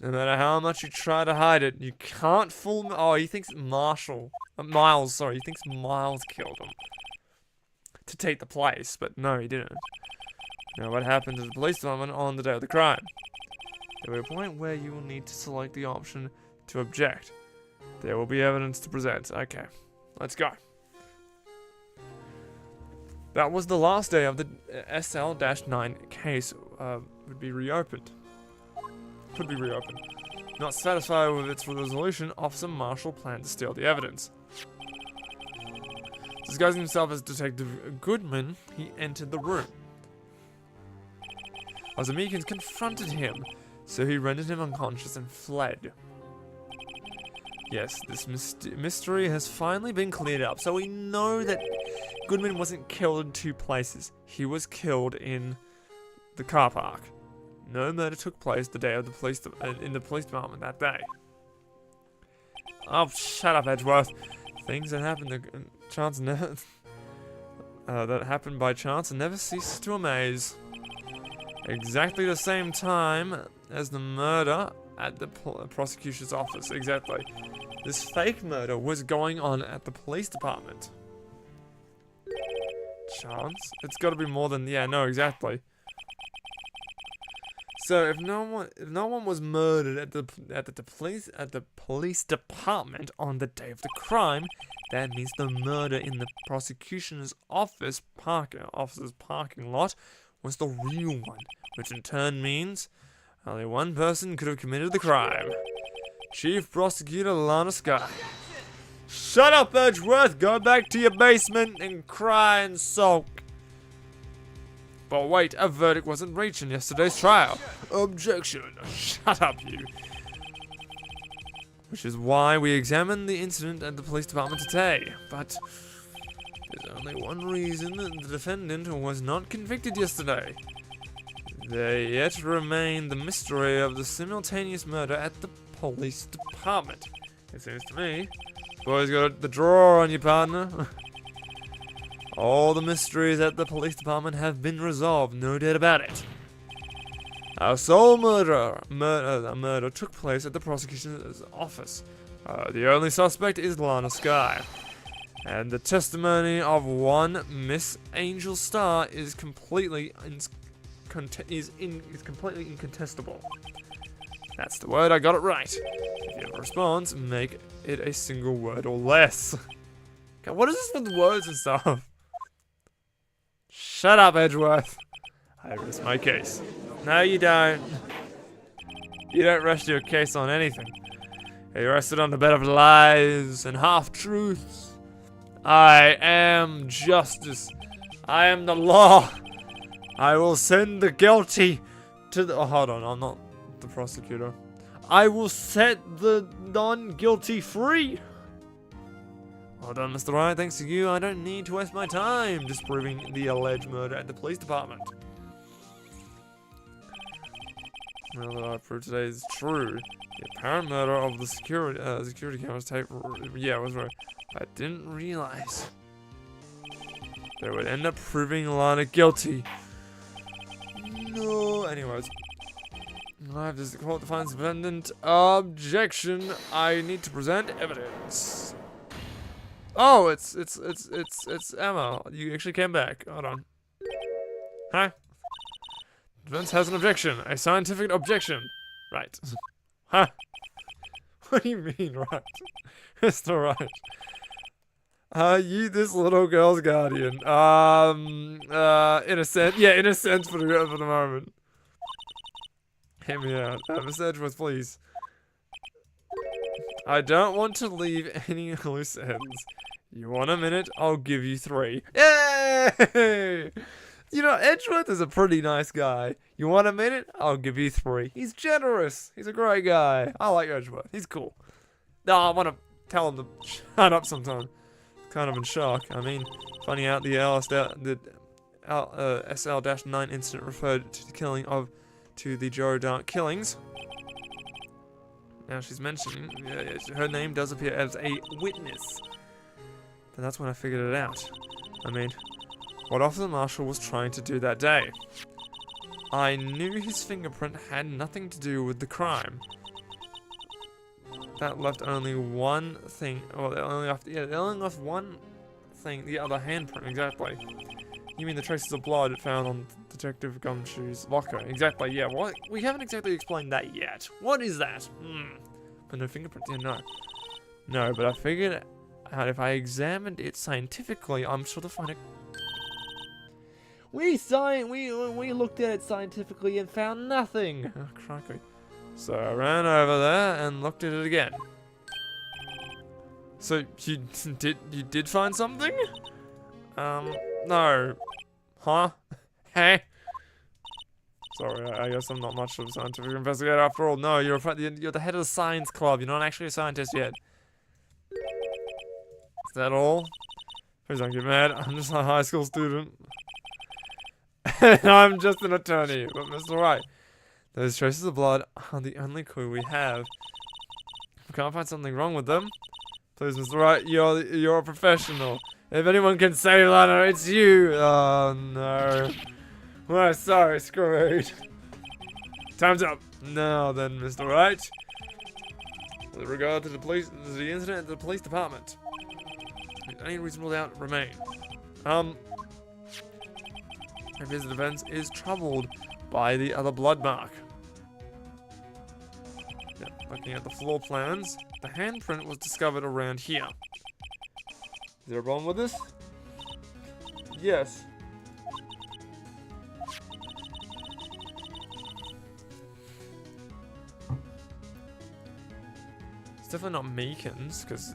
Speaker 1: No matter how much you try to hide it, you can't fool me. Oh, he thinks Miles, sorry. He thinks Miles killed him. To take the place, but no, he didn't. Now, what happened to the police department on the day of the crime? There will be a point where you will need to select the option to object. There will be evidence to present. Okay, let's go. That was the last day of the SL-9 case. Would be reopened. Could be reopened. Not satisfied with its resolution, Officer Marshall planned to steal the evidence. Disguising himself as Detective Goodman, he entered the room. As Meekins confronted him, so he rendered him unconscious and fled. Yes, this mystery has finally been cleared up, so we know that Goodman wasn't killed in two places. He was killed in the car park. No murder took place the day of the in the police department that day. Oh, shut up, Edgeworth. Things that happen that happen by chance and never cease to amaze. Exactly the same time as the murder at the prosecution's office. Exactly. This fake murder was going on at the police department. Chance? It's got to be more than... Yeah, no, exactly. So if no one was murdered at the police department on the day of the crime, that means the murder in the prosecution's officer's parking lot was the real one, which in turn means only one person could have committed the crime. Chief Prosecutor Lana Sky. Shut up, Edgeworth! Go back to your basement and cry and sulk. But wait, a verdict wasn't reached in yesterday's trial. Objection. Shut up, you. Which is why we examined the incident at the police department today. But there's only one reason that the defendant was not convicted yesterday. There yet remained the mystery of the simultaneous murder at the police department. It seems to me. Boys got the draw on you, partner. All the mysteries at the police department have been resolved, no doubt about it. Our sole murder took place at the prosecution's office. The only suspect is Lana Sky. And the testimony of one Miss Angel Star is completely incontestable. That's the word, I got it right. If you have a response, make it a single word or less. God, what is this with words and stuff? Shut up, Edgeworth. I rest my case. No, you don't. You don't rest your case on anything. You rest it on a bed of lies and half-truths. I am justice. I am the law. I will send the guilty to the... Oh, hold on, I'm not the prosecutor. I will set the non-guilty free. Well done, Mr. Wright. Thanks to you, I don't need to waste my time disproving the alleged murder at the police department. Now that I proved today is true, the apparent murder of the security cameras tape, yeah, I was right. I didn't realize they would end up proving Lana guilty. No, anyways. I have to call the fine defendant. Objection. I need to present evidence. Oh, it's Emma. You actually came back. Hold on. Huh? Defense has an objection. A scientific objection. Right. Huh? What do you mean, right? Mr. Right. You this little girl's guardian. In a sense. Yeah, in a sense for the moment. Hear me out. Mr. Edgeworth, please. I don't want to leave any loose ends. You want a minute? I'll give you 3. Yay! You know, Edgeworth is a pretty nice guy. You want a minute? I'll give you 3. He's generous. He's a great guy. I like Edgeworth. He's cool. No, I want to tell him to shut up sometime. Kind of in shock. I mean, finding out the SL-9 incident referred to the killing of the G1beon killings. Now she's mentioning, her name does appear as a witness. But that's when I figured it out. I mean, what Officer Marshall was trying to do that day. I knew his fingerprint had nothing to do with the crime. That left only one thing. Well, they only left one thing, the other handprint, exactly. You mean the traces of blood found on Detective Gumshoe's locker? Exactly, yeah. What? We haven't exactly explained that yet. What is that? But no fingerprint, yeah, no. No, but I figured out if I examined it scientifically, I'm sure to find it. We looked at it scientifically and found nothing. Oh, crikey. So I ran over there and looked at it again. So you did find something? No. Huh? Hey? Sorry, I guess I'm not much of a scientific investigator after all. No, you're the head of the science club. You're not actually a scientist yet. Is that all? Please don't get mad. I'm just a high school student. I'm just an attorney, but Mr. Wright, those traces of blood are the only clue we have. If we can't find something wrong with them, please, Mr. Wright, you're a professional. If anyone can save Lana, it's you. Oh no. Well, sorry, screwed. Time's up. Now then, Mr. Wright. With regard to the incident at the police department, any reasonable doubt remain. If his defense is troubled by the other blood mark. Yeah, looking at the floor plans, the handprint was discovered around here. Is there a problem with this? Yes. It's definitely not Meekins, because...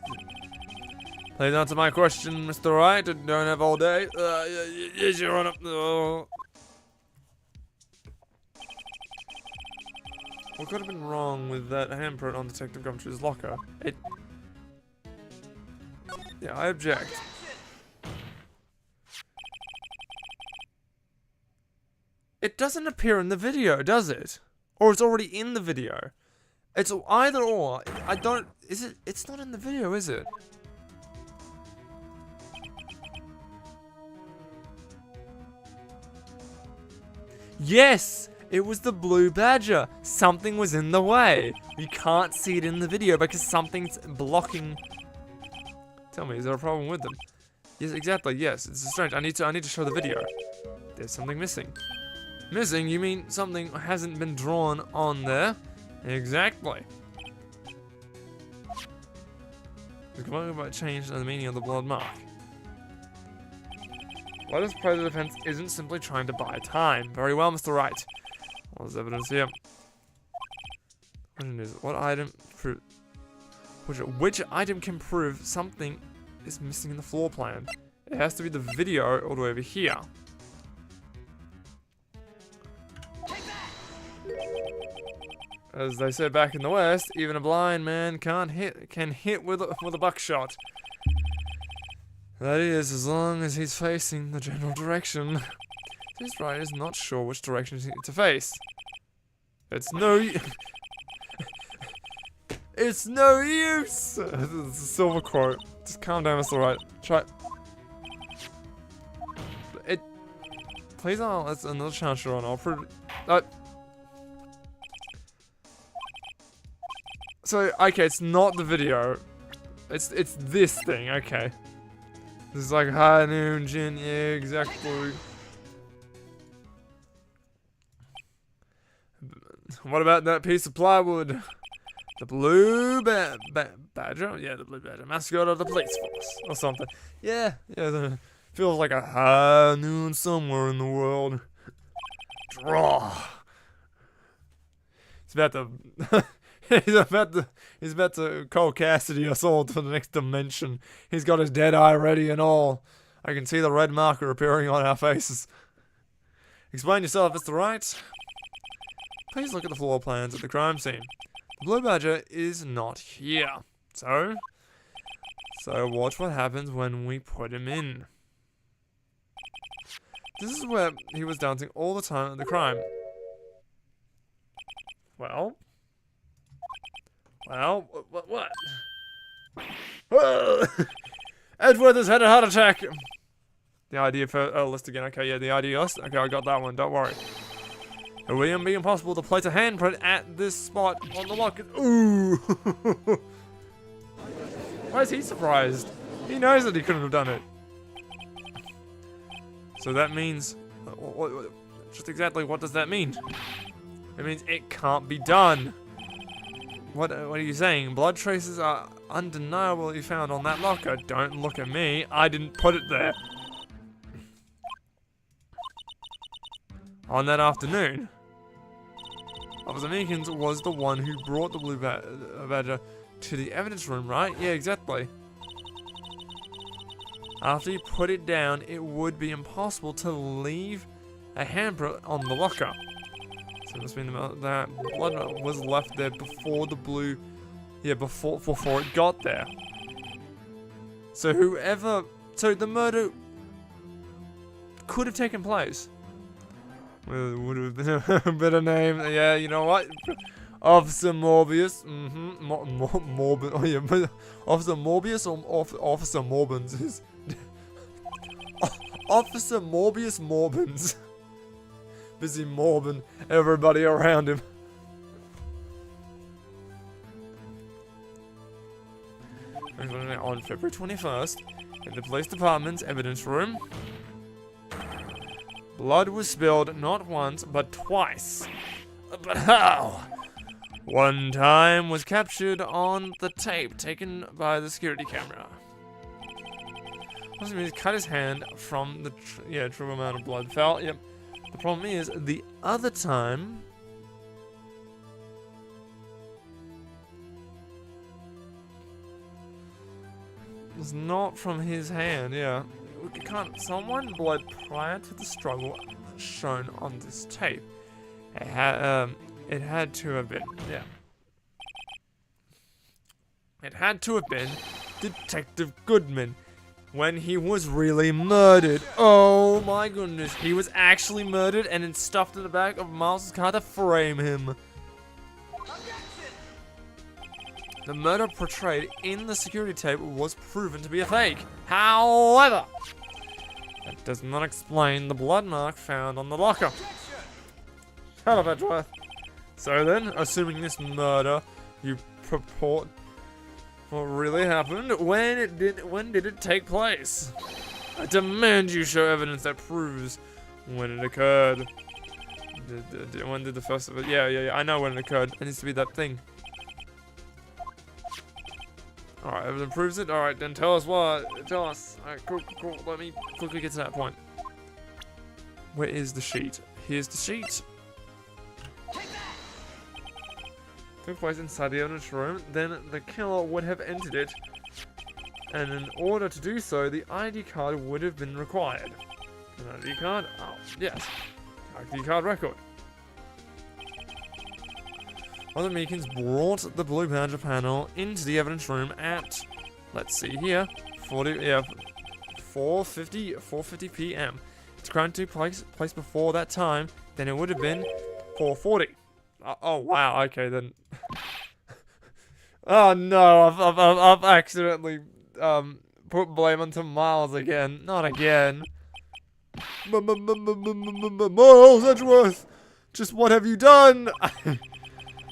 Speaker 1: Please answer my question, Mr. Wright. Don't have all day. Yes, Your Honor. What could have been wrong with that handprint on Detective Gumshoe's locker? Yeah, I object. It doesn't appear in the video, does it? Or it's already in the video. It's either or. I don't... Is it... It's not in the video, is it? Yes! It was the blue badger. Something was in the way. You can't see it in the video because something's blocking... Tell me, is there a problem with them? Yes, exactly, yes. It's strange. I need to show the video. There's something missing. Missing? You mean something hasn't been drawn on there? Exactly. The complaint about change the meaning of the blood mark. Let us pray the defense isn't simply trying to buy time. Very well, Mr. Wright. Well, there's evidence here. What item prove? Which item can prove something is missing in the floor plan? It has to be the video all the way over here. As they said back in the West, even a blind man can hit with a buckshot. That is, as long as he's facing the general direction. This Wright is not sure which direction to face. It's no it's no use! It's a silver quote. Just calm down, Mr. Wright. Try... Please, that's another chance you're on. I'll prove... So, okay, it's not the video. It's this thing, okay. This is like high noon gin, yeah, exactly. What about that piece of plywood? The blue badger? Yeah, the blue badger. Mascot of the police force. Or something. Yeah, feels like a high noon somewhere in the world. Draw. It's about to... He's about to call Cassidy us all to the next dimension. He's got his dead eye ready and all. I can see the red marker appearing on our faces. Explain yourself, Mr. Wright. Please look at the floor plans at the crime scene. The Blue Badger is not here. So watch what happens when we put him in. This is where he was dancing all the time at the crime. Well, what? Edward has had a heart attack. The idea for list again. Okay, yeah, the ID list. Okay, I got that one. Don't worry. It will be impossible to place a handprint at this spot on the lock. Ooh. Why is he surprised? He knows that he couldn't have done it. So that means, just exactly what does that mean? It means it can't be done. What are you saying? Blood traces are undeniably found on that locker. Don't look at me. I didn't put it there. On that afternoon, Officer Meekins was the one who brought the Blue Badger to the evidence room, right? Yeah, exactly. After you put it down, it would be impossible to leave a handprint on the locker. So it must mean that blood was left there before the blue... Yeah, before it got there. So So the murder could have taken place. Well, it would have been a better name. Yeah, you know what? Officer Morbius. Morbin. Oh yeah, Officer Morbius or Officer Morbins is... Officer Morbius Morbins. Busy morbing everybody around him. On February 21st, in the police department's evidence room, blood was spilled not once, but twice. But how? One time was captured on the tape taken by the security camera. What means cut his hand from the true amount of blood fell. Yep. The problem is the other time was not from his hand. Yeah, we can't. Someone blood prior to the struggle shown on this tape. It had to have been. Yeah. It had to have been Detective Goodman. When he was really murdered. Oh my goodness. He was actually murdered and then stuffed in the back of Miles' car to frame him. The murder portrayed in the security tape was proven to be a fake. However, that does not explain the blood mark found on the locker. Shut up, Edgeworth. So then, assuming this murder you purport what really happened? When did it take place? I demand you show evidence that proves when it occurred. When did the first of it? Yeah. I know when it occurred. It needs to be that thing. Alright, evidence proves it. Alright, then tell us what. Tell us. Alright, cool. Let me quickly get to that point. Where is the sheet? Here's the sheet. Took place inside the evidence room, then the killer would have entered it, and in order to do so, the ID card would have been required. An ID card? Oh, yes. ID card record. Officer Meekins brought the Blue Badger panel into the evidence room at, let's see here, 4:50 p.m. If the crime took place before that time, then it would have been 4:40. Oh wow, okay then. Oh no, I've accidentally put blame onto Miles again. Not again. Miles Edgeworth, just what have you done?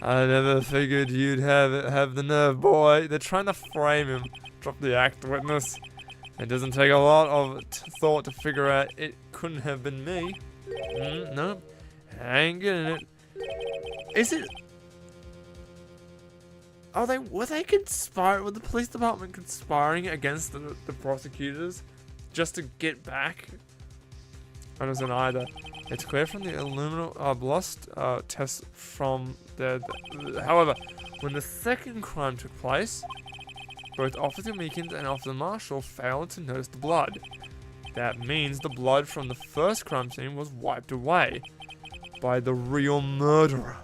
Speaker 1: I never figured you'd have the nerve, boy. They're trying to frame him. Drop the act, witness. It doesn't take a lot of thought to figure out it couldn't have been me. No, I ain't getting it. Is it? Were they conspiring? Were the police department conspiring against the prosecutors just to get back? I wasn't either. It's clear from the blast test from however, when the second crime took place, both Officer Meekins and Officer Marshall failed to notice the blood. That means the blood from the first crime scene was wiped away by the real murderer.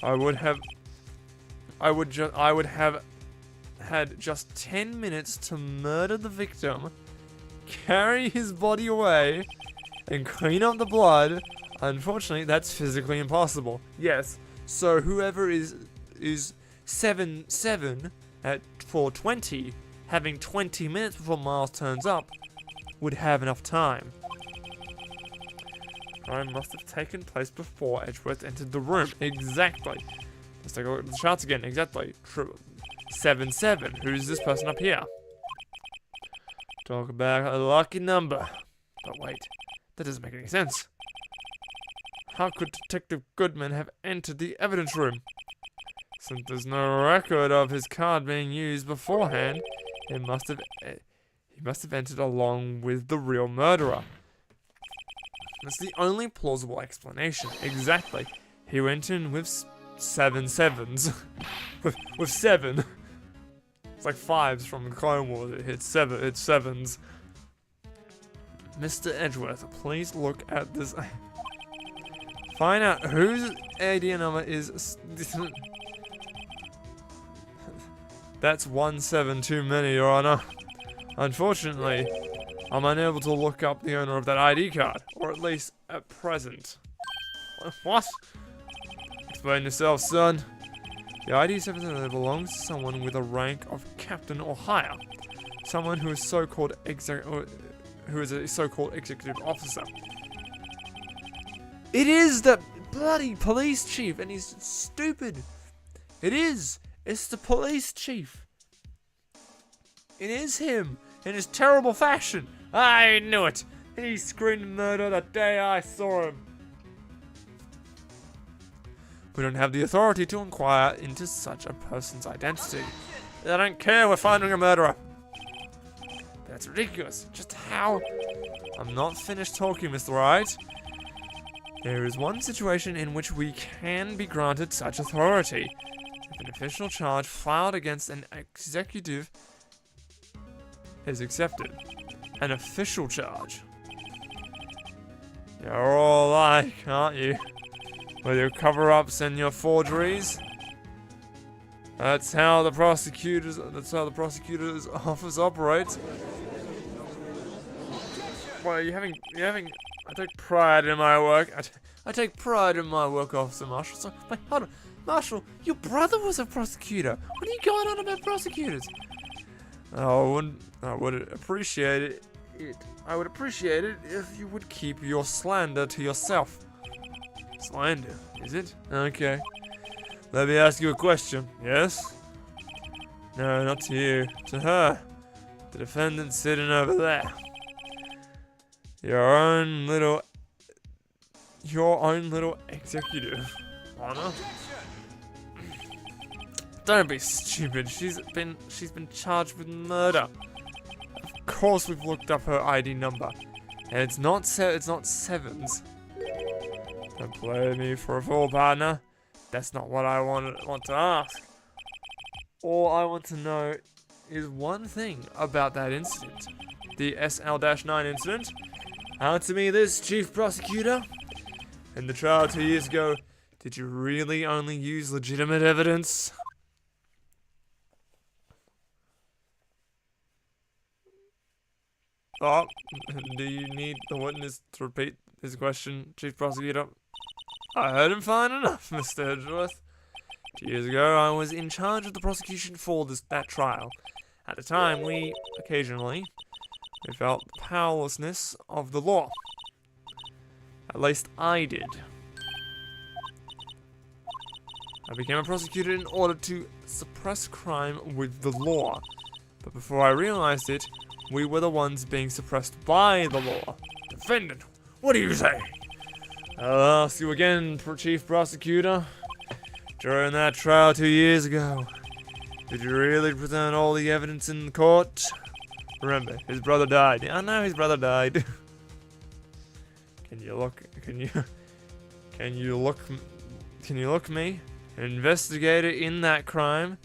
Speaker 1: I would have had just 10 minutes to murder the victim, carry his body away, and clean up the blood. Unfortunately, that's physically impossible. Yes, so whoever is 7-7 at 4:20, having 20 minutes before Miles turns up, would have enough time. Crime must have taken place before Edgeworth entered the room. Exactly. Let's take a look at the charts again. Exactly. 7-7. Who's this person up here? Talk about a lucky number. But wait, that doesn't make any sense. How could Detective Goodman have entered the evidence room? Since there's no record of his card being used beforehand, he must have entered along with the real murderer. That's the only plausible explanation. Exactly. He went in with 7 sevens. with 7. It's like 5s from Clone Wars. It hits 7. It's 7s. Mr. Edgeworth, please look at this. Find out whose ID number is. That's 17 too many, Your Honor. Unfortunately, I'm unable to look up the owner of that ID card, or at least at present. What? Explain yourself, son. The ID 7 belongs to someone with a rank of captain or higher, someone who is a so-called executive officer. It is the bloody police chief, and he's stupid. It is. It's the police chief. It is him, in his terrible fashion. I knew it. He screamed murder the day I saw him. We don't have the authority to inquire into such a person's identity. I don't care, we're finding a murderer. That's ridiculous. Just how? I'm not finished talking, Mr. Wright. There is one situation in which we can be granted such authority. If an official charge filed against an executive is accepted. An official charge. You're all alike, aren't you? With your cover-ups and your forgeries. That's how the prosecutor's office operates. Well, you're having. I take pride in my work. I take pride in my work, Officer Marshall. So, wait, hold on, Marshall. Your brother was a prosecutor. What are you going on about prosecutors? I would appreciate it. I would appreciate it if you would keep your slander to yourself. Slander, is it? Okay. Let me ask you a question. Yes? No, not to you. To her. The defendant sitting over there. Your own little executive. Honor? Don't be stupid. She's been charged with murder. Of course we've looked up her ID number. And it's not sevens. Don't play me for a fool, partner. That's not what I want to ask. All I want to know is one thing about that incident. The SL-9 incident. Answer me this, Chief Prosecutor. In the trial 2 years ago, did you really only use legitimate evidence? Oh, do you need the witness to repeat his question, Chief Prosecutor? I heard him fine enough, Mr. Edgeworth. 2 years ago, I was in charge of the prosecution for that trial. At the time, we felt the powerlessness of the law. At least I did. I became a prosecutor in order to suppress crime with the law. But before I realized it, we were the ones being suppressed by the law. Defendant, what do you say? I'll ask you again, Chief Prosecutor. During that trial 2 years ago, did you really present all the evidence in the court? Remember, his brother died. I know his brother died. Can you look me, an investigator in that crime,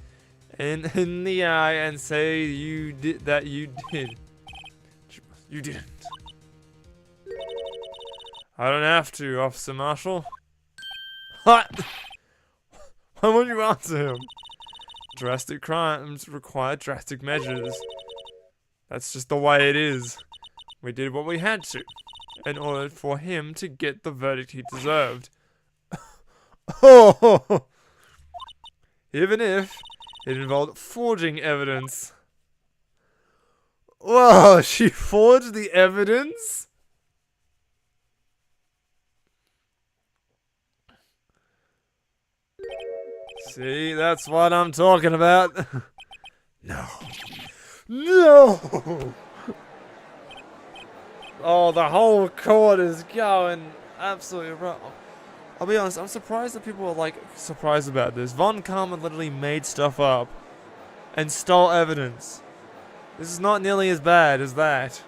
Speaker 1: in the eye and say you did that? You did. You didn't. I don't have to, Officer Marshall. What? Why won't you answer him? Drastic crimes require drastic measures. That's just the way it is. We did what we had to, in order for him to get the verdict he deserved. Oh! Even if it involved forging evidence. Whoa, she forged the evidence? See, that's what I'm talking about. No. No! Oh, the whole court is going absolutely wrong. I'll be honest, I'm surprised that people are, like, surprised about this. Von Karma literally made stuff up and stole evidence. This is not nearly as bad as that.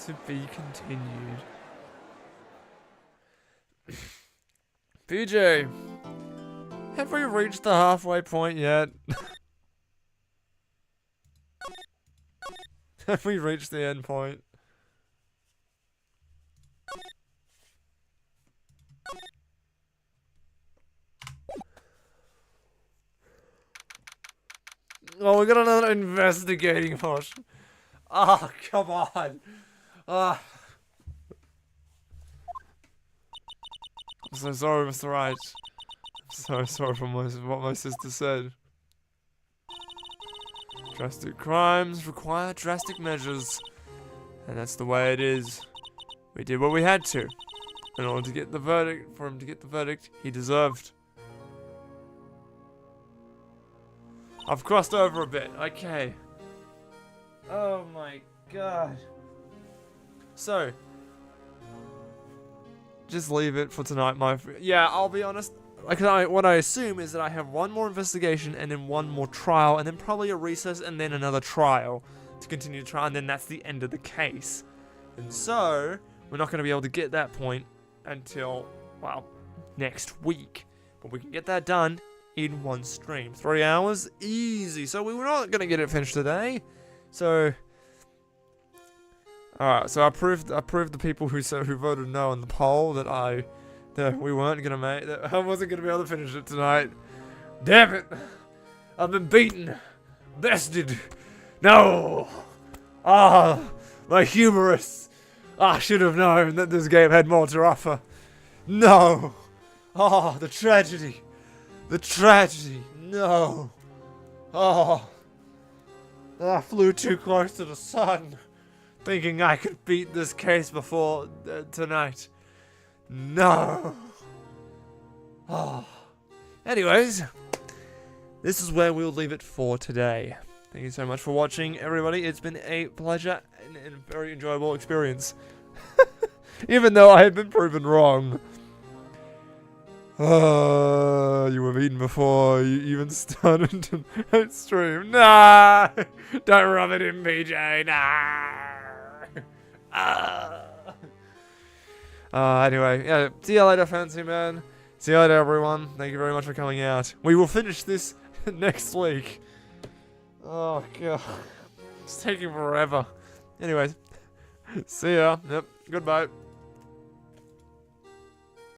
Speaker 1: To be continued. PJ, have we reached the halfway point yet? Have we reached the end point? Oh, we got another investigating portion. Oh, come on. I'm so sorry, Mr. Wright. I'm so sorry for what my sister said. Drastic crimes require drastic measures. And that's the way it is. We did what we had to, in order to get the verdict, for him to get the verdict he deserved. I've crossed over a bit, okay. Oh my god. So, just leave it for tonight, yeah, I'll be honest. What I assume is that I have one more investigation and then one more trial and then probably a recess and then another trial to continue the trial, and then that's the end of the case. And so, we're not going to be able to get that point until, well, next week. But we can get that done in one stream. 3 hours, easy. So we were not going to get it finished today. So, alright, so I proved the people who voted no in the poll that we weren't gonna that I wasn't gonna be able to finish it tonight. Damn it! I've been beaten, bested. No! Ah, my humorous. I should have known that this game had more to offer. No! Oh, the tragedy. The tragedy. No. Oh. I flew too close to the sun, thinking I could beat this case before tonight. No. Oh. Anyways, this is where we'll leave it for today. Thank you so much for watching, everybody. It's been a pleasure and a very enjoyable experience. Even though I had been proven wrong. You were beaten before you even started to stream. Nah! Don't rub it in, PJ. Nah! Anyway, yeah, see you later, Fancy Man. See you later, everyone. Thank you very much for coming out. We will finish this next week. Oh, God. It's taking forever. Anyways, see ya. Yep, goodbye.